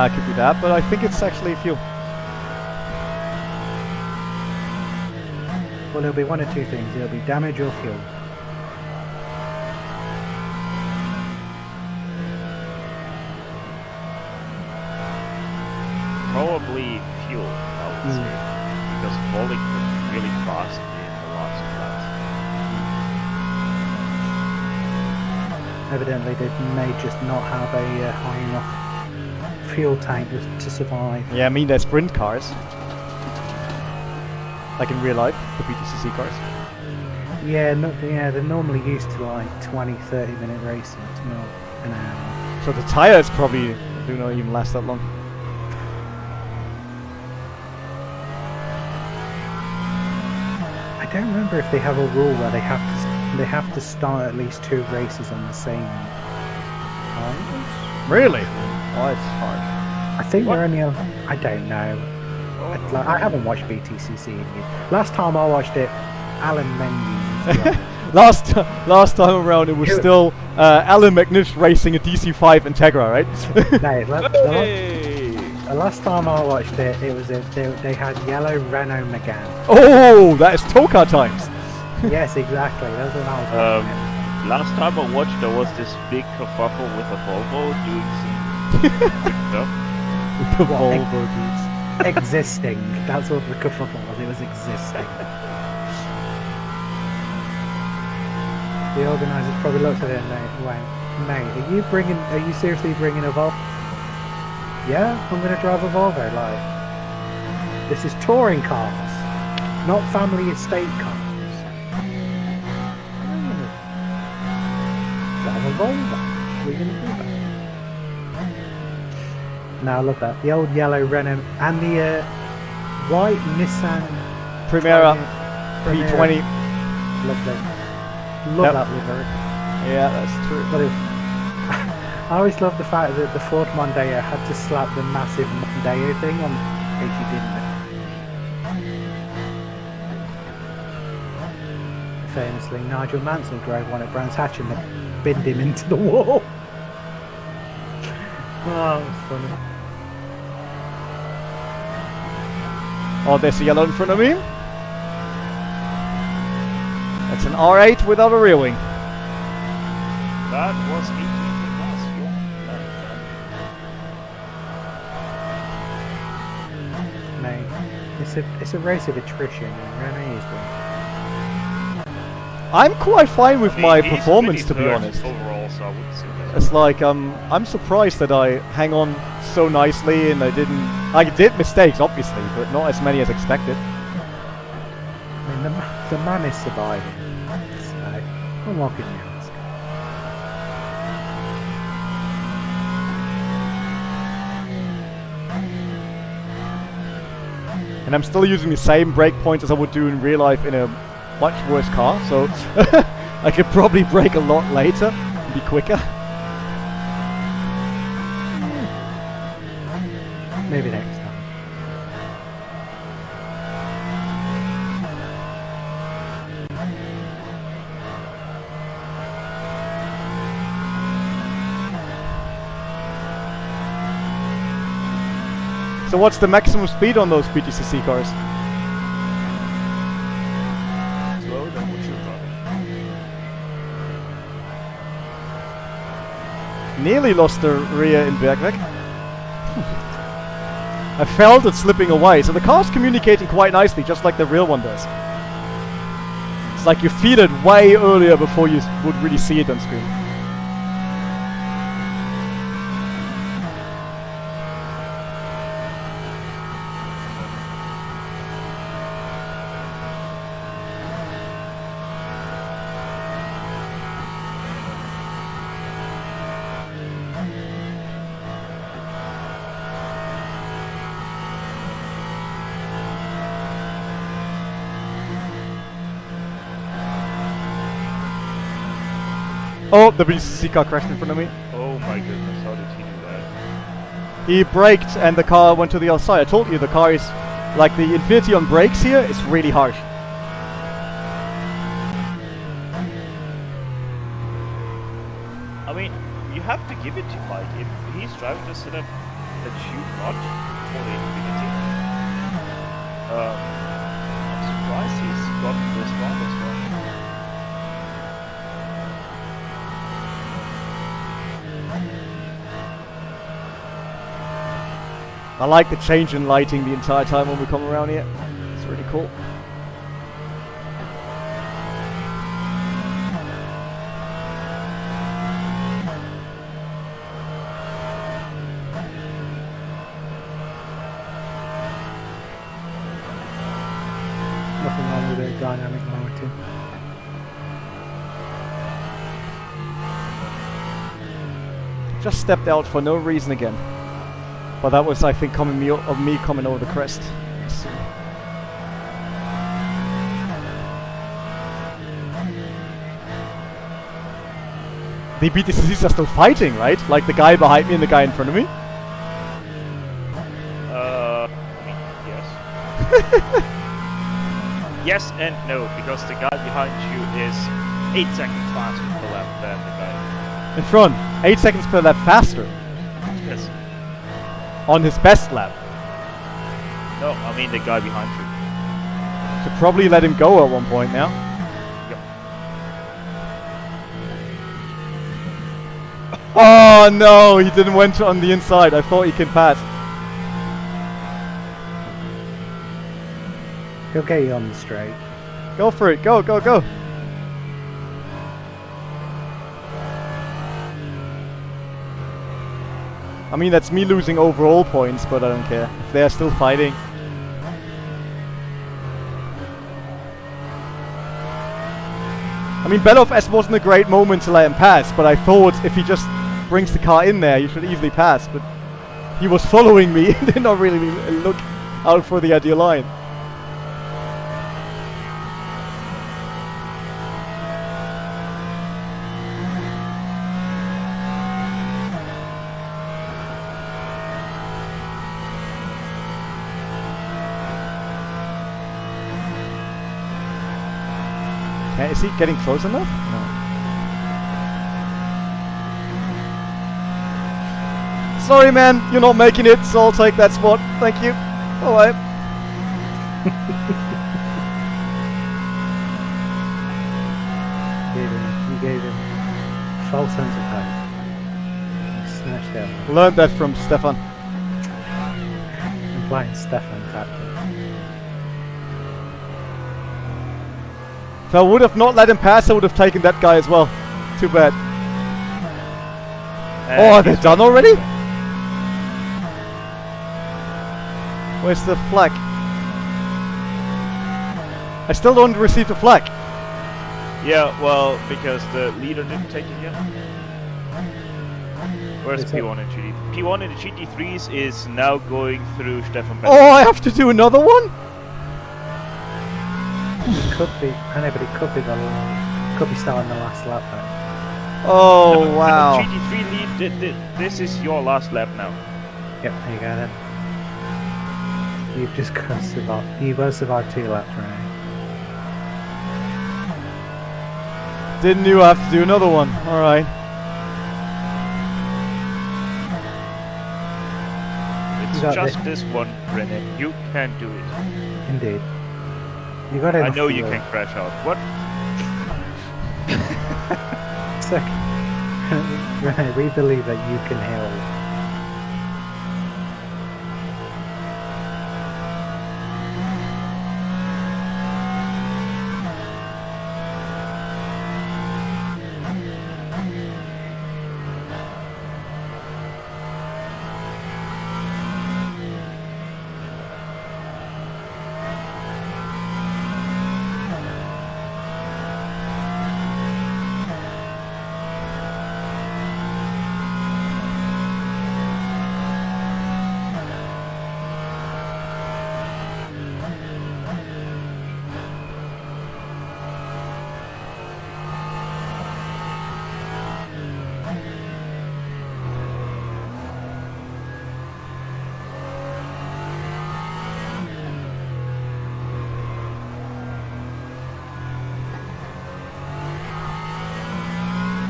Could be that, but I think it's actually fuel. Well, there'll be one or two things. It'll be damage or fuel. Probably fuel, I would say. Because Bollick was really fast in the last class. Evidently, they may just not have a high enough fuel tank to survive. Yeah, I mean they're sprint cars. Like in real life, the BTCC cars. Yeah, they're normally used to like 20-30 minute racing, it's not an hour. So the tires probably do not even last that long. I don't remember if they have a rule where they have to start at least 2 races on the same times. Really? Oh, it's hard. I think they're only. I don't know. I haven't watched BTCC in years. Last time I watched it, Alan Menzies. last time around, it was still Alan McNish racing a DC5 Integra, right? No, the last time I watched it, they had yellow Renault Megane. Oh, that is Toka times. Yes, exactly. That's what I was watching. Last time I watched, there was this big kerfuffle with a Volvo doing some stuff. The Volvo dudes. Existing. That's what the kerfuffle was. It was existing. The organisers probably looked at it and went, "Mate, are you seriously bringing a Volvo?" Yeah, I'm going to drive a Volvo. Like, this is touring cars, not family estate cars. I'm going to drive a Volvo. we're going to do that. Now, I love that. The old yellow Rene and the white Nissan Primera Primera. P20. Lovely. Love that livery. Yeah, that's true. But I always love the fact that the Ford Mondeo had to slap the massive Mondeo thing on if you didn't. Famously, Nigel Mansell drove one at Brands Hatch and they binned him into the wall. Oh, it was funny. Oh, there's a yellow in front of me. That's an R8 without a rear wing. That was 18th class. Mate, it's a race of attrition and Rene is one. I'm quite fine with my He's performance, to be third honest. Overall, so I wouldn't say that. It's like I'm surprised that I hang on so nicely, and I did mistakes obviously, but not as many as expected. I mean, the man is surviving. So, what can you ask? And I'm still using the same brake points as I would do in real life in a much worse car, so I could probably brake a lot later and be quicker. Maybe next time. So what's the maximum speed on those PTCC cars? Slower than what you're driving. Nearly lost the rear in Bergweg. I felt it slipping away, so the car's communicating quite nicely, just like the real one does. It's like you feel it way earlier before you would really see it on screen. Oh, the BCC car crashed in front of me. Oh my goodness, how did he do that? He braked and the car went to the other side. I told you the car is, like the infinity on brakes here is really harsh. I mean, you have to give it to Mike. If he's driving the setup that you want for the Infinity, I'm surprised he's gotten this wrong as well. I like the change in lighting the entire time when we come around here. It's really cool. Nothing wrong with a dynamic lighting. Just stepped out for no reason again. But that was, I think, me coming over the crest. Let's see. The BTCCs are still fighting, right? Like the guy behind me and the guy in front of me? I mean, yes. Yes and no, because the guy behind you is 8 seconds faster per lap than the guy In front. 8 seconds per lap faster. Yes. On his best lap. No, I mean the guy behind you. Should probably let him go at one point now. Oh no, he didn't went on the inside. I thought he could pass. He'll get you on the straight. Go for it. Go, go, go. I mean, that's me losing overall points, but I don't care. If they're still fighting. I mean, Belov S wasn't a great moment to let him pass, but I thought if he just brings the car in there, you should easily pass. But he was following me, did not really look out for the ideal line. Okay, is he getting close enough? No. Sorry, man, you're not making it, so I'll take that spot. Thank you. Alright. You gave him false sense of hope. Snatched out. Learned that from Stefan. Implying Stefan tactics. If I would have not let him pass, I would have taken that guy as well. Too bad. Oh, they're done already? Where's the flag? I still don't receive the flag. Yeah, well, because the leader didn't take it yet. Where's P1 and GT? P1 in the GT3s is now going through Stefan Bennett. Oh, I have to do another one? It could be, I know, but it could be starting the last lap then. Oh, wow. GT3 lead, this is your last lap now. Yep, there you go then. You've just got to survive. You've got to survive 2 laps, Rene. Didn't you have to do another one? Alright. It's just this one, Rene. You can do it. Indeed. You got it. I know you can crash out. What? Second. Rene, we believe that you can handle it.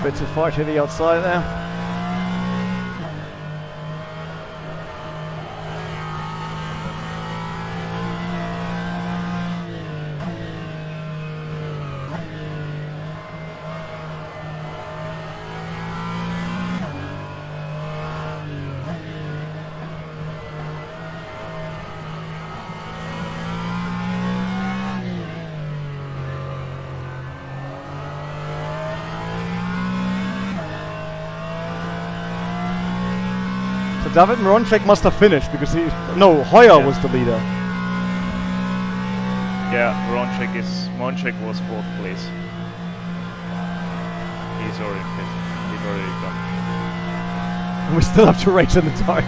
Bit too far to the outside there. David Nordschleife must have finished because Hoyer was the leader. Yeah, Nordschleife was 4th place. He's already pissed. He's already done. And we still have to race in the dark.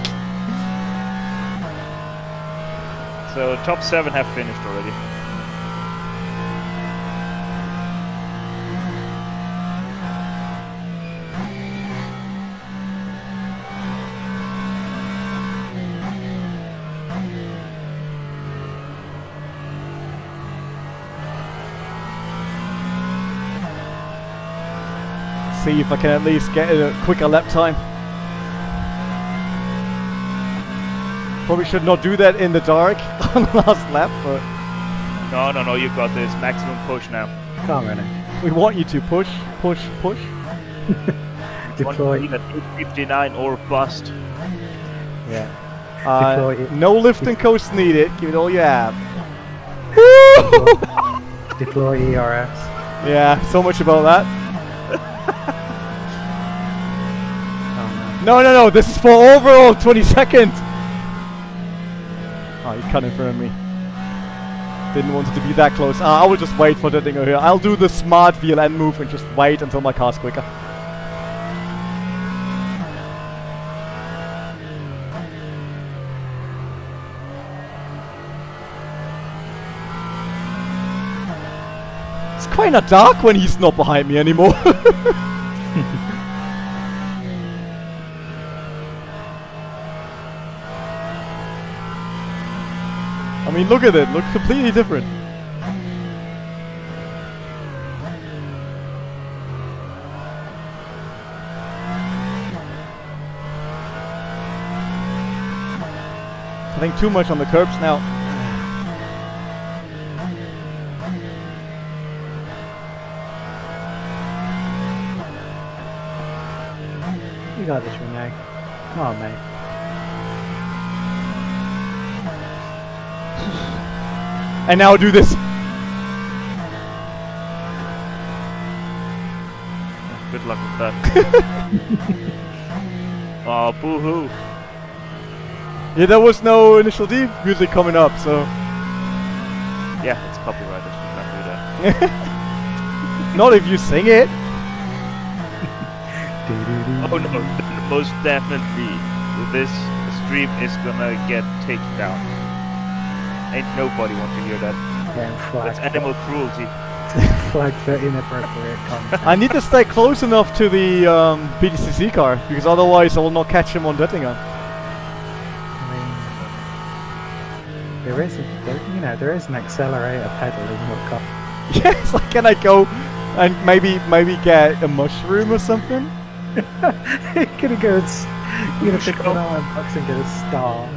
So top 7 have finished already. See if I can at least get a quicker lap time. Probably should not do that in the dark on the last lap, but... No, you got this maximum push now. Come on, Rene. We want you to push. Deploy. At 8:59 or bust. Yeah. No lift and coast needed. Give it all you have. Deploy ERS. Yeah, so much about that. No, this is for overall 22nd. Oh, you cut in front of me. Didn't want it to be that close. I will just wait for the thing over here. I'll do the smart VLN move and just wait until my car's quicker. It's kind of dark when he's not behind me anymore. I mean, look at it. Looks completely different. I think too much on the curbs now. You got this, Rene. Come on, mate. And now do this. Good luck with that. Oh, boo-hoo. Yeah, there was no initial D music coming up, so... Yeah, it's copyrighted. You can't do that. Not if you sing it. Oh no, most definitely. This stream is gonna get taken down. Ain't nobody want to hear that. Getting flagged. That's animal cruelty. Flagged for inappropriate content. I need to stay close enough to the BTCC car, because otherwise I will not catch him on Dettingen. There is an accelerator pedal in your car. Yes, like can I go and maybe get a mushroom or something? You're gonna go and you're gonna pick one iron box and get a star.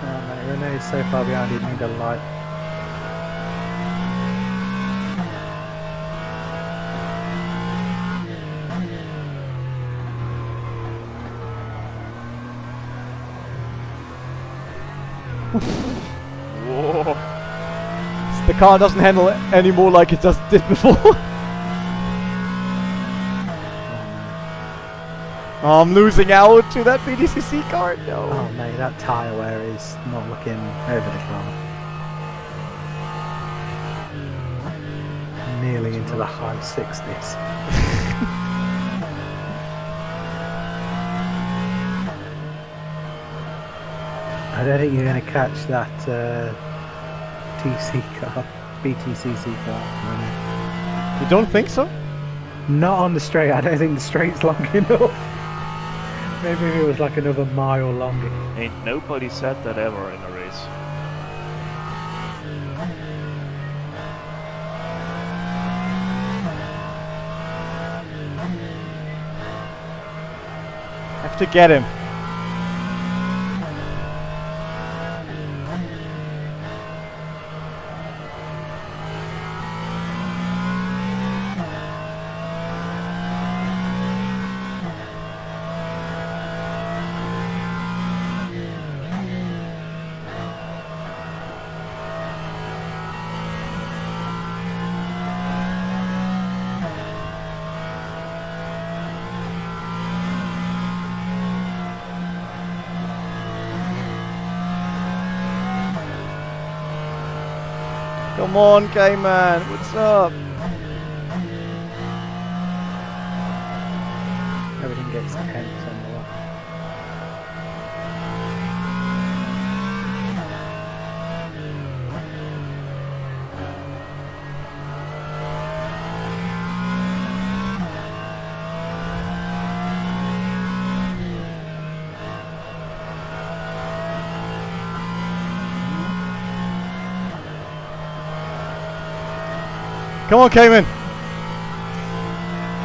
Oh mate, Rene's so far behind you need a light. Whoa. The car doesn't handle it anymore like it just did before. Oh, I'm losing out to that BDCC car. No. Oh mate, that tyre wear is not looking over the car. Nearly into the high 60s. I don't think you're going to catch that TC car, BTCC car. You don't think so? Not on the straight. I don't think the straight's long enough. Maybe if it was like another mile longer. Ain't nobody said that ever in a race. Have to get him. Come on, K-Man, what's up? Everything gets tense on the lot. Come on, Cayman.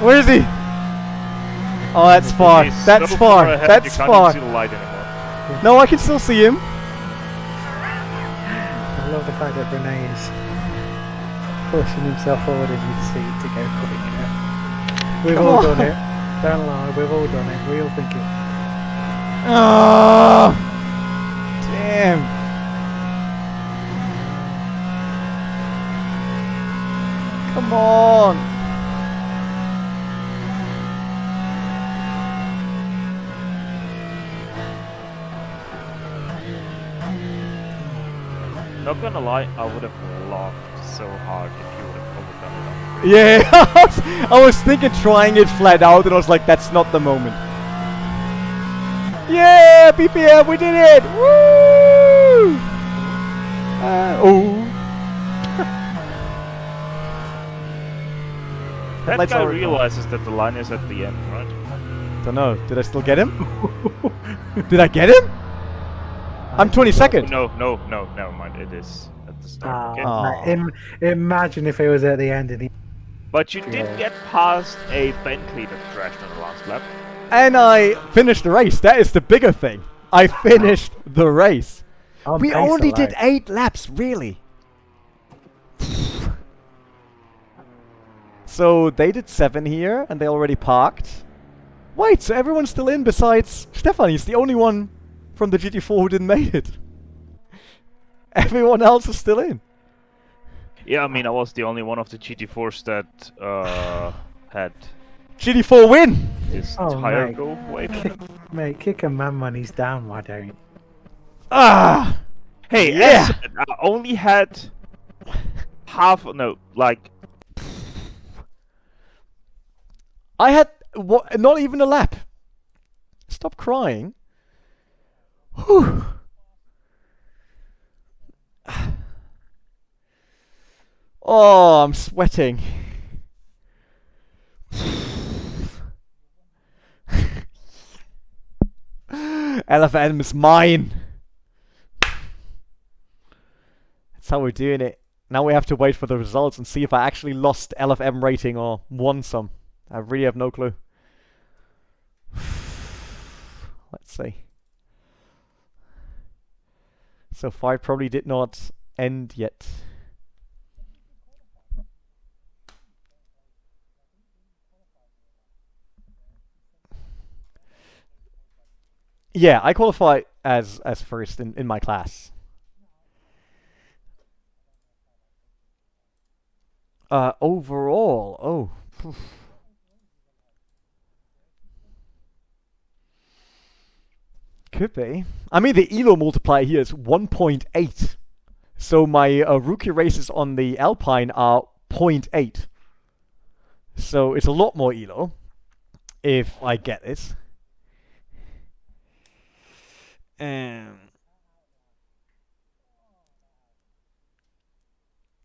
Where is he? Oh, that's far. He's That's so far. ahead, That's you can't far. even see the light anymore. No, I can still see him. I love the fact that Rene is pushing himself forward in his seat to go quicker. We've Come all on. done it. Don't lie, we've all done it. We all think it. Oh, damn. Come on. Not gonna lie, I would have laughed so hard if you would have overdone it on the bridge. Yeah, I was thinking trying it flat out and I was like, that's not the moment. Yeah, BPM, we did it! Woo! Oh. That Let's guy already know. realizes that the line is at the end, right? Don't know. Did I still get him? Did I get him? I'm 22nd. No, never mind. It is at the start. Okay. Oh. Imagine if it was at the end and he... But you did get past a Bentley that crashed on the last lap. And I finished the race. That is the bigger thing. I finished the race. We only did 8 laps, really. So they did 7 here, and they already parked. Wait, so everyone's still in besides Stefan. He's the only one from the GT4 who didn't make it. Everyone else is still in. Yeah, I mean, I was the only one of the GT4s that had GT4 win! his Oh, tire mate. go away. Mate, kick a man when he's down, why don't you? Ah! Hey, Yeah! I only had like I had not even a lap. Stop crying. Whew. Oh, I'm sweating. LFM is mine. That's how we're doing it. Now we have to wait for the results and see if I actually lost LFM rating or won some. I really have no clue. Let's see. So far, it probably did not end yet. Yeah, I qualified as first in my class. Overall, oh. Could be. I mean, the ELO multiplier here is 1.8. So my rookie races on the Alpine are 0.8. So it's a lot more ELO, if I get it.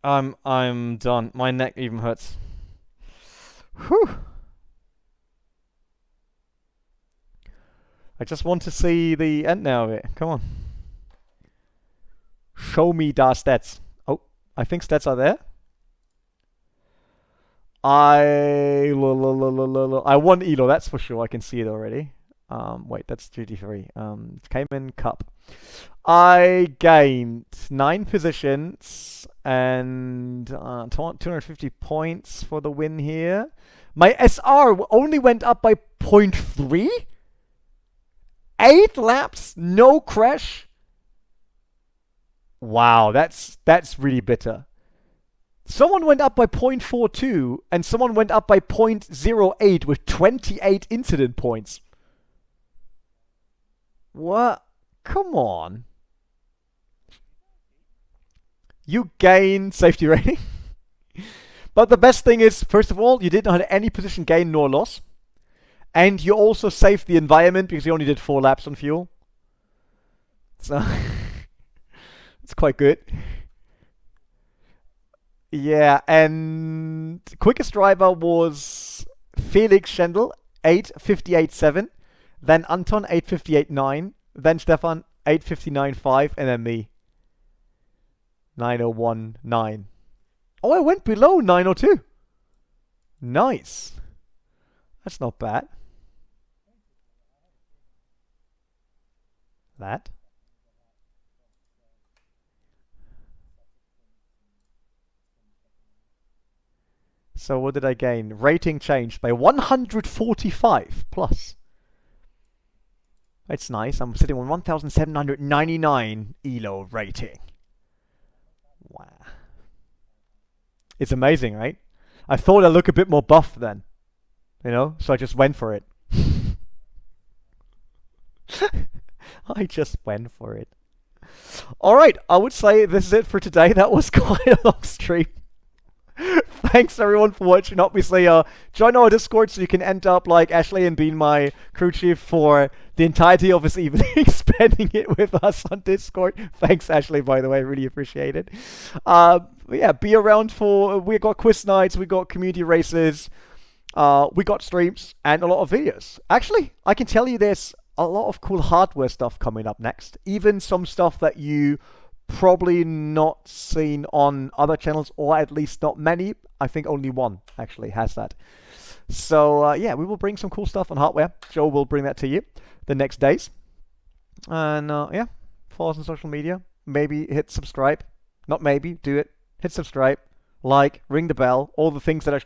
I'm done. My neck even hurts. Whew. I just want to see the end now of it. Come on. Show me the stats. Oh, I think stats are there. I won ELO, that's for sure. I can see it already. Wait, that's GT3. Cayman Cup. I gained 9 positions and 250 points for the win here. My SR only went up by 0.3. 8 laps, no crash. Wow, that's really bitter. Someone went up by 0.42 and someone went up by 0.08 with 28 incident points. What? Come on. You gain safety rating. But the best thing is, first of all, you didn't have any position gain nor loss. And you also saved the environment because you only did 4 laps on fuel. So, it's quite good. Yeah, and quickest driver was Felix Schendel, 8:58.7. Then Anton, 8:58.9. Then Stefan, 8:59.5. And then me, 9:01.9. Oh, I went below 9:02. Nice. That's not bad. That. So what did I gain? Rating changed by 145 plus. That's nice. I'm sitting on 1,799 ELO rating. Wow. It's amazing, right? I thought I'd look a bit more buff then. You know? So I just went for it. I just went for it. Alright, I would say this is it for today. That was quite a long stream. Thanks everyone for watching. Obviously, join our Discord so you can end up like Ashley and being my crew chief for the entirety of this evening, spending it with us on Discord. Thanks Ashley, by the way, really appreciate it. Yeah, be around for, we got quiz nights, we got community races. we got streams and a lot of videos. Actually, I can tell you there's a lot of cool hardware stuff coming up next. Even some stuff that you probably not seen on other channels, or at least not many. I think only one actually has that. So yeah, we will bring some cool stuff on hardware. Joe will bring that to you the next days. And yeah, follow us on social media. Maybe hit subscribe. Not maybe, do it. Hit subscribe, like, ring the bell, all the things that I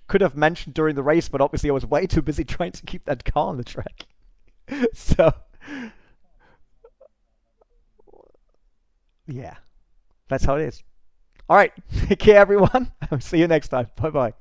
could have mentioned during the race, but obviously I was way too busy trying to keep that car on the track. So yeah, that's how it is. All right, take care, everyone. I'll see you next time. Bye bye.